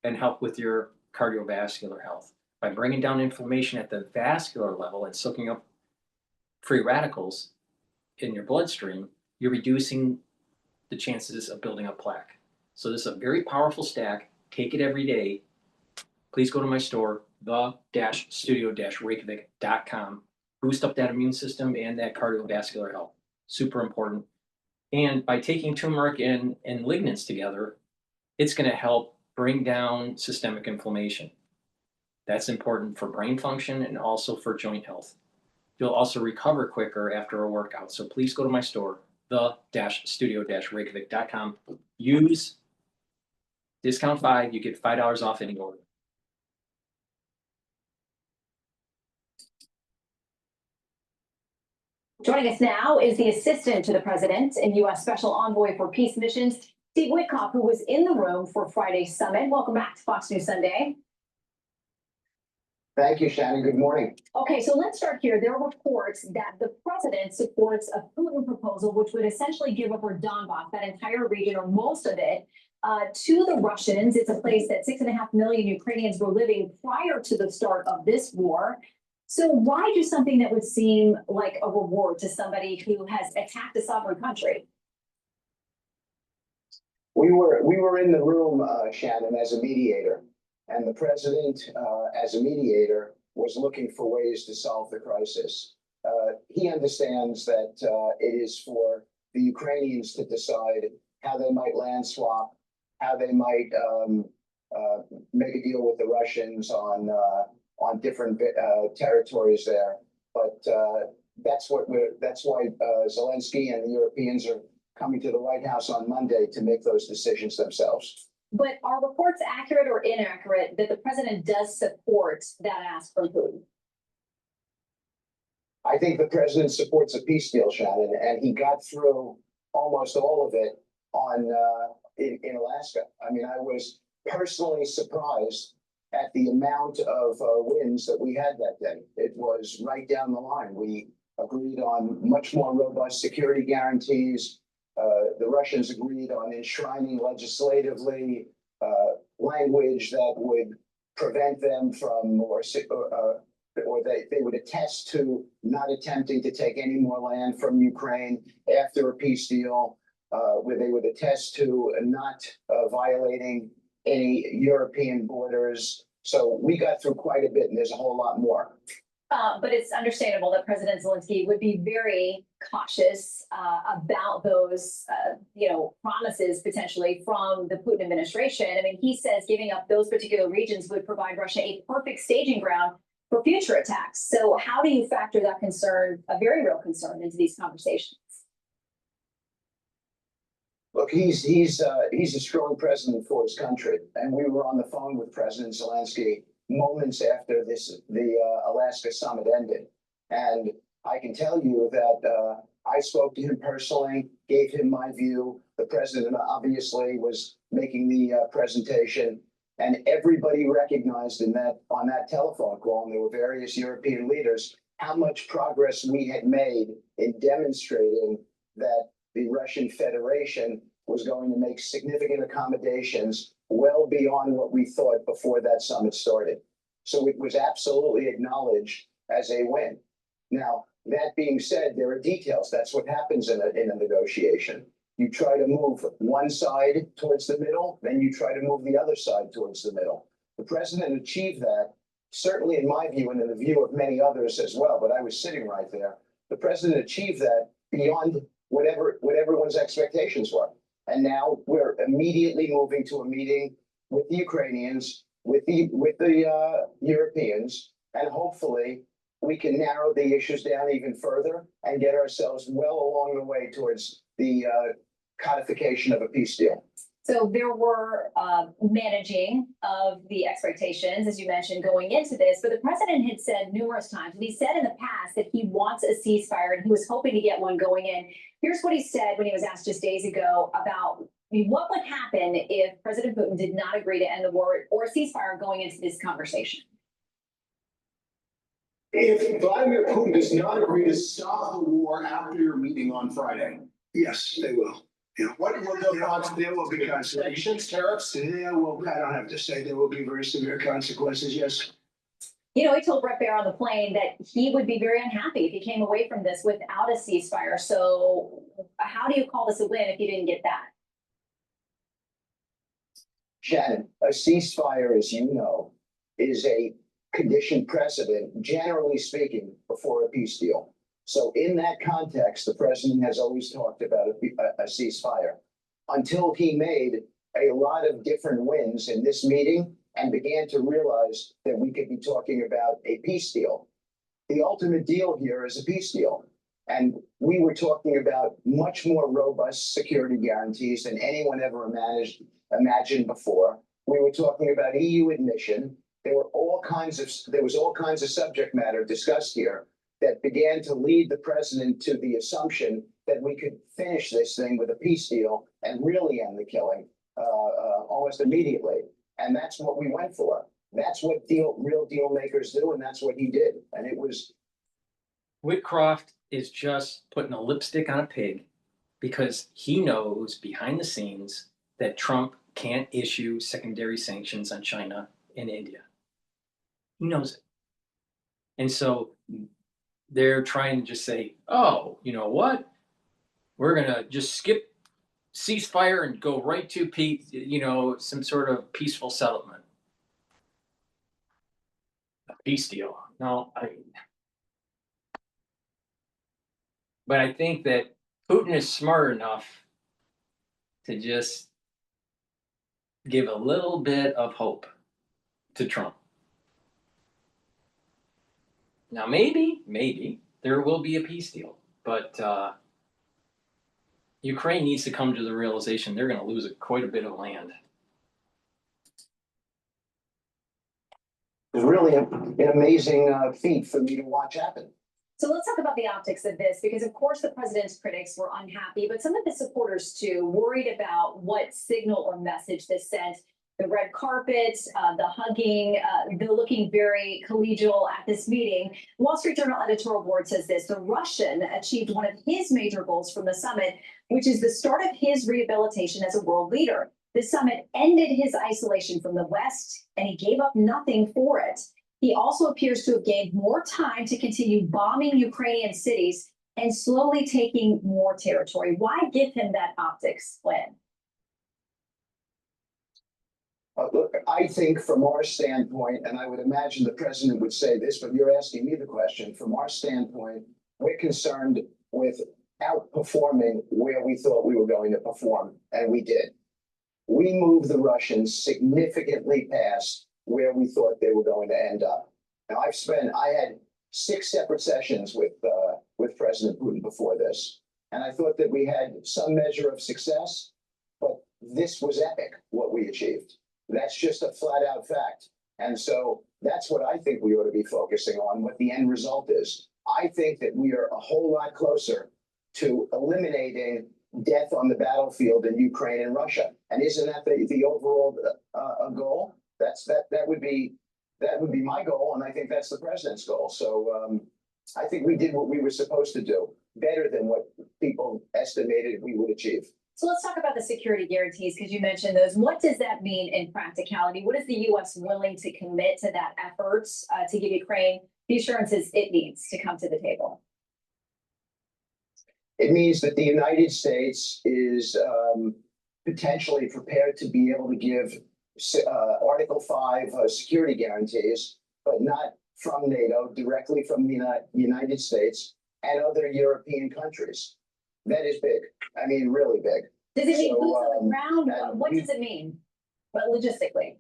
and help with your cardiovascular health. By bringing down inflammation at the vascular level and soaking up free radicals in your bloodstream, you're reducing the chances of building up plaque. So this is a very powerful stack. Take it every day. Please go to my store, the-studio-reykjavik.com. Boost up that immune system and that cardiovascular health. Super important. And by taking turmeric and lignans together, it's going to help bring down systemic inflammation. That's important for brain function and also for joint health. You'll also recover quicker after a workout. So please go to my store, the-studio-reykjavik.com. Use discount 5, you get $5 off any order. Joining us now is the assistant to the president and U.S. Special Envoy for Peace Missions, Steve Witkoff, who was in the room for Friday's summit. Welcome back to Fox News Sunday. Thank you, Shannon. Good morning. Okay, so let's start here. There are reports that the president supports a Putin proposal, which would essentially give over Donbass, that entire region or most of it, to the Russians. It's a place that 6.5 million Ukrainians were living prior to the start of this war. So why do something that would seem like a reward to somebody who has attacked a sovereign country? We were in the room, Shannon, as a mediator, and the president, as a mediator, was looking for ways to solve the crisis. He understands that it is for the Ukrainians to decide how they might land swap, how they might make a deal with the Russians on different territories there. But that's why Zelensky and the Europeans are coming to the White House on Monday to make those decisions themselves. But are reports accurate or inaccurate that the president does support that ask from Putin? I think the president supports a peace deal, Shannon, and he got through almost all of it in Alaska. I mean, I was personally surprised at the amount of wins that we had that day. It was right down the line. We agreed on much more robust security guarantees. The Russians agreed on enshrining legislatively language that would prevent them from, or they would attest to not attempting to take any more land from Ukraine after a peace deal, where they would attest to not violating any European borders. So we got through quite a bit, and there's a whole lot more. But it's understandable that President Zelensky would be very cautious about those, promises potentially from the Putin administration. I mean, he says giving up those particular regions would provide Russia a perfect staging ground for future attacks. So how do you factor that concern, a very real concern, into these conversations? Look, he's a strong president for his country, and we were on the phone with President Zelensky moments after the Alaska summit ended, and I can tell you that I spoke to him personally, gave him my view. The president obviously was making the presentation, and everybody recognized on that telephone call, and there were various European leaders, how much progress we had made in demonstrating that the Russian Federation was going to make significant accommodations well beyond what we thought before that summit started. So it was absolutely acknowledged as a win. Now, that being said, there are details. That's what happens in a negotiation. You try to move one side towards the middle, then you try to move the other side towards the middle. The president achieved that, certainly in my view and in the view of many others as well, but I was sitting right there. The president achieved that beyond what everyone's expectations were. And now we're immediately moving to a meeting with the Ukrainians, with the Europeans, and hopefully we can narrow the issues down even further and get ourselves well along the way towards the codification of a peace deal. So there were managing of the expectations, as you mentioned, going into this, but the president had said numerous times, and he said in the past that he wants a ceasefire and he was hoping to get one going in. Here's what he said when he was asked just days ago about what would happen if President Putin did not agree to end the war or a ceasefire going into this conversation. If Vladimir Putin does not agree to stop the war after your meeting on Friday, yes, they will. What will there will be consequences, tariffs? There will, I don't have to say, there will be very severe consequences, yes. He told Brett Baer on the plane that he would be very unhappy if he came away from this without a ceasefire. So how do you call this a win if you didn't get that? Shannon, a ceasefire, as you know, is a condition precedent, generally speaking, before a peace deal. So in that context, the president has always talked about a ceasefire until he made a lot of different wins in this meeting and began to realize that we could be talking about a peace deal. The ultimate deal here is a peace deal. And we were talking about much more robust security guarantees than anyone ever imagined before. We were talking about EU admission. There was all kinds of subject matter discussed here that began to lead the president to the assumption that we could finish this thing with a peace deal and really end the killing almost immediately. And that's what we went for. That's what real deal makers do, and that's what he did. And it was. Whitcroft is just putting a lipstick on a pig because he knows behind the scenes that Trump can't issue secondary sanctions on China and India. He knows it. And so they're trying to just say, oh, you know what? We're going to just skip ceasefire and go right to some sort of peaceful settlement. A peace deal. No, but I think that Putin is smart enough to just give a little bit of hope to Trump. Now, maybe there will be a peace deal, but Ukraine needs to come to the realization they're going to lose quite a bit of land. It was really an amazing feat for me to watch happen. So let's talk about the optics of this, because of course the president's critics were unhappy, but some of the supporters too worried about what signal or message this sent. The red carpet, the hugging, the looking very collegial at this meeting. Wall Street Journal editorial board says this: the Russian achieved one of his major goals from the summit, which is the start of his rehabilitation as a world leader. The summit ended his isolation from the West, and he gave up nothing for it. He also appears to have gained more time to continue bombing Ukrainian cities and slowly taking more territory. Why give him that optics, Lynn? Look, I think from our standpoint, and I would imagine the president would say this, but you're asking me the question. From our standpoint, we're concerned with outperforming where we thought we were going to perform, and we did. We moved the Russians significantly past where we thought they were going to end up. Now, I had 6 separate sessions with President Putin before this, and I thought that we had some measure of success, but this was epic, what we achieved. That's just a flat out fact. And so that's what I think we ought to be focusing on, what the end result is. I think that we are a whole lot closer to eliminating death on the battlefield in Ukraine and Russia. And isn't that the overall goal? That would be my goal, and I think that's the president's goal. So I think we did what we were supposed to do, better than what people estimated we would achieve. So let's talk about the security guarantees, because you mentioned those. What does that mean in practicality? What is the U.S. willing to commit to that effort to give Ukraine the assurances it needs to come to the table? It means that the United States is potentially prepared to be able to give Article 5 security guarantees, but not from NATO, directly from the United States and other European countries. That is big. I mean, really big. Does it mean boots on the ground? What does it mean? But logistically?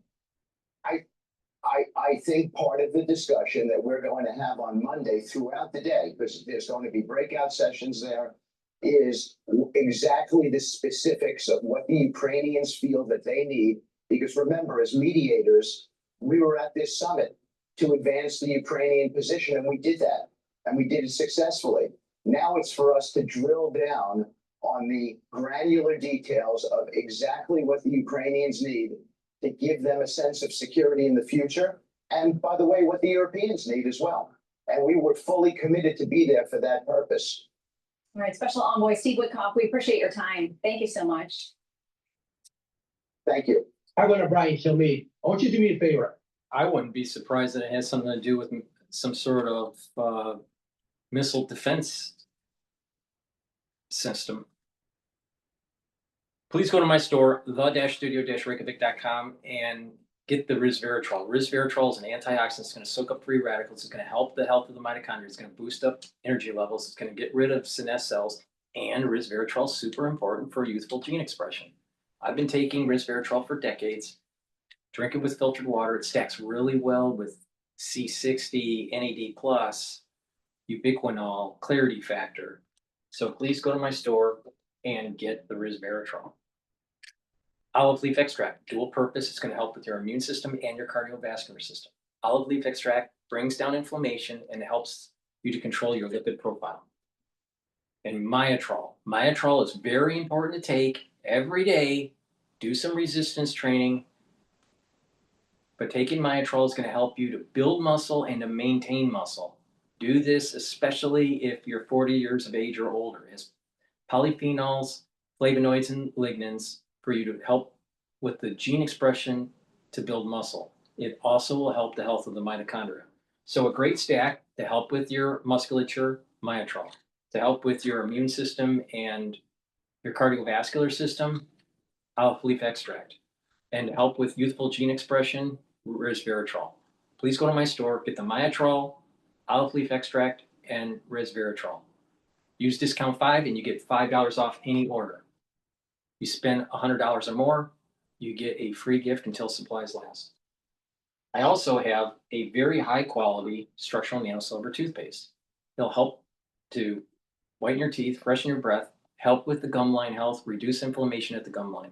I think part of the discussion that we're going to have on Monday throughout the day, because there's going to be breakout sessions there, is exactly the specifics of what the Ukrainians feel that they need. Because remember, as mediators, we were at this summit to advance the Ukrainian position, and we did that, and we did it successfully. Now it's for us to drill down on the granular details of exactly what the Ukrainians need to give them a sense of security in the future. And by the way, what the Europeans need as well. And we were fully committed to be there for that purpose. All right, Special Envoy Steve Witkoff, we appreciate your time. Thank you so much. Thank you. I'm going to Brian, show me. I want you to do me a favor. I wouldn't be surprised that it has something to do with some sort of missile defense system. Please go to my store, the-studio-reykjavik.com, and get the resveratrol. Resveratrol is an antioxidant. It's going to soak up free radicals. It's going to help the health of the mitochondria. It's going to boost up energy levels. It's going to get rid of senescent cells. And resveratrol is super important for youthful gene expression. I've been taking resveratrol for decades. Drink it with filtered water. It stacks really well with C60, NAD+, ubiquinol, clarity factor. So please go to my store and get the resveratrol. Olive leaf extract, dual purpose. It's going to help with your immune system and your cardiovascular system. Olive leaf extract brings down inflammation and helps you to control your lipid profile. And myotrol. Myotrol is very important to take every day, do some resistance training. But taking Myotrol is going to help you to build muscle and to maintain muscle. Do this especially if you're 40 years of age or older. It's polyphenols, flavonoids, and lignans for you to help with the gene expression to build muscle. It also will help the health of the mitochondria. So a great stack to help with your musculature, Myotrol. To help with your immune system and your cardiovascular system, olive leaf extract. And to help with youthful gene expression, resveratrol. Please go to my store, get the Myotrol, olive leaf extract, and resveratrol. Use discount 5 and you get $5 off any order. You spend $100 or more, you get a free gift until supplies last. I also have a very high quality structural nanosilver toothpaste. It'll help to whiten your teeth, freshen your breath, help with the gum line health, reduce inflammation at the gum line.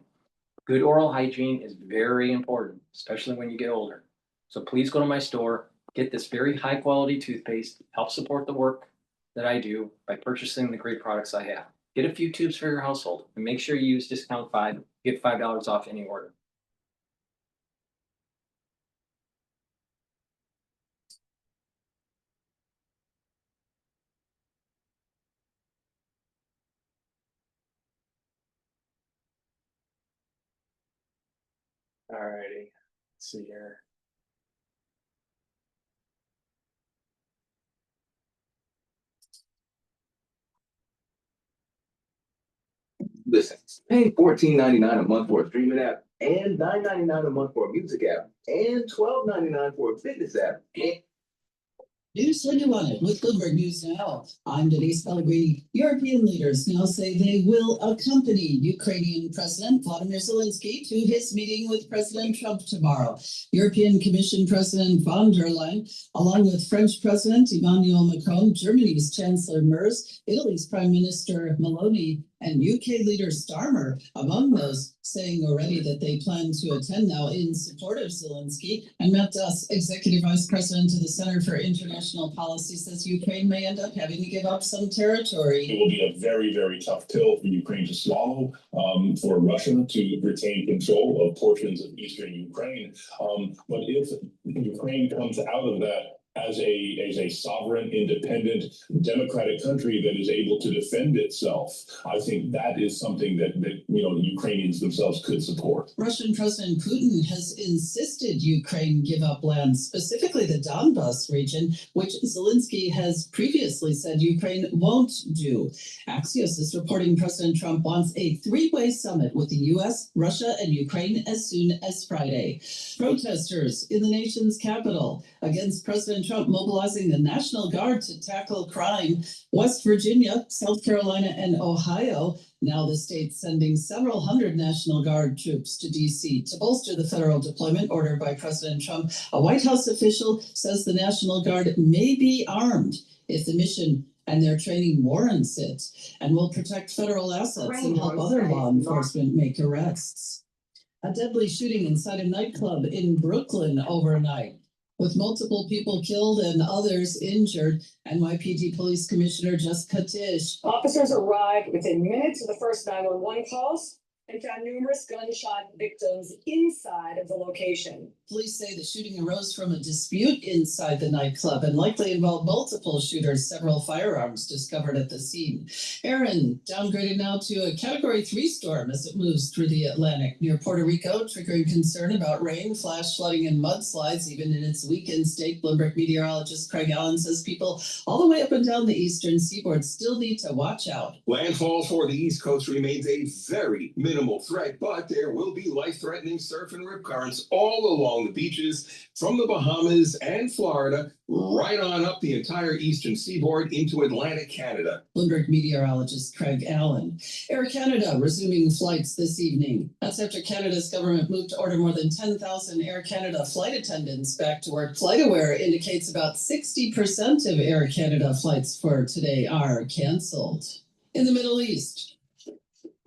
Good oral hygiene is very important, especially when you get older. So please go to my store, get this very high quality toothpaste, help support the work that I do by purchasing the great products I have. Get a few tubes for your household and make sure you use discount 5, get $5 off any order. Alrighty, let's see here. Listen, pay $14.99 a month for a streaming app and $9.99 a month for a music app and $12.99 for a fitness app. News when you want it with Bloomberg News Now. I'm Denise Pellegrini. European leaders now say they will accompany Ukrainian President Vladimir Zelensky to his meeting with President Trump tomorrow. European Commission President von der Leyen, along with French President Emmanuel Macron, Germany's Chancellor Merz, Italy's Prime Minister Meloni, and UK leader Starmer, among those saying already that they plan to attend now in support of Zelensky. And Matt Duss, Executive Vice President of the Center for International Policy, says Ukraine may end up having to give up some territory. It will be a very, very tough pill for Ukraine to swallow, for Russia to retain control of portions of eastern Ukraine. But if Ukraine comes out of that as a sovereign, independent, democratic country that is able to defend itself, I think that is something that the Ukrainians themselves could support. Russian President Putin has insisted Ukraine give up land, specifically the Donbas region, which Zelensky has previously said Ukraine won't do. Axios is reporting President Trump wants a three-way summit with the U.S., Russia, and Ukraine as soon as Friday. Protesters in the nation's capital against President Trump mobilizing the National Guard to tackle crime. West Virginia, South Carolina, and Ohio. Now the state's sending several hundred National Guard troops to D.C. to bolster the federal deployment ordered by President Trump. A White House official says the National Guard may be armed if the mission and their training warrants it, and will protect federal assets and help other law enforcement make arrests. A deadly shooting inside a nightclub in Brooklyn overnight, with multiple people killed and others injured. NYPD Police Commissioner Jessica Tisch. Officers arrived within minutes of the first 911 calls and found numerous gunshot victims inside of the location. Police say the shooting arose from a dispute inside the nightclub and likely involved multiple shooters, several firearms discovered at the scene. Aaron downgraded now to a Category 3 storm as it moves through the Atlantic near Puerto Rico, triggering concern about rain, flash flooding, and mudslides, even in its weekend state. Bloomberg meteorologist Craig Allen says people all the way up and down the eastern seaboard still need to watch out. Landfall for the East Coast remains a very minimal threat, but there will be life-threatening surf and rip currents all along the beaches from the Bahamas and Florida right on up the entire eastern seaboard into Atlantic Canada. Bloomberg meteorologist Craig Allen. Air Canada resuming flights this evening. That's after Canada's government moved to order more than 10,000 Air Canada flight attendants back to work. FlightAware indicates about 60% of Air Canada flights for today are canceled. In the Middle East,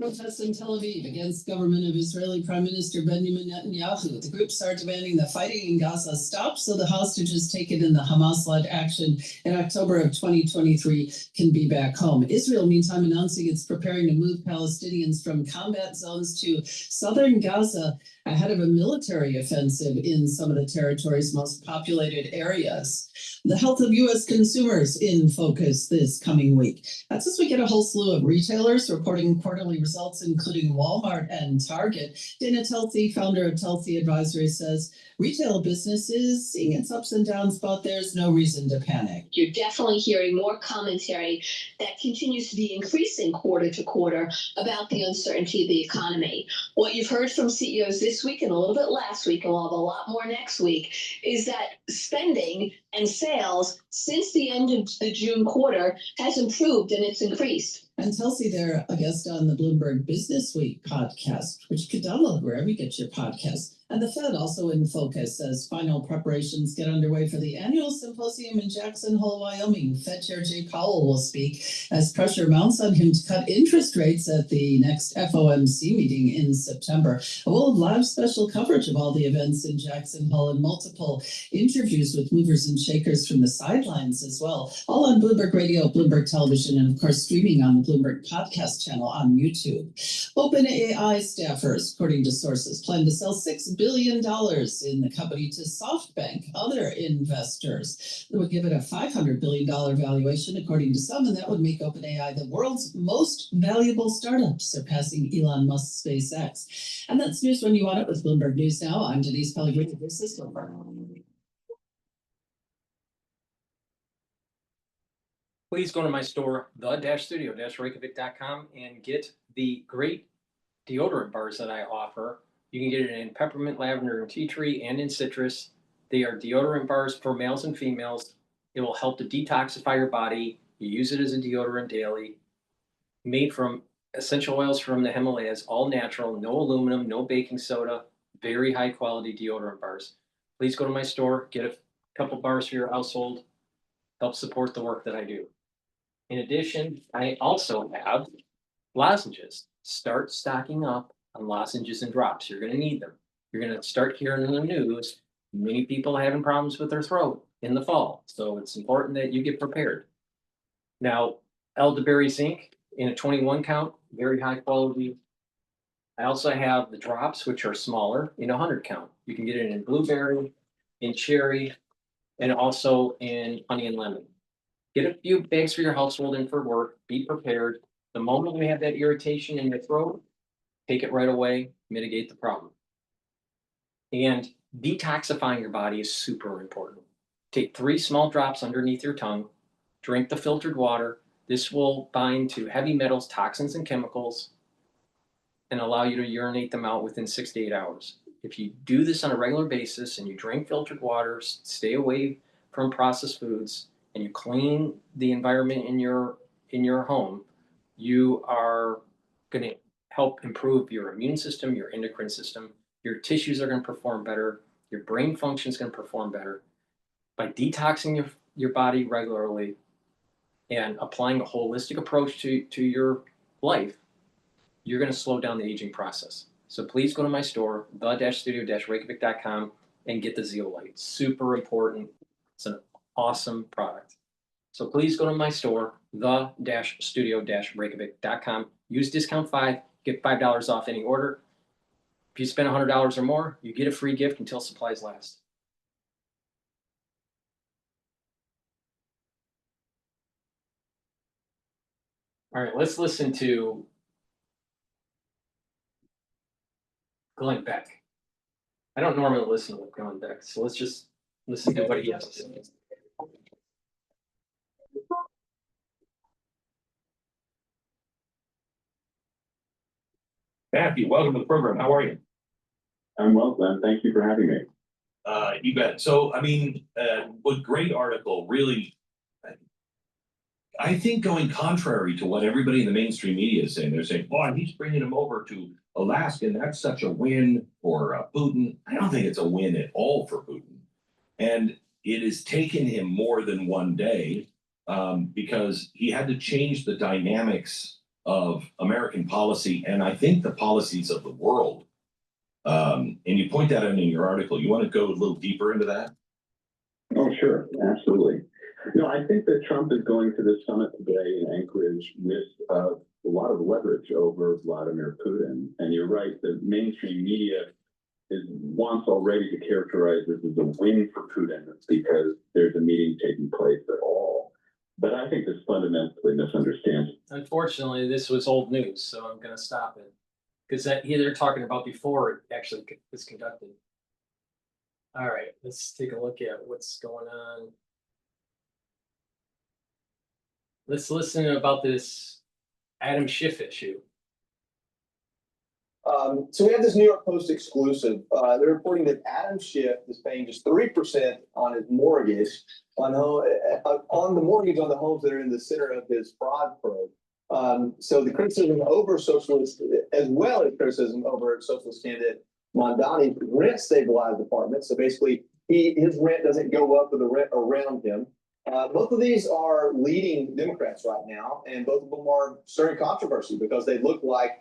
Protests in Tel Aviv against government of Israeli Prime Minister Benjamin Netanyahu. The groups are demanding the fighting in Gaza stop so the hostages taken in the Hamas-led action in October of 2023 can be back home. Israel, meantime, announcing it's preparing to move Palestinians from combat zones to southern Gaza ahead of a military offensive in some of the territory's most populated areas. The health of U.S. consumers in focus this coming week. That's as we get a whole slew of retailers reporting quarterly results, including Walmart and Target. Dana Telthy, founder of Telthy Advisory, says retail business is seeing its ups and downs, but there's no reason to panic. You're definitely hearing more commentary that continues to be increasing quarter to quarter about the uncertainty of the economy. What you've heard from CEOs this week and a little bit last week, and we'll have a lot more next week, is that spending and sales since the end of the June quarter has improved and it's increased. And Chelsea there, a guest on the Bloomberg Business Week podcast, which you can download wherever you get your podcasts. And the Fed also in focus as final preparations get underway for the annual symposium in Jackson Hole, Wyoming. Fed Chair Jay Powell will speak as pressure mounts on him to cut interest rates at the next FOMC meeting in September. We'll have live special coverage of all the events in Jackson Hole and multiple interviews with movers and shakers from the sidelines as well. All on Bloomberg Radio, Bloomberg Television, and of course streaming on the Bloomberg Podcast channel on YouTube. OpenAI staffers, according to sources, plan to sell $6 billion in the company to SoftBank, other investors. That would give it a $500 billion valuation, according to some, and that would make OpenAI the world's most valuable startup, surpassing Elon Musk's SpaceX. And that's news when you want it with Bloomberg News Now. I'm Denise Pellegrini. This is Bloomberg. Please go to my store, the-studio-reykjavik.com, and get the great deodorant bars that I offer. You can get it in peppermint, lavender, and tea tree, and in citrus. They are deodorant bars for males and females. It will help to detoxify your body. You use it as a deodorant daily. Made from essential oils from the Himalayas, all natural, no aluminum, no baking soda, very high quality deodorant bars. Please go to my store, get a couple bars for your household, help support the work that I do. In addition, I also have lozenges. Start stocking up on lozenges and drops. You're going to need them. You're going to start hearing in the news, many people are having problems with their throat in the fall. So it's important that you get prepared. Now, elderberry zinc in a 21 count, very high quality. I also have the drops, which are smaller, in a 100 count. You can get it in blueberry, in cherry, and also in honey and lemon. Get a few bags for your household and for work. Be prepared. The moment you have that irritation in your throat, take it right away, mitigate the problem. And detoxifying your body is super important. Take 3 small drops underneath your tongue, drink the filtered water. This will bind to heavy metals, toxins, and chemicals, and allow you to urinate them out within 6 to 8 hours. If you do this on a regular basis and you drink filtered water, stay away from processed foods, and you clean the environment in your home, you are going to help improve your immune system, your endocrine system. Your tissues are going to perform better. Your brain function is going to perform better. By detoxing your body regularly and applying a holistic approach to your life, you're going to slow down the aging process. So please go to my store, the-studio-reykjavik.com, and get the Zeolite. Super important. It's an awesome product. So please go to my store, the-studio-reykjavik.com. Use discount 5, get $5 off any order. If you spend $100 or more, you get a free gift until supplies last. All right, let's listen to Glenn Beck. I don't normally listen to Glenn Beck, so let's just listen to what he has to say. Matthew, welcome to the program. How are you? I'm well, Glenn. Thank you for having me. You bet. So, I mean, what great article, really. I think going contrary to what everybody in the mainstream media is saying, they're saying, boy, he's bringing him over to Alaska, and that's such a win for Putin. I don't think it's a win at all for Putin. And it has taken him more than one day because he had to change the dynamics of American policy, and I think the policies of the world. And you point that out in your article. You want to go a little deeper into that? Oh, sure, absolutely. No, I think that Trump is going to the summit today in Anchorage with a lot of leverage over Vladimir Putin. And you're right, the mainstream media wants already to characterize this as a win for Putin because there's a meeting taking place at all. But I think this fundamentally misunderstands. Unfortunately, this was old news, so I'm going to stop it because they're talking about before it actually was conducted. All right, let's take a look at what's going on. Let's listen about this Adam Schiff issue. So we have this New York Post exclusive. They're reporting that Adam Schiff is paying just 3% on his mortgage on the mortgage on the homes that are in the center of his fraud probe. So the criticism over socialist, as well as criticism over socialist candidate Mondani's rent stabilized apartment. So basically, his rent doesn't go up with the rent around him. Both of these are leading Democrats right now, and both of them are stirring controversy because they look like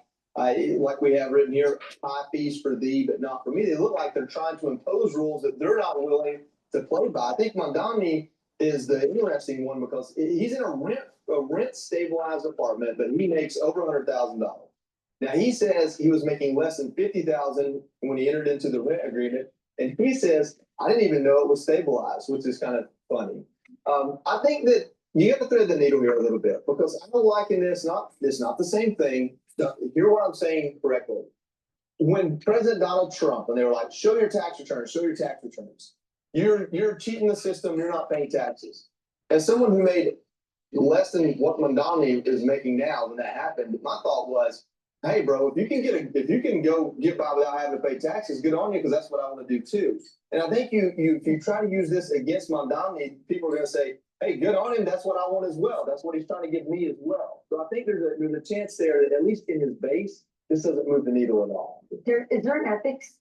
we have written here, high fees for thee, but not for me. They look like they're trying to impose rules that they're not willing to play by. I think Mondani is the interesting one because he's in a rent stabilized apartment, but he makes over $100,000. Now he says he was making less than $50,000 when he entered into the rent agreement, and he says I didn't even know it was stabilized, which is kind of funny. I think that you have to thread the needle here a little bit because I'm liking this. It's not the same thing. Hear what I'm saying correctly. When President Donald Trump, and they were like, show your tax returns, show your tax returns. You're cheating the system. You're not paying taxes. As someone who made less than what Mondani is making now when that happened, my thought was, hey, bro, if you can go get by without having to pay taxes, good on you, because that's what I want to do too. And I think if you try to use this against Mondani, people are going to say, hey, good on him. That's what I want as well. That's what he's trying to give me as well. So I think there's a chance there that at least in his base, this doesn't move the needle at all. Is there an ethics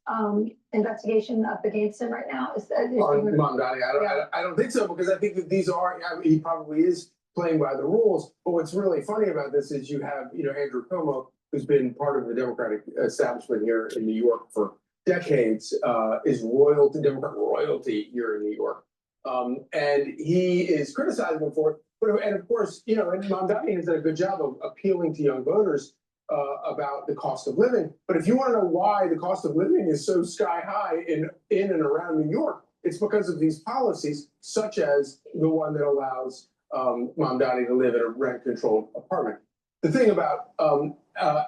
investigation up against him right now? On Mondani, I don't think so because I think that these are, he probably is playing by the rules. But what's really funny about this is you have, Andrew Cuomo, who's been part of the Democratic establishment here in New York for decades, is Democrat royalty here in New York. And he is criticizing him for it. And of course, and Mondani has done a good job of appealing to young voters about the cost of living. But if you want to know why the cost of living is so sky high in and around New York, it's because of these policies, such as the one that allows Mondani to live in a rent-controlled apartment. The thing about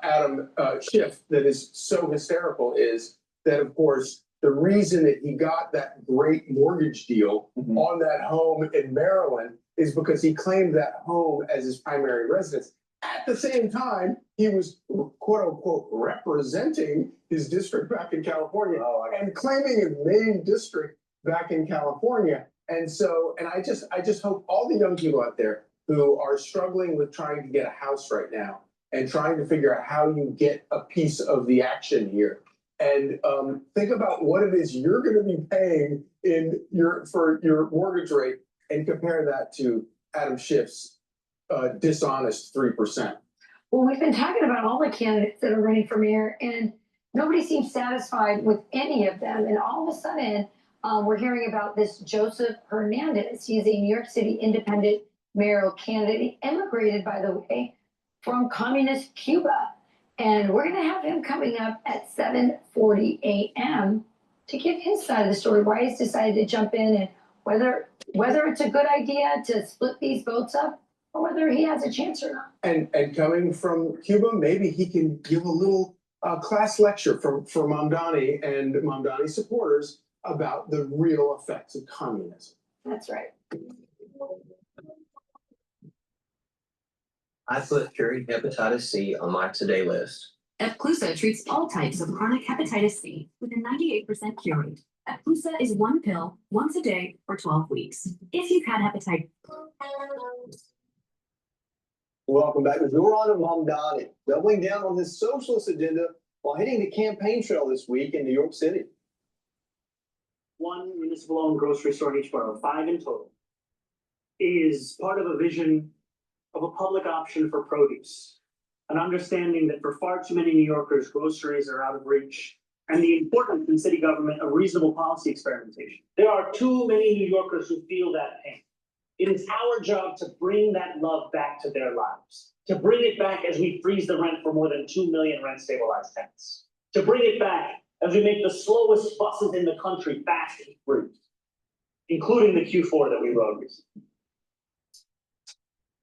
Adam Schiff that is so hysterical is that, of course, the reason that he got that great mortgage deal on that home in Maryland is because he claimed that home as his primary residence. At the same time, he was, quote unquote, representing his district back in California and claiming his main district back in California. And I just hope all the young people out there who are struggling with trying to get a house right now and trying to figure out how you get a piece of the action here. And think about what it is you're going to be paying for your mortgage rate and compare that to Adam Schiff's dishonest 3%. Well, we've been talking about all the candidates that are running for mayor, and nobody seems satisfied with any of them. And all of a sudden, we're hearing about this Joseph Hernandez. He's a New York City independent mayoral candidate. He immigrated, by the way, from communist Cuba. And we're going to have him coming up at 7:40 a.m. to give his side of the story, why he's decided to jump in, and whether it's a good idea to split these votes up or whether he has a chance or not. And coming from Cuba, maybe he can give a little class lecture for Mondani and Mondani supporters about the real effects of communism. That's right. I put curing hepatitis C on my today list. Epclusa treats all types of chronic hepatitis C with a 98% cure rate. Epclusa is one pill once a day for 12 weeks. If you've had hepatitis. Welcome back. We're on to Mondani, doubling down on his socialist agenda while hitting the campaign trail this week in New York City. One municipal-owned grocery store in each borough, 5 in total, is part of a vision of a public option for produce. an understanding that for far too many New Yorkers, groceries are out of reach, and the importance in city government of reasonable policy experimentation. There are too many New Yorkers who feel that pain. It is our job to bring that love back to their lives, to bring it back as we freeze the rent for more than 2 million rent-stabilized tenants, to bring it back as we make the slowest buses in the country fast and free, including the Q4 that we rode recently.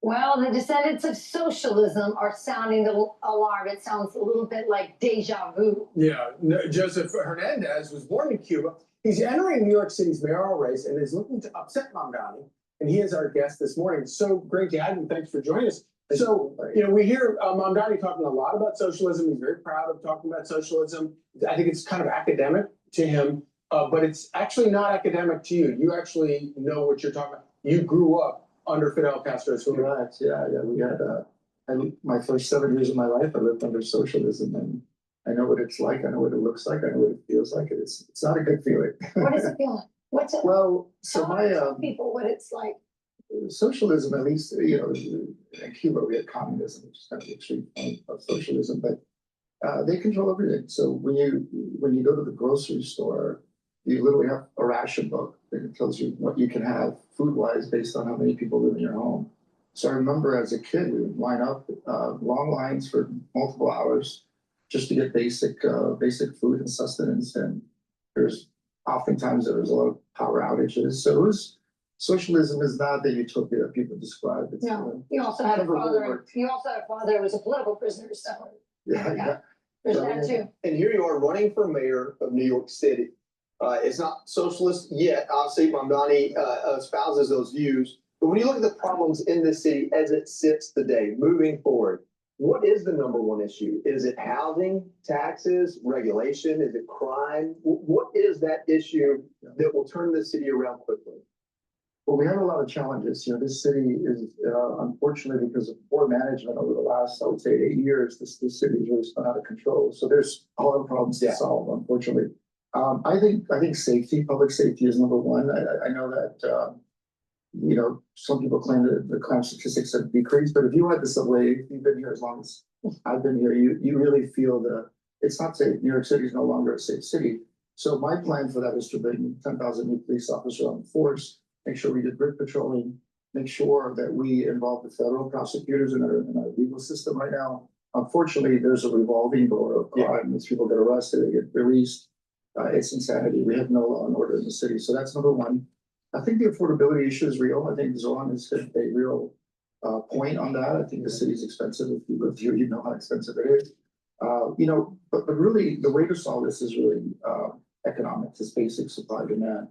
Well, the descendants of socialism are sounding the alarm. It sounds a little bit like deja vu. Yeah, Joseph Hernandez was born in Cuba. He's entering New York City's mayoral race and is looking to upset Mamdani. And he is our guest this morning. So great to have you. Thanks for joining us. So, we hear Mamdani talking a lot about socialism. He's very proud of talking about socialism. I think it's kind of academic to him, but it's actually not academic to you. You actually know what you're talking about. You grew up under Fidel Castro's rule. Right. Yeah. We had my first 7 years of my life, I lived under socialism, and I know what it's like. I know what it looks like. I know what it feels like. It's not a good feeling. What does it feel like? What's it? Well, so tell people what it's like. Socialism, at least, in Cuba, we had communism, which is kind of the extreme form of socialism, but they control everything. So when you go to the grocery store, you literally have a ration book that tells you what you can have food-wise based on how many people live in your home. So I remember as a kid, we would line up long lines for multiple hours just to get basic food and sustenance. And oftentimes there was a lot of power outages. So socialism is not the utopia that people describe. It's, no, you also had a father. You also had a father who was a political prisoner. So yeah. There's that too. And here you are running for mayor of New York City. It's not socialist yet. Obviously, Mamdani espouses those views. But when you look at the problems in the city as it sits today, moving forward, what is the number one issue? Is it housing, taxes, regulation? Is it crime? What is that issue that will turn the city around quickly? Well, we have a lot of challenges. This city is, unfortunately, because of poor management over the last, I would say, 8 years, this city is really spun out of control. So there's a lot of problems to solve, unfortunately. I think safety, public safety is number one. I know that, some people claim that the crime statistics have decreased, but if you ride the subway, if you've been here as long as I've been here, you really feel it's not safe. New York City is no longer a safe city. So my plan for that is to bring 10,000 new police officers on the force, make sure we do grid patrolling, make sure that we involve the federal prosecutors in our legal system right now. Unfortunately, there's a revolving door of crime. These people get arrested, they get released. It's insanity. We have no law and order in the city. So that's number one. I think the affordability issue is real. I think Zoran has hit a real point on that. I think the city's expensive. If you live here, you know how expensive it is. But really the way to solve this is really economics. It's basic supply demand.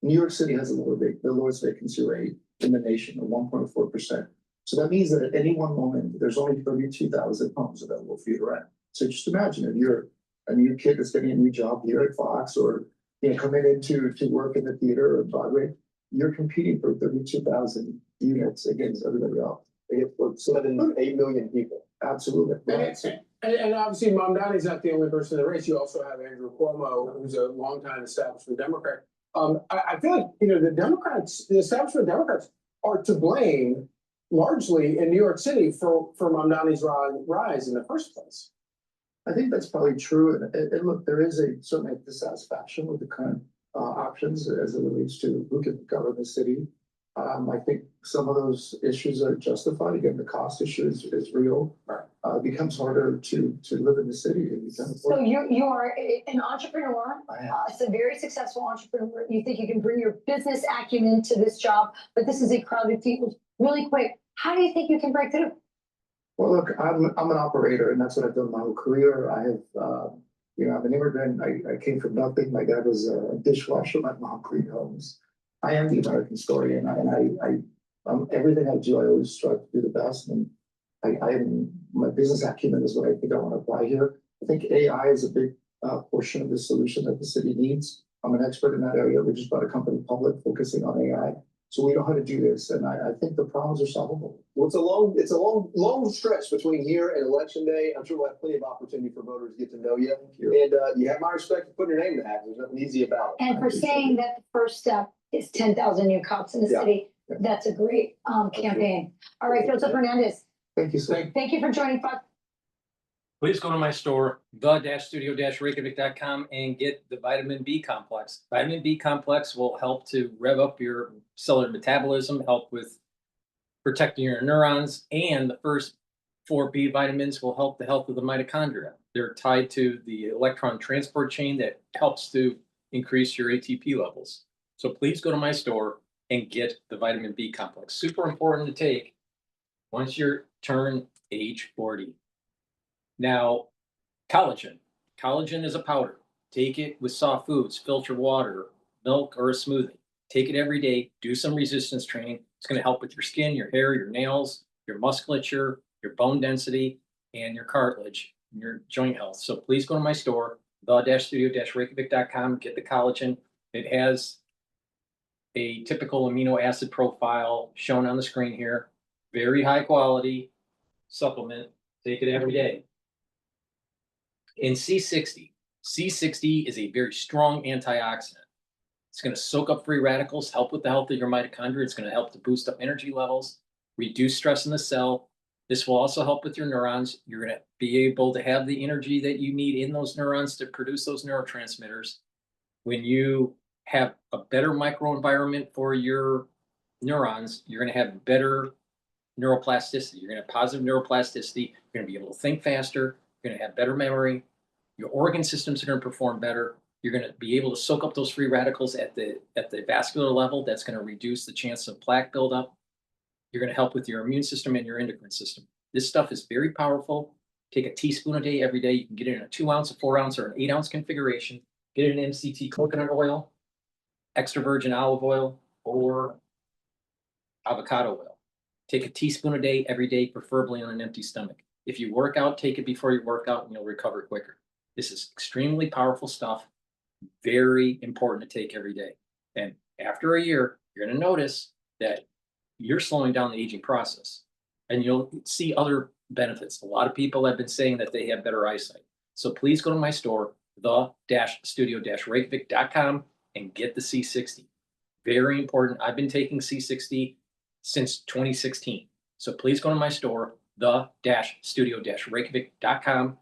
New York City has the lowest vacancy rate in the nation of 1.4%. So that means that at any one moment, there's only 32,000 homes available for you to rent. So just imagine if you're a new kid that's getting a new job here at Fox or coming in to work in the theater or Broadway, you're competing for 32,000 units against everybody else. Against 8 million people. Absolutely. And obviously, Mamdani's not the only person in the race. You also have Andrew Cuomo, who's a longtime establishment Democrat. I feel like the establishment Democrats are to blame largely in New York City for Mamdani's rise in the first place. I think that's probably true. And look, there is certainly a dissatisfaction with the current options as it relates to who can govern the city. I think some of those issues are justified. Again, the cost issue is real. It becomes harder to live in the city. So you are an entrepreneur. It's a very successful entrepreneur. You think you can bring your business acumen to this job, but this is a crowded field. Really quick, how do you think you can break through? Well, look, I'm an operator, and that's what I've done my whole career. I have, I'm an immigrant. I came from nothing. My dad was a dishwasher. My mom cleaned homes. I am the American story, and everything I do, I always strive to do the best. And my business acumen is what I think I want to apply here. I think AI is a big portion of the solution that the city needs. I'm an expert in that area. We just bought a company public focusing on AI. So we know how to do this, and I think the problems are solvable. Well, it's a long stretch between here and election day. I'm sure we'll have plenty of opportunity for voters to get to know you. And you have my respect for putting your name to that. There's nothing easy about it. And for saying that the first step is 10,000 new cops in the city. That's a great campaign. All right, Joseph Hernandez. Thank you, sir. Thank you for joining Fox Please go to my store, the-studio-reykjavik.com, and get the vitamin B complex. Vitamin B complex will help to rev up your cellular metabolism, help with protecting your neurons, and the first 4 B vitamins will help the health of the mitochondria. They're tied to the electron transport chain that helps to increase your ATP levels. So please go to my store and get the vitamin B complex. Super important to take once you turn age 40. Now, collagen. Collagen is a powder. Take it with soft foods, filtered water, milk, or a smoothie. Take it every day. Do some resistance training. It's going to help with your skin, your hair, your nails, your musculature, your bone density, and your cartilage, and your joint health. So please go to my store, the-studio-reykjavik.com, get the collagen. It has a typical amino acid profile shown on the screen here. Very high quality supplement. Take it every day. In C60, C60 is a very strong antioxidant. It's going to soak up free radicals, help with the health of your mitochondria. It's going to help to boost up energy levels, reduce stress in the cell. This will also help with your neurons. You're going to be able to have the energy that you need in those neurons to produce those neurotransmitters. When you have a better microenvironment for your neurons, you're going to have better neuroplasticity. You're going to have positive neuroplasticity. You're going to be able to think faster. You're going to have better memory. Your organ systems are going to perform better. You're going to be able to soak up those free radicals at the vascular level. That's going to reduce the chance of plaque buildup. You're going to help with your immune system and your endocrine system. This stuff is very powerful. Take a teaspoon a day every day. You can get it in a 2 ounce, a 4 ounce, or an 8 ounce configuration. Get it in MCT coconut oil, extra virgin olive oil, or avocado oil. Take a teaspoon a day every day, preferably on an empty stomach. If you work out, take it before you work out and you'll recover quicker. This is extremely powerful stuff, very important to take every day. And after a year, you're going to notice that you're slowing down the aging process and you'll see other benefits. A lot of people have been saying that they have better eyesight. So please go to my store, the-studio-reykjavik.com, and get the C60. Very important. I've been taking C60 since 2016. So please go to my store, the-studio-reykjavik.com.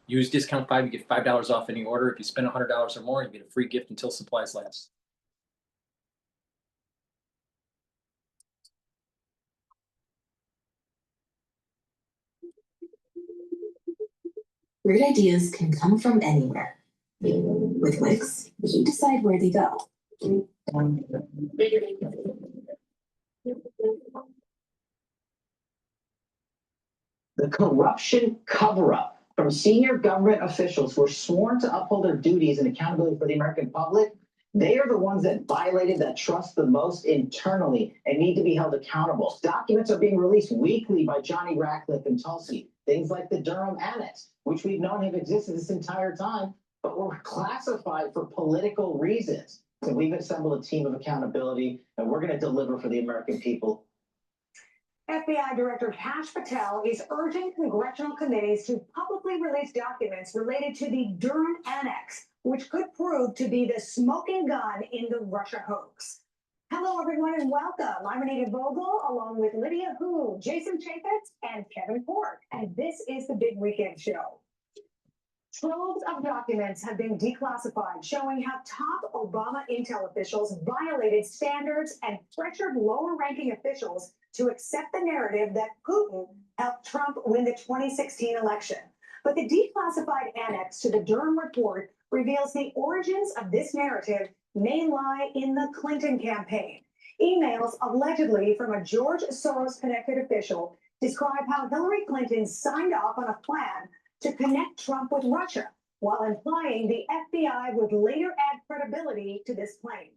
Use discount 5, you get $5 off any order. If you spend $100 or more, you get a free gift until supplies last. Great ideas can come from anywhere. With Wix, you decide where they go. The corruption cover-up from senior government officials who are sworn to uphold their duties and accountability for the American public, they are the ones that violated that trust the most internally and need to be held accountable. Documents are being released weekly by Johnny Ratcliffe and Tulsi. Things like the Durham Annex, which we've known have existed this entire time, but were classified for political reasons. So we've assembled a team of accountability, and we're going to deliver for the American people. FBI Director Kash Patel is urging congressional committees to publicly release documents related to the Durham Annex, which could prove to be the smoking gun in the Russia hoax. Hello, everyone, and welcome. I'm Anita Vogel, along with Lydia Hu, Jason Chaffetz, and Kevin Ford, and this is the Big Weekend Show. Troves of documents have been declassified, showing how top Obama intel officials violated standards and pressured lower-ranking officials to accept the narrative that Putin helped Trump win the 2016 election. But the declassified annex to the Durham report reveals the origins of this narrative may lie in the Clinton campaign. Emails allegedly from a George Soros-connected official describe how Hillary Clinton signed off on a plan to connect Trump with Russia, while implying the FBI would later add credibility to this claim.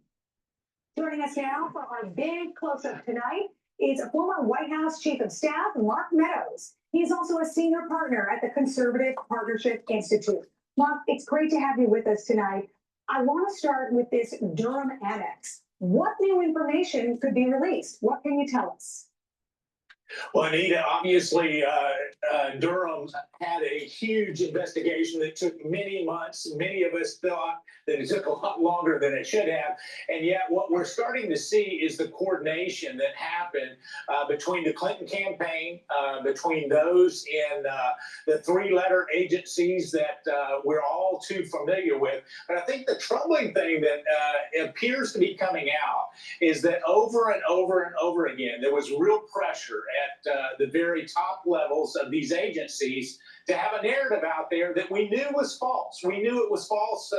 Joining us now for our big close-up tonight is a former White House Chief of Staff, Mark Meadows. He's also a senior partner at the Conservative Partnership Institute. Mark, it's great to have you with us tonight. I want to start with this Durham Annex. What new information could be released? What can you tell us? Well, Anita, obviously, Durham had a huge investigation that took many months. Many of us thought that it took a lot longer than it should have. And yet what we're starting to see is the coordination that happened between the Clinton campaign, between those in the three-letter agencies that we're all too familiar with. But I think the troubling thing that appears to be coming out is that over and over and over again, there was real pressure at the very top levels of these agencies to have a narrative out there that we knew was false. We knew it was false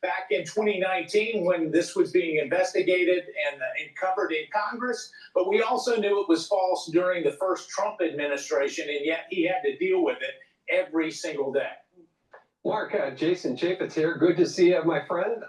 back in 2019 when this was being investigated and covered in Congress, but we also knew it was false during the first Trump administration, and yet he had to deal with it every single day. Mark, Jason Chaffetz here. Good to see you, my friend.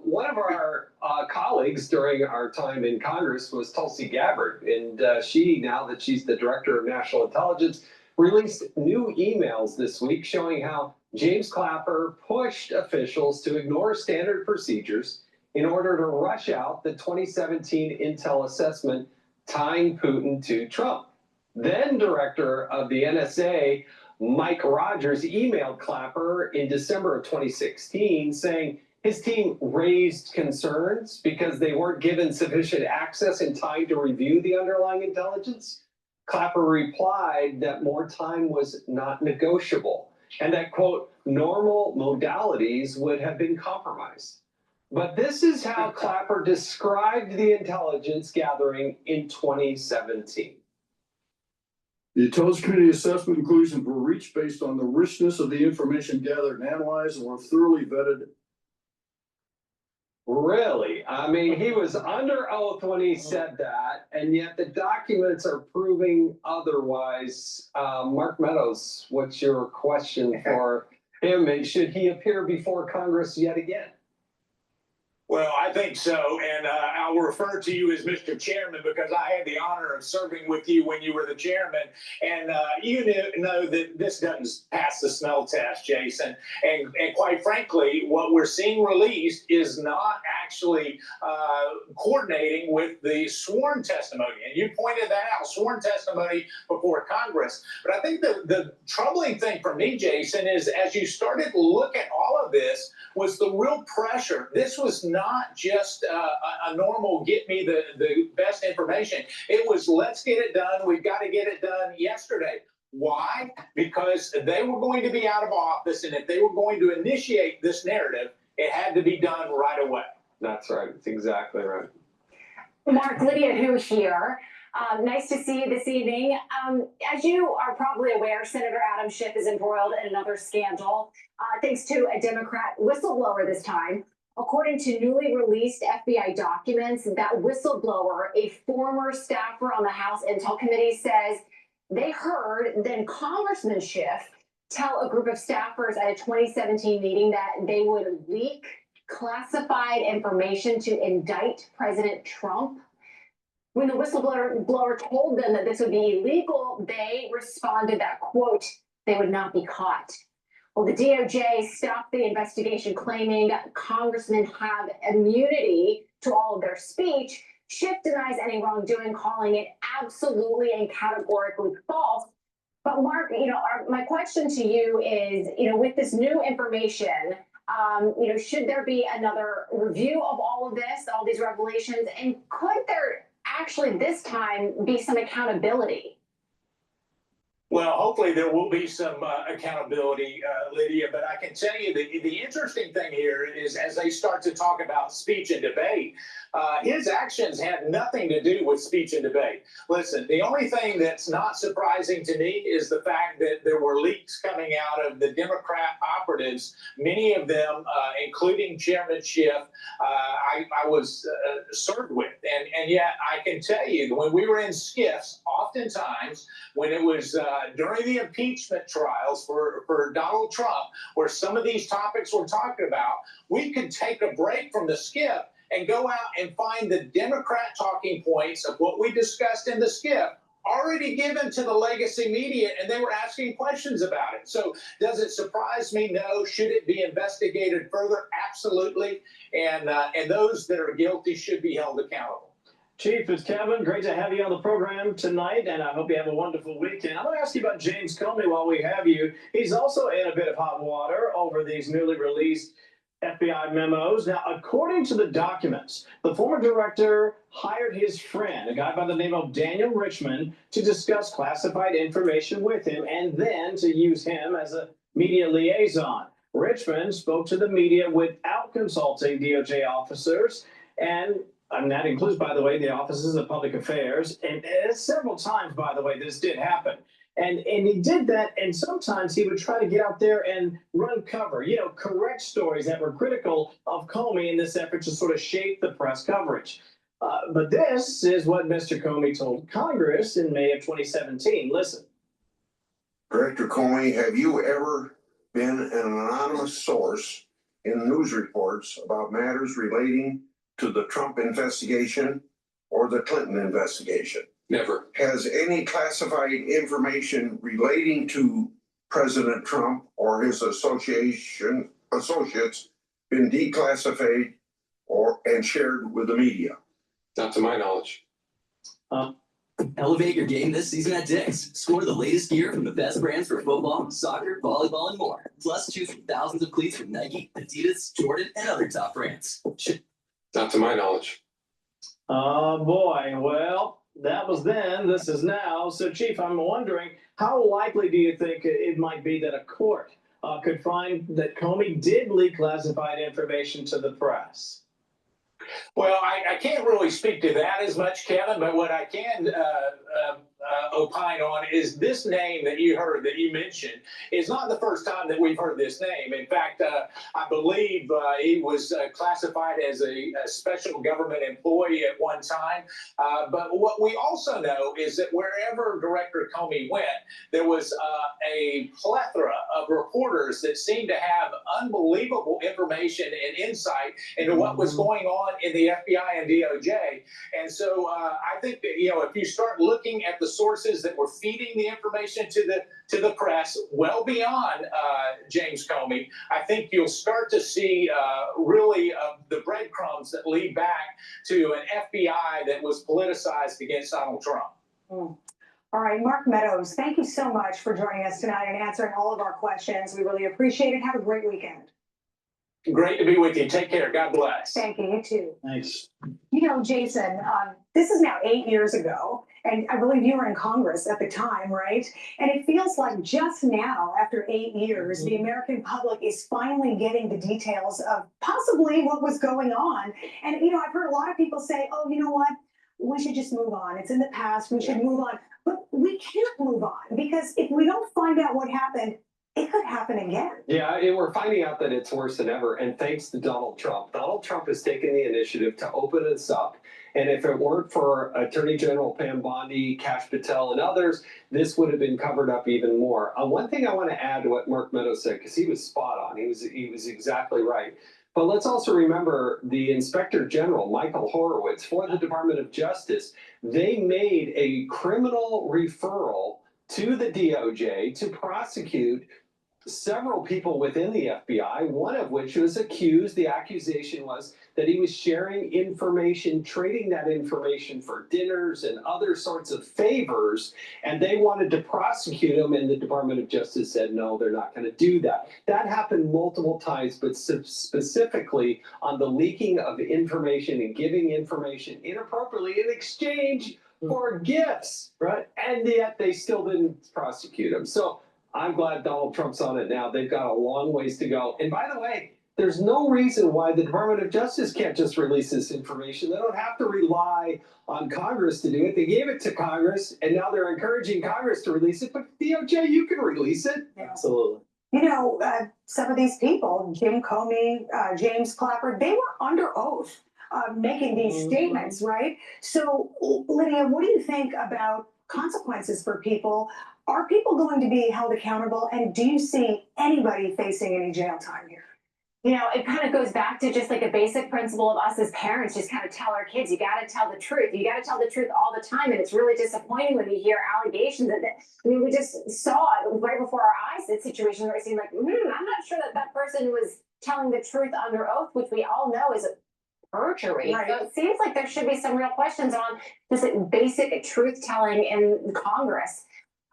One of our colleagues during our time in Congress was Tulsi Gabbard, and she, now that she's the Director of National Intelligence, released new emails this week showing how James Clapper pushed officials to ignore standard procedures in order to rush out the 2017 intel assessment tying Putin to Trump. Then Director of the NSA, Mike Rogers, emailed Clapper in December of 2016 saying his team raised concerns because they weren't given sufficient access in time to review the underlying intelligence. Clapper replied that more time was not negotiable and that, quote, normal modalities would have been compromised. But this is how Clapper described the intelligence gathering in 2017. The Intelligence Committee assessment conclusions were reached based on the richness of the information gathered and analyzed and were thoroughly vetted. Really? I mean, he was under oath when he said that, and yet the documents are proving otherwise. Mark Meadows, what's your question for him? And should he appear before Congress yet again? Well, I think so, and I'll refer to you as Mr. Chairman because I had the honor of serving with you when you were the chairman, and you know that this doesn't pass the smell test, Jason, and quite frankly, what we're seeing released is not actually coordinating with the sworn testimony, and you pointed that out, sworn testimony before Congress. But I think the troubling thing for me, Jason, is as you started to look at all of this, was the real pressure. This was not just a normal get me the best information. It was let's get it done. We've got to get it done yesterday. Why? Because they were going to be out of office, and if they were going to initiate this narrative, it had to be done right away. That's right. That's exactly right. Mark, Lydia Hu here. Nice to see you this evening. As you are probably aware, Senator Adam Schiff is embroiled in another scandal, thanks to a Democrat whistleblower this time. According to newly released FBI documents, that whistleblower, a former staffer on the House Intel Committee, says they heard then Congressman Schiff tell a group of staffers at a 2017 meeting that they would leak classified information to indict President Trump. When the whistleblower told them that this would be illegal, they responded that, quote, they would not be caught. Well, the DOJ stopped the investigation, claiming congressmen have immunity to all of their speech. Schiff denies any wrongdoing, calling it absolutely and categorically false. But Mark, my question to you is, with this new information, should there be another review of all of this, all these revelations, and could there actually this time be some accountability? Well, hopefully there will be some accountability, Lydia, but I can tell you that the interesting thing here is as they start to talk about speech and debate, his actions had nothing to do with speech and debate. Listen, the only thing that's not surprising to me is the fact that there were leaks coming out of the Democrat operatives, many of them, including Chairman Schiff, I was served with. And yet I can tell you, when we were in SCIFs, oftentimes when it was during the impeachment trials for Donald Trump, where some of these topics we're talking about, we could take a break from the SCIF and go out and find the Democrat talking points of what we discussed in the SCIF already given to the legacy media, and they were asking questions about it. So does it surprise me? No. Should it be investigated further? Absolutely. And those that are guilty should be held accountable. Chief, it's Kevin. Great to have you on the program tonight, and I hope you have a wonderful weekend. I'm going to ask you about James Comey while we have you. He's also in a bit of hot water over these newly released FBI memos. Now, according to the documents, the former director hired his friend, a guy by the name of Daniel Richmond, to discuss classified information with him and then to use him as a media liaison. Richmond spoke to the media without consulting DOJ officers, and that includes, by the way, the offices of public affairs. And several times, by the way, this did happen. And he did that, and sometimes he would try to get out there and run cover, correct stories that were critical of Comey in this effort to sort of shape the press coverage. But this is what Mr. Comey told Congress in May of 2017. Listen. Director Comey, have you ever been an anonymous source in news reports about matters relating to the Trump investigation or the Clinton investigation? Never. Has any classified information relating to President Trump or his associates been declassified and shared with the media? Not to my knowledge. Elevate your game this season at Dick's. Score the latest gear from the best brands for football, soccer, volleyball, and more. Plus, choose from thousands of cleats from Nike, Adidas, Jordan, and other top brands. Not to my knowledge. Oh, boy. Well, that was then. This is now. So, Chief, I'm wondering, how likely do you think it might be that a court could find that Comey did leak classified information to the press? Well, I can't really speak to that as much, Kevin, but what I can opine on is this name that you heard, that you mentioned, is not the first time that we've heard this name. In fact, I believe he was classified as a special government employee at one time. But what we also know is that wherever Director Comey went, there was a plethora of reporters that seemed to have unbelievable information and insight into what was going on in the FBI and DOJ. And so I think that, if you start looking at the sources that were feeding the information to the press well beyond James Comey, I think you'll start to see really the breadcrumbs that lead back to an FBI that was politicized against Donald Trump. All right, Mark Meadows, thank you so much for joining us tonight and answering all of our questions. We really appreciate it. Have a great weekend. Great to be with you. Take care. God bless. Thank you. You too. Thanks. Jason, this is now 8 years ago, and I believe you were in Congress at the time, right? And it feels like just now, after 8 years, the American public is finally getting the details of possibly what was going on. And, I've heard a lot of people say, oh, you know what? We should just move on. It's in the past. We should move on. But we can't move on, because if we don't find out what happened, it could happen again. Yeah, and we're finding out that it's worse than ever. And thanks to Donald Trump. Donald Trump has taken the initiative to open this up. And if it weren't for Attorney General Pam Bondi, Kash Patel, and others, this would have been covered up even more. One thing I want to add to what Mark Meadows said, because he was spot on. He was exactly right. But let's also remember the Inspector General, Michael Horowitz, for the Department of Justice. They made a criminal referral to the DOJ to prosecute several people within the FBI, one of which was accused. The accusation was that he was sharing information, trading that information for dinners and other sorts of favors, and they wanted to prosecute him, and the Department of Justice said, no, they're not going to do that. That happened multiple times, but specifically on the leaking of information and giving information inappropriately in exchange for gifts, right? And yet they still didn't prosecute him. So I'm glad Donald Trump's on it now. They've got a long ways to go. And by the way, there's no reason why the Department of Justice can't just release this information. They don't have to rely on Congress to do it. They gave it to Congress, and now they're encouraging Congress to release it. But DOJ, you can release it. Absolutely. Some of these people, Jim Comey, James Clapper, they were under oath making these statements, right? So, Lydia, what do you think about consequences for people? Are people going to be held accountable? And do you see anybody facing any jail time here? It kind of goes back to just like a basic principle of us as parents, just kind of tell our kids, you got to tell the truth. You got to tell the truth all the time. And it's really disappointing when you hear allegations we just saw it right before our eyes, that situation where it seemed like, I'm not sure that person was telling the truth under oath, which we all know is perjury. Right. So it seems like there should be some real questions on just basic truth telling in Congress.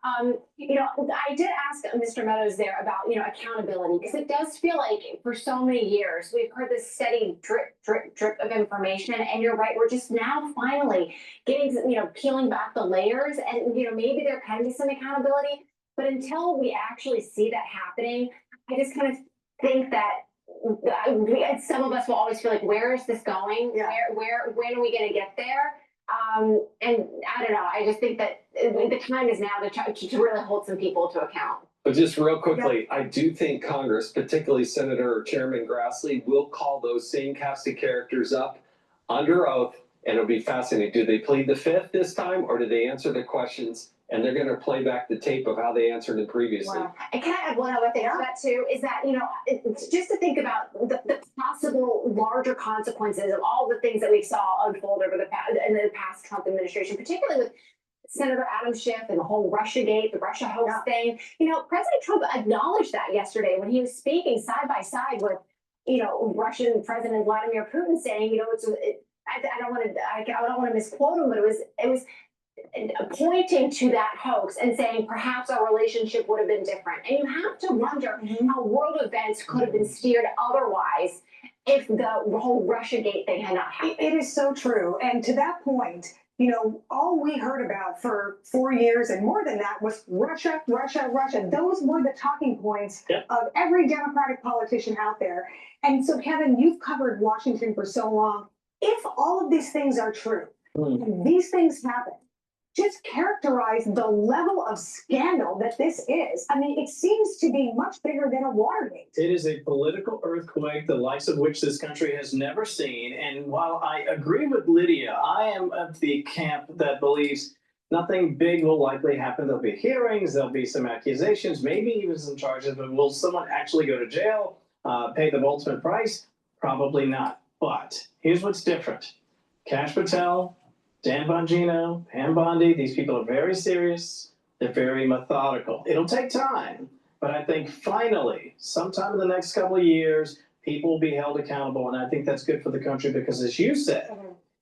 I did ask Mr. Meadows there about, accountability, because it does feel like for so many years, we've heard this steady drip, drip, drip of information. And you're right, we're just now finally getting, peeling back the layers, and, maybe there can be some accountability. But until we actually see that happening, I just kind of think that some of us will always feel like, where is this going? Yeah. When are we going to get there? And I don't know. I just think that the time is now to really hold some people to account. But just real quickly, I do think Congress, particularly Senator or Chairman Grassley, will call those same cast of characters up under oath, and it'll be fascinating. Do they plead the fifth this time, or do they answer the questions? And they're going to play back the tape of how they answered it previously. Wow. And can I add one other thing to that too? Is that, it's just to think about the possible larger consequences of all the things that we saw unfold over the past Trump administration, particularly with Senator Adam Schiff and the whole Russiagate, the Russia hoax thing. President Trump acknowledged that yesterday when he was speaking side by side with, Russian President Vladimir Putin, saying, I don't want to misquote him, but it was pointing to that hoax and saying perhaps our relationship would have been different. And you have to wonder how world events could have been steered otherwise if the whole Russiagate thing had not happened. It is so true. And to that point, all we heard about for 4 years and more than that was Russia, Russia, Russia. Those were the talking points of every Democratic politician out there. And so, Kevin, you've covered Washington for so long. If all of these things are true, and these things happen, just characterize the level of scandal that this is. I mean, it seems to be much bigger than a Watergate. It is a political earthquake, the likes of which this country has never seen. And while I agree with Lydia, I am of the camp that believes nothing big will likely happen. There'll be hearings, there'll be some accusations, maybe even some charges, but will someone actually go to jail, pay the ultimate price? Probably not. But here's what's different. Kash Patel, Dan Bongino, Pam Bondi, these people are very serious. They're very methodical. It'll take time, but I think finally, sometime in the next couple of years, people will be held accountable. And I think that's good for the country because, as you said,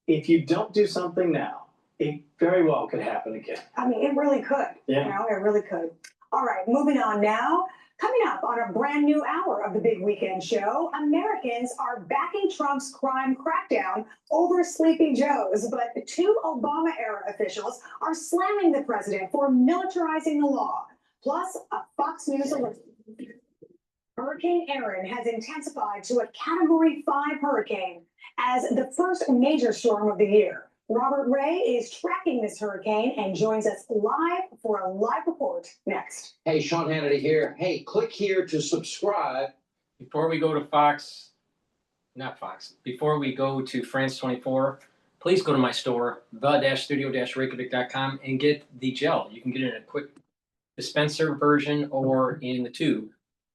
if you don't do something now, it very well could happen again. I mean, it really could. Yeah. It really could. All right, moving on now. Coming up on a brand new hour of the Big Weekend Show, Americans are backing Trump's crime crackdown over Sleepy Joe's, but 2 Obama-era officials are slamming the president for militarizing the law. Plus, a Fox News alert. Hurricane Erin has intensified to a Category 5 hurricane as the first major storm of the year. Robert Ray is tracking this hurricane and joins us live for a live report next. Hey, Sean Hannity here. Hey, click here to subscribe. Before we go to before we go to France 24, please go to my store, the-studio-reykjavik.com, and get the gel. You can get it in a quick dispenser version or in the tube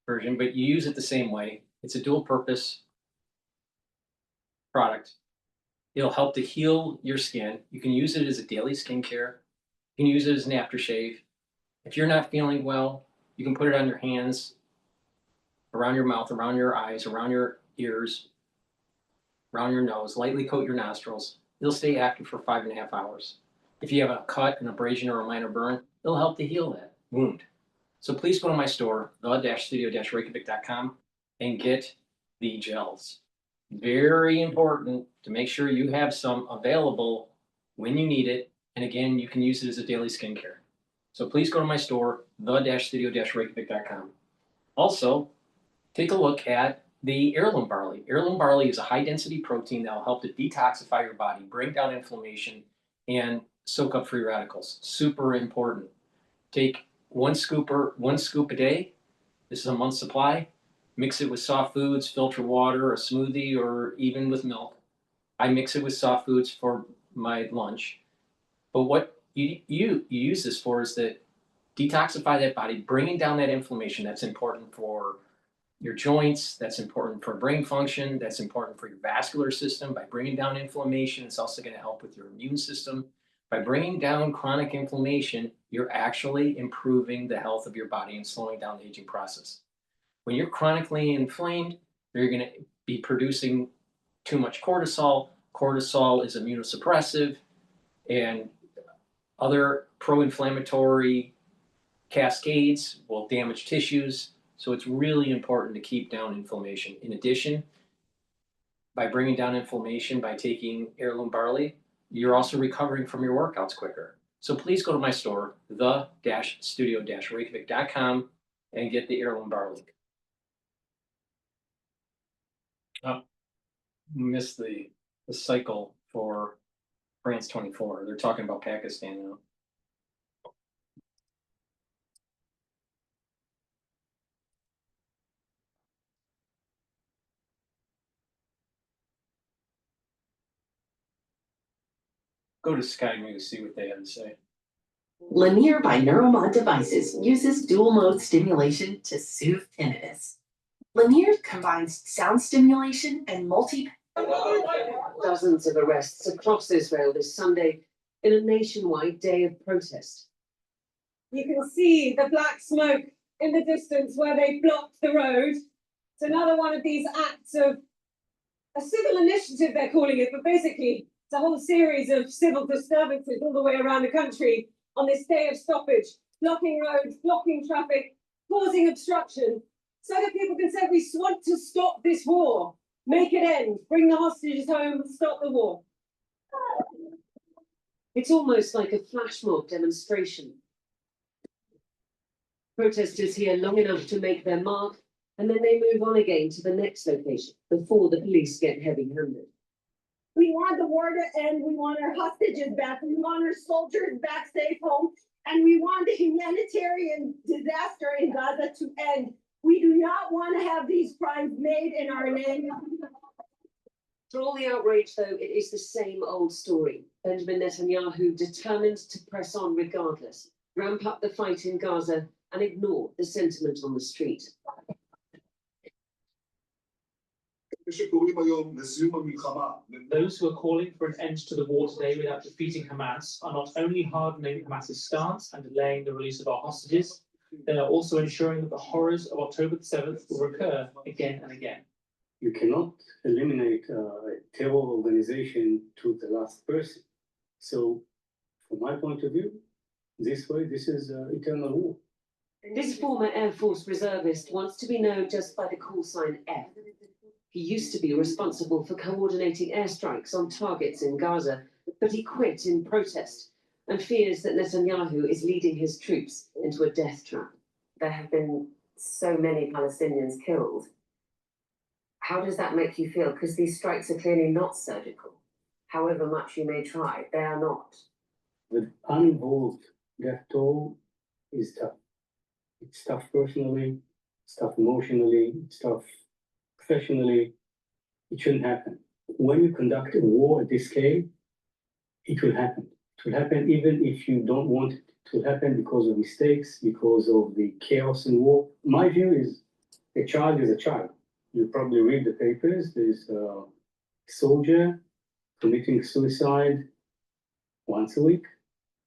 version, but you use it the same way. It's a dual purpose product. It'll help to heal your skin. You can use it as a daily skincare. You can use it as an aftershave. If you're not feeling well, you can put it on your hands, around your mouth, around your eyes, around your ears, around your nose, lightly coat your nostrils. It'll stay active for 5.5 hours. If you have a cut, an abrasion, or a minor burn, it'll help to heal that wound. So please go to my store, the-studio-reykjavik.com, and get the gels. Very important to make sure you have some available when you need it. And again, you can use it as a daily skincare. So please go to my store, the-studio-reykjavik.com. Also, take a look at the heirloom barley. Heirloom barley is a high-density protein that will help to detoxify your body, break down inflammation, and soak up free radicals. Super important. Take one scoop a day. This is a month's supply. Mix it with soft foods, filter water, a smoothie, or even with milk. I mix it with soft foods for my lunch. But what you use this for is that detoxify that body, bringing down that inflammation. That's important for your joints. That's important for brain function. That's important for your vascular system. By bringing down inflammation, it's also going to help with your immune system. By bringing down chronic inflammation, you're actually improving the health of your body and slowing down the aging process. When you're chronically inflamed, you're going to be producing too much cortisol. Cortisol is immunosuppressive, and other pro-inflammatory cascades will damage tissues. So it's really important to keep down inflammation. In addition, by bringing down inflammation by taking heirloom barley, you're also recovering from your workouts quicker. So please go to my store, the-studio-reykjavik.com, and get the heirloom barley. Oh, missed the cycle for France 24. They're talking about Pakistan now. Go to Sky News, see what they have to say. Lanier by Neuromod Devices uses dual mode stimulation to soothe tinnitus. Lanier combines sound stimulation and Dozens of arrests across Israel this Sunday in a nationwide day of protest. You can see the black smoke in the distance where they blocked the road. It's another one of these acts of a civil initiative, they're calling it, but basically it's a whole series of civil disturbances all the way around the country on this day of stoppage, blocking roads, blocking traffic, causing obstruction, so that people can say, we want to stop this war, make it end, bring the hostages home, stop the war. It's almost like a flash mob demonstration. Protesters here long enough to make their mark, and then they move on again to the next location before the police get heavy-handed. We want the war to end, we want our hostages back, we want our soldiers back safe home, and we want the humanitarian disaster in Gaza to end. We do not want to have these crimes made in our name. For all the outrage, though, it is the same old story. Benjamin Netanyahu determined to press on regardless, ramp up the fight in Gaza, and ignore the sentiment on the street. Those who are calling for an end to the war today without defeating Hamas are not only hardening Hamas's stance and delaying the release of our hostages, they are also ensuring that the horrors of October the 7th will recur again and again. You cannot eliminate a terror organization to the last person. So, from my point of view, this is eternal war. This former Air Force reservist wants to be known just by the call sign F. He used to be responsible for coordinating airstrikes on targets in Gaza, but he quit in protest and fears that Netanyahu is leading his troops into a death trap. There have been so many Palestinians killed. How does that make you feel? Because these strikes are clearly not surgical. However much you may try, they are not. The uninvolved death toll is tough. It's tough personally, it's tough emotionally, it's tough professionally. It shouldn't happen. When you conduct a war at this scale, it will happen. It will happen even if you don't want it. It will happen because of mistakes, because of the chaos in war. My view is a child is a child. You probably read the papers. There's a soldier committing suicide once a week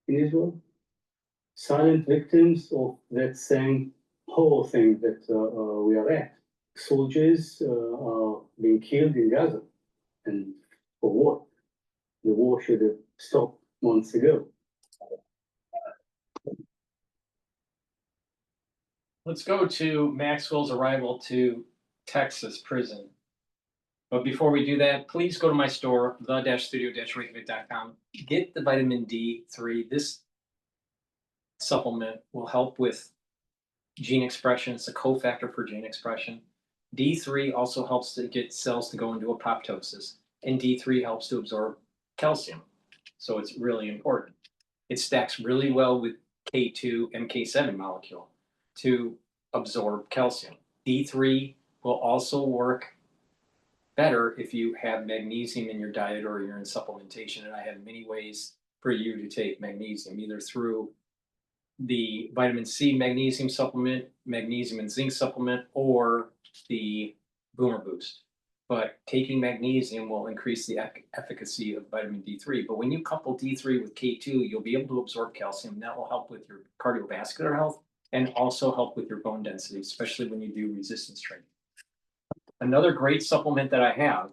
in Israel. Silent victims of that same whole thing that we are at. Soldiers are being killed in Gaza. And for what? The war should have stopped months ago. Let's go to Maxwell's arrival to Texas prison. But before we do that, please go to my store, the-studio-reykjavik.com. Get the vitamin D3. This supplement will help with gene expression. It's a cofactor for gene expression. D3 also helps to get cells to go into apoptosis. And D3 helps to absorb calcium. So it's really important. It stacks really well with K2, MK7 molecule to absorb calcium. D3 will also work better if you have magnesium in your diet or you're in supplementation. And I have many ways for you to take magnesium, either through the vitamin C magnesium supplement, magnesium and zinc supplement, or the Boomer Boost. But taking magnesium will increase the efficacy of vitamin D3. But when you couple D3 with K2, you'll be able to absorb calcium. And that will help with your cardiovascular health and also help with your bone density, especially when you do resistance training. Another great supplement that I have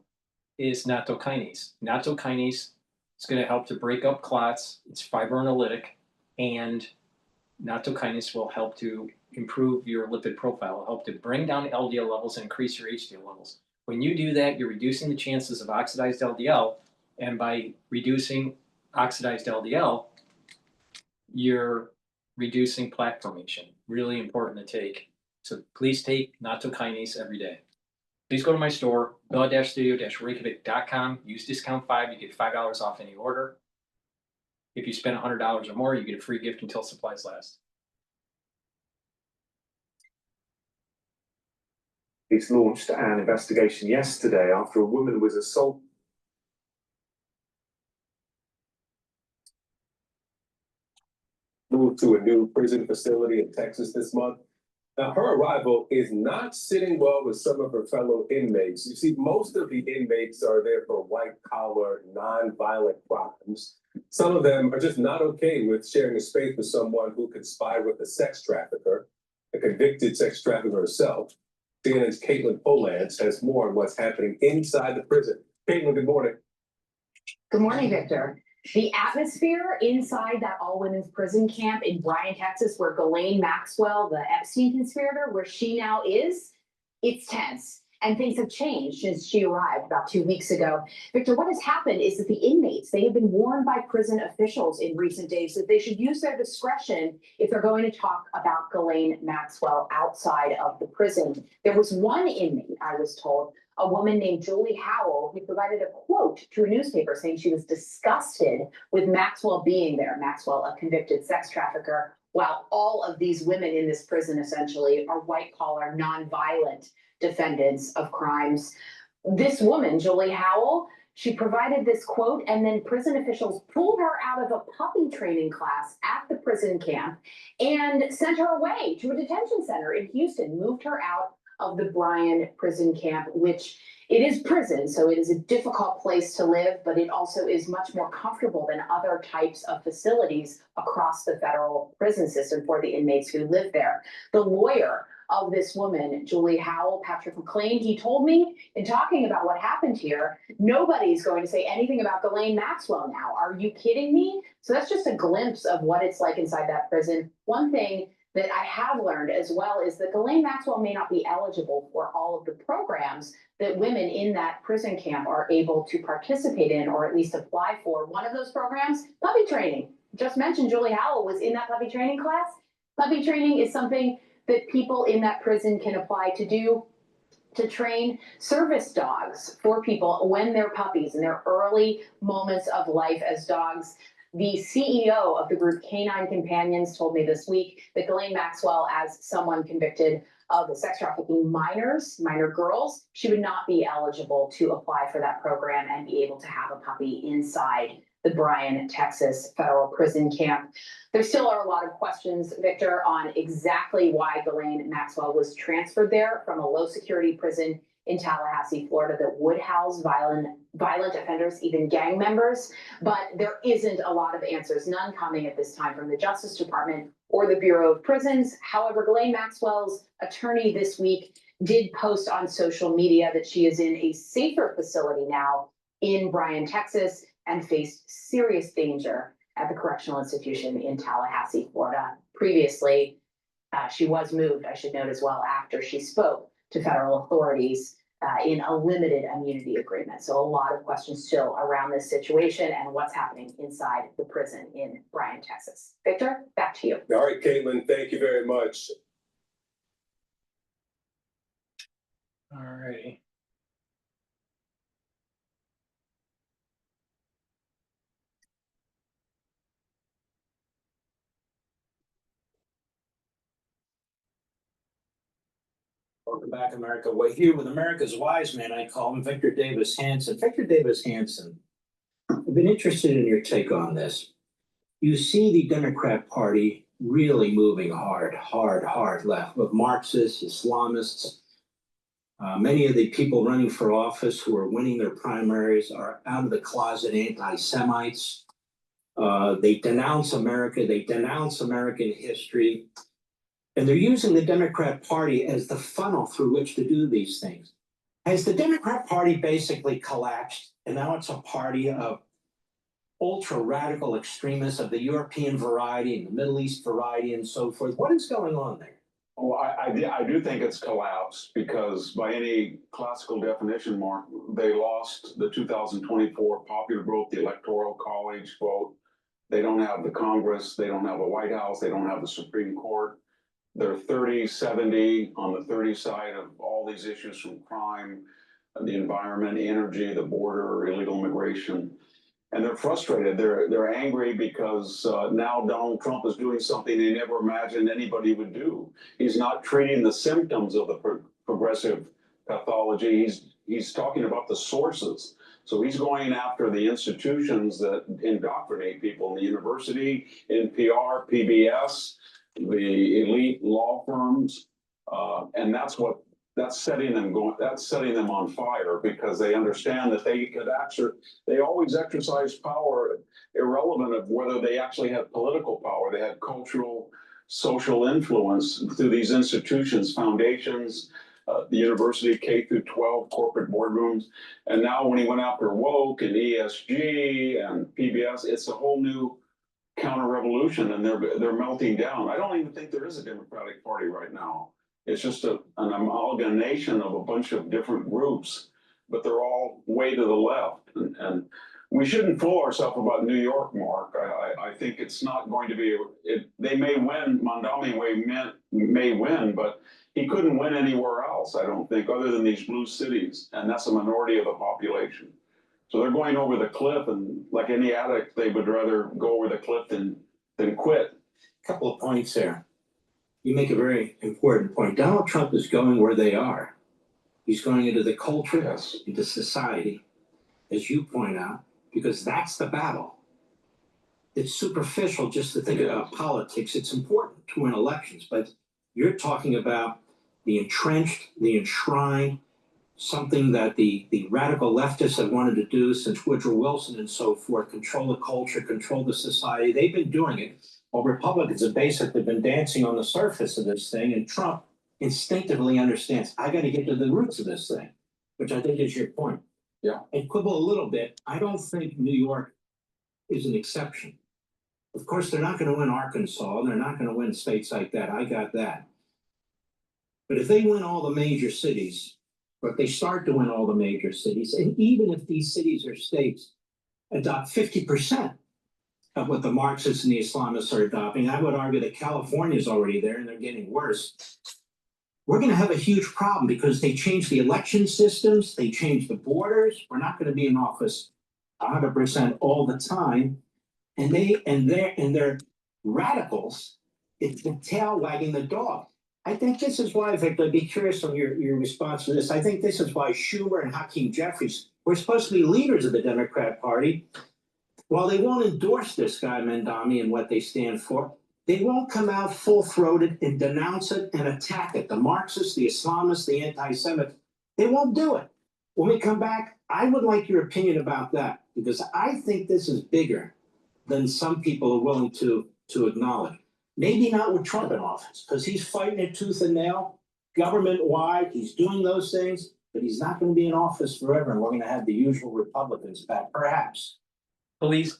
is nattokinase. Nattokinase is going to help to break up clots. It's fibrinolytic, and nattokinase will help to improve your lipid profile, will help to bring down LDL levels and increase your HDL levels. When you do that, you're reducing the chances of oxidized LDL, and by reducing oxidized LDL, you're reducing plaque formation. Really important to take. So please take nattokinase every day. Please go to my store, the-studio-reykjavik.com. Use discount 5, you get $5 off any order. If you spend $100 or more, you get a free gift until supplies last. It's launched an investigation yesterday after a woman was assaulted. Moved to a new prison facility in Texas this month. Now, her arrival is not sitting well with some of her fellow inmates. You see, most of the inmates are there for white-collar, non-violent crimes. Some of them are just not okay with sharing a space with someone who conspired with a sex trafficker, a convicted sex trafficker herself. CNN's Caitlin Polance has more on what's happening inside the prison. Caitlin, good morning. Good morning, Victor. The atmosphere inside that all-women's prison camp in Bryan, Texas, where Ghislaine Maxwell, the Epstein conspirator, where she now is, it's tense. And things have changed since she arrived about 2 weeks ago. Victor, what has happened is that the inmates, they have been warned by prison officials in recent days that they should use their discretion if they're going to talk about Ghislaine Maxwell outside of the prison. There was one inmate, I was told, a woman named Julie Howell, who provided a quote to a newspaper saying she was disgusted with Maxwell being there. Maxwell, a convicted sex trafficker, while all of these women in this prison essentially are white-collar, non-violent defendants of crimes. This woman, Julie Howell, she provided this quote, and then prison officials pulled her out of a puppy training class at the prison camp and sent her away to a detention center in Houston, moved her out of the Bryan prison camp, which it is prison, so it is a difficult place to live, but it also is much more comfortable than other types of facilities across the federal prison system for the inmates who live there. The lawyer of this woman, Julie Howell, Patrick McLean, he told me in talking about what happened here, nobody's going to say anything about Ghislaine Maxwell now. Are you kidding me? So that's just a glimpse of what it's like inside that prison. One thing that I have learned as well is that Ghislaine Maxwell may not be eligible for all of the programs that women in that prison camp are able to participate in, or at least apply for. One of those programs, puppy training. Just mentioned Julie Howell was in that puppy training class. Puppy training is something that people in that prison can apply to do to train service dogs for people when they're puppies in their early moments of life as dogs. The CEO of the group Canine Companions told me this week that Ghislaine Maxwell, as someone convicted of sex trafficking minor girls, she would not be eligible to apply for that program and be able to have a puppy inside the Bryan, Texas federal prison camp. There still are a lot of questions, Victor, on exactly why Ghislaine Maxwell was transferred there from a low security prison in Tallahassee, Florida, that would house violent offenders, even gang members. But there isn't a lot of answers, none coming at this time from the Justice Department or the Bureau of Prisons. However, Ghislaine Maxwell's attorney this week did post on social media that she is in a safer facility now in Bryan, Texas, and faced serious danger at the correctional institution in Tallahassee, Florida. Previously, she was moved, I should note as well, after she spoke to federal authorities in a limited immunity agreement. So a lot of questions still around this situation and what's happening inside the prison in Bryan, Texas. Victor, back to you. All right, Caitlin, thank you very much. All righty. Welcome back, America. We're here with America's wise man. I call him Victor Davis Hanson. Victor Davis Hanson, I've been interested in your take on this. You see the Democrat Party really moving hard left with Marxists, Islamists. Many of the people running for office who are winning their primaries are out of the closet anti-Semites. They denounce America. They denounce American history. And they're using the Democrat Party as the funnel through which to do these things. Has the Democrat Party basically collapsed and now it's a party of ultra radical extremists of the European variety and the Middle East variety and so forth? What is going on there? Oh, I do think it's collapsed because by any classical definition, Mark, they lost the 2024 popular vote, the Electoral College vote. They don't have the Congress, they don't have a White House, they don't have the Supreme Court. They're 30-70 on the 30 side of all these issues from crime, the environment, energy, the border, illegal immigration. And they're frustrated. They're angry because now Donald Trump is doing something they never imagined anybody would do. He's not treating the symptoms of the progressive pathology. He's talking about the sources. So he's going after the institutions that indoctrinate people in the university, in PR, PBS, the elite law firms, and that's setting them on fire because they understand that they always exercise power irrelevant of whether they actually have political power. They had cultural, social influence through these institutions, foundations, the university, K through 12, corporate boardrooms. And now when he went after woke and ESG and PBS, it's a whole new counter-revolution and they're melting down. I don't even think there is a Democratic Party right now. It's just an amalgamation of a bunch of different groups, but they're all way to the left. And we shouldn't fool ourselves about New York, Mark. I think it's not going to be, they may win, Mondami may win, but he couldn't win anywhere else, I don't think, other than these blue cities. And that's a minority of the population. So they're going over the cliff, and like any addict, they would rather go over the cliff than quit. Couple of points there. You make a very important point. Donald Trump is going where they are. He's going into the culture, yes, into society, as you point out, because that's the battle. It's superficial just to think about politics. It's important to win elections, but you're talking about the entrenched, the enshrined, something that the radical leftists have wanted to do since Woodrow Wilson and so forth, control the culture, control the society. They've been doing it. Well, Republicans have basically been dancing on the surface of this thing, and Trump instinctively understands, I got to get to the roots of this thing, which I think is your point. Yeah. And quibble a little bit, I don't think New York is an exception. Of course, they're not going to win Arkansas. They're not going to win states like that. I got that. But if they win all the major cities, or if they start to win all the major cities, and even if these cities or states adopt 50% of what the Marxists and the Islamists are adopting, I would argue that California is already there and they're getting worse. We're going to have a huge problem because they changed the election systems, they changed the borders. We're not going to be in office 100% all the time. And they're radicals. It's the tail wagging the dog. I think this is why, Victor, I'd be curious on your response to this. I think this is why Schumer and Hakeem Jeffries were supposed to be leaders of the Democrat Party. While they won't endorse this guy, Mondami, and what they stand for, they won't come out full-throated and denounce it and attack it. The Marxists, the Islamists, the anti-Semites, they won't do it. When we come back, I would like your opinion about that, because I think this is bigger than some people are willing to acknowledge. Maybe not with Trump in office, because he's fighting it tooth and nail, government-wide, he's doing those things, but he's not going to be in office forever, and we're going to have the usual Republicans back, perhaps. Please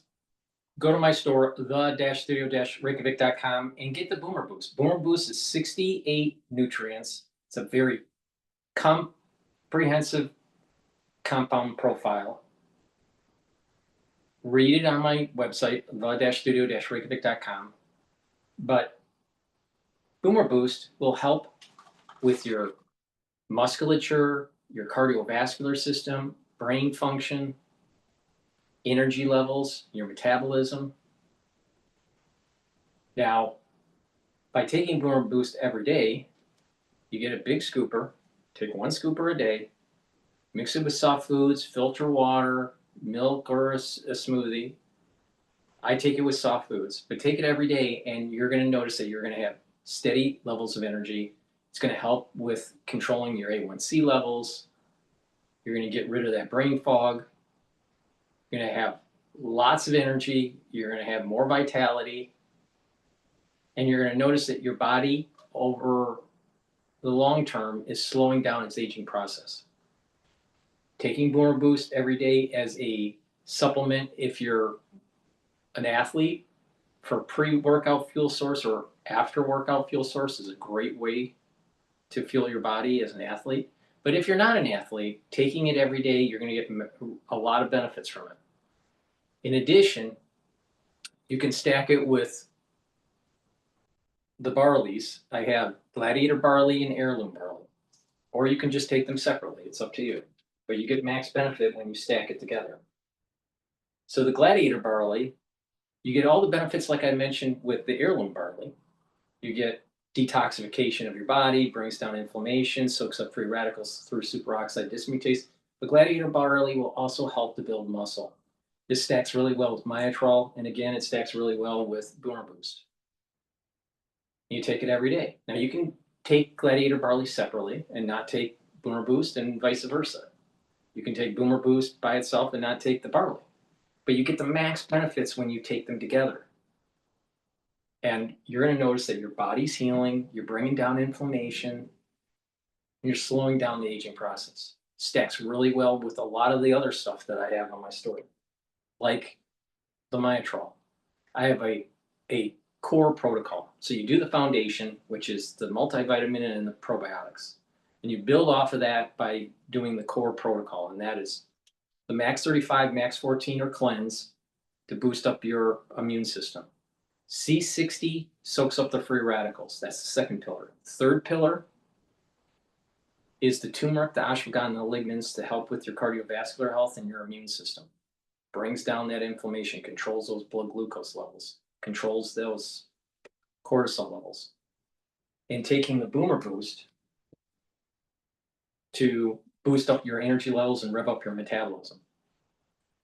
go to my store, the-studio-reykjavik.com, and get the Boomer Boost. Boomer Boost is 68 nutrients. It's a very comprehensive compound profile. Read it on my website, the-studio-reykjavik.com. But Boomer Boost will help with your musculature, your cardiovascular system, brain function, energy levels, your metabolism. Now, by taking Boomer Boost every day, you get a big scooper. Take one scooper a day, mix it with soft foods, filter water, milk, or a smoothie. I take it with soft foods, but take it every day and you're going to notice that you're going to have steady levels of energy. It's going to help with controlling your A1C levels. You're going to get rid of that brain fog. You're going to have lots of energy. You're going to have more vitality. And you're going to notice that your body over the long term is slowing down its aging process. taking Boomer Boost every day as a supplement if you're an athlete for pre-workout fuel source or after workout fuel source is a great way to fuel your body as an athlete. But if you're not an athlete, taking it every day, you're going to get a lot of benefits from it. In addition, you can stack it with the barleys. I have Gladiator barley and heirloom barley, or you can just take them separately. It's up to you, but you get max benefit when you stack it together. So the Gladiator barley, you get all the benefits like I mentioned with the heirloom barley. You get detoxification of your body, brings down inflammation, soaks up free radicals through superoxide dismutase. The Gladiator barley will also help to build muscle. This stacks really well with Myotrol, and again, it stacks really well with Boomer Boost. You take it every day. Now you can take Gladiator barley separately and not take Boomer Boost, and vice versa. You can take Boomer Boost by itself and not take the barley. But you get the max benefits when you take them together. And you're going to notice that your body's healing, you're bringing down inflammation, and you're slowing down the aging process. Stacks really well with a lot of the other stuff that I have on my store, like the Myotrol. I have a core protocol. So you do the foundation, which is the multivitamin and the probiotics. And you build off of that by doing the core protocol, and that is the Max 35, Max 14, or cleanse to boost up your immune system. C60 soaks up the free radicals. That's the second pillar. Third pillar is the turmeric, the ashwagandha, and the lignans to help with your cardiovascular health and your immune system. Brings down that inflammation, controls those blood glucose levels, controls those cortisol levels. And taking the Boomer Boost to boost up your energy levels and rev up your metabolism.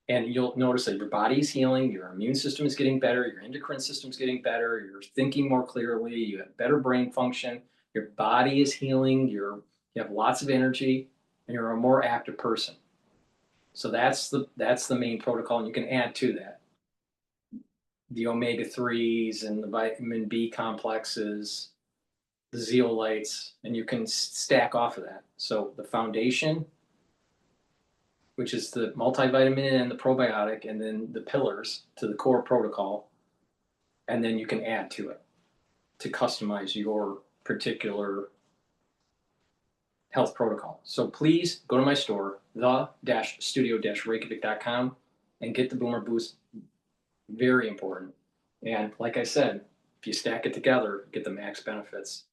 And you'll notice that your body is healing, your immune system is getting better, your endocrine system is getting better, you're thinking more clearly, you have better brain function, your body is healing, you have lots of energy, and you're a more active person. So that's the main protocol, and you can add to that the omega-3s and the vitamin B complexes, the zeolites, and you can stack off of that. So the foundation, which is the multivitamin and the probiotic, and then the pillars to the core protocol, and then you can add to it to customize your particular health protocol. So please go to my store, the-studio-reykjavik.com, and get the Boomer Boost. Very important. And like I said, if you stack it together, get the max benefits.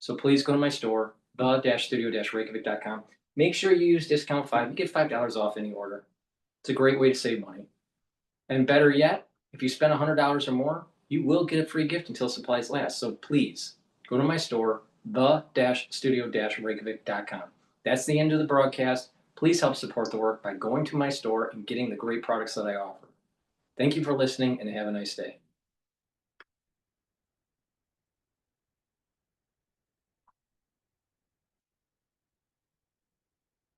So please go to my store, the-studio-reykjavik.com. Make sure you use discount 5. You get $5 off any order. It's a great way to save money. And better yet, if you spend $100 or more, you will get a free gift until supplies last. So please go to my store, the-studio-reykjavik.com. That's the end of the broadcast. Please help support the work by going to my store and getting the great products that I offer. Thank you for listening, and have a nice day.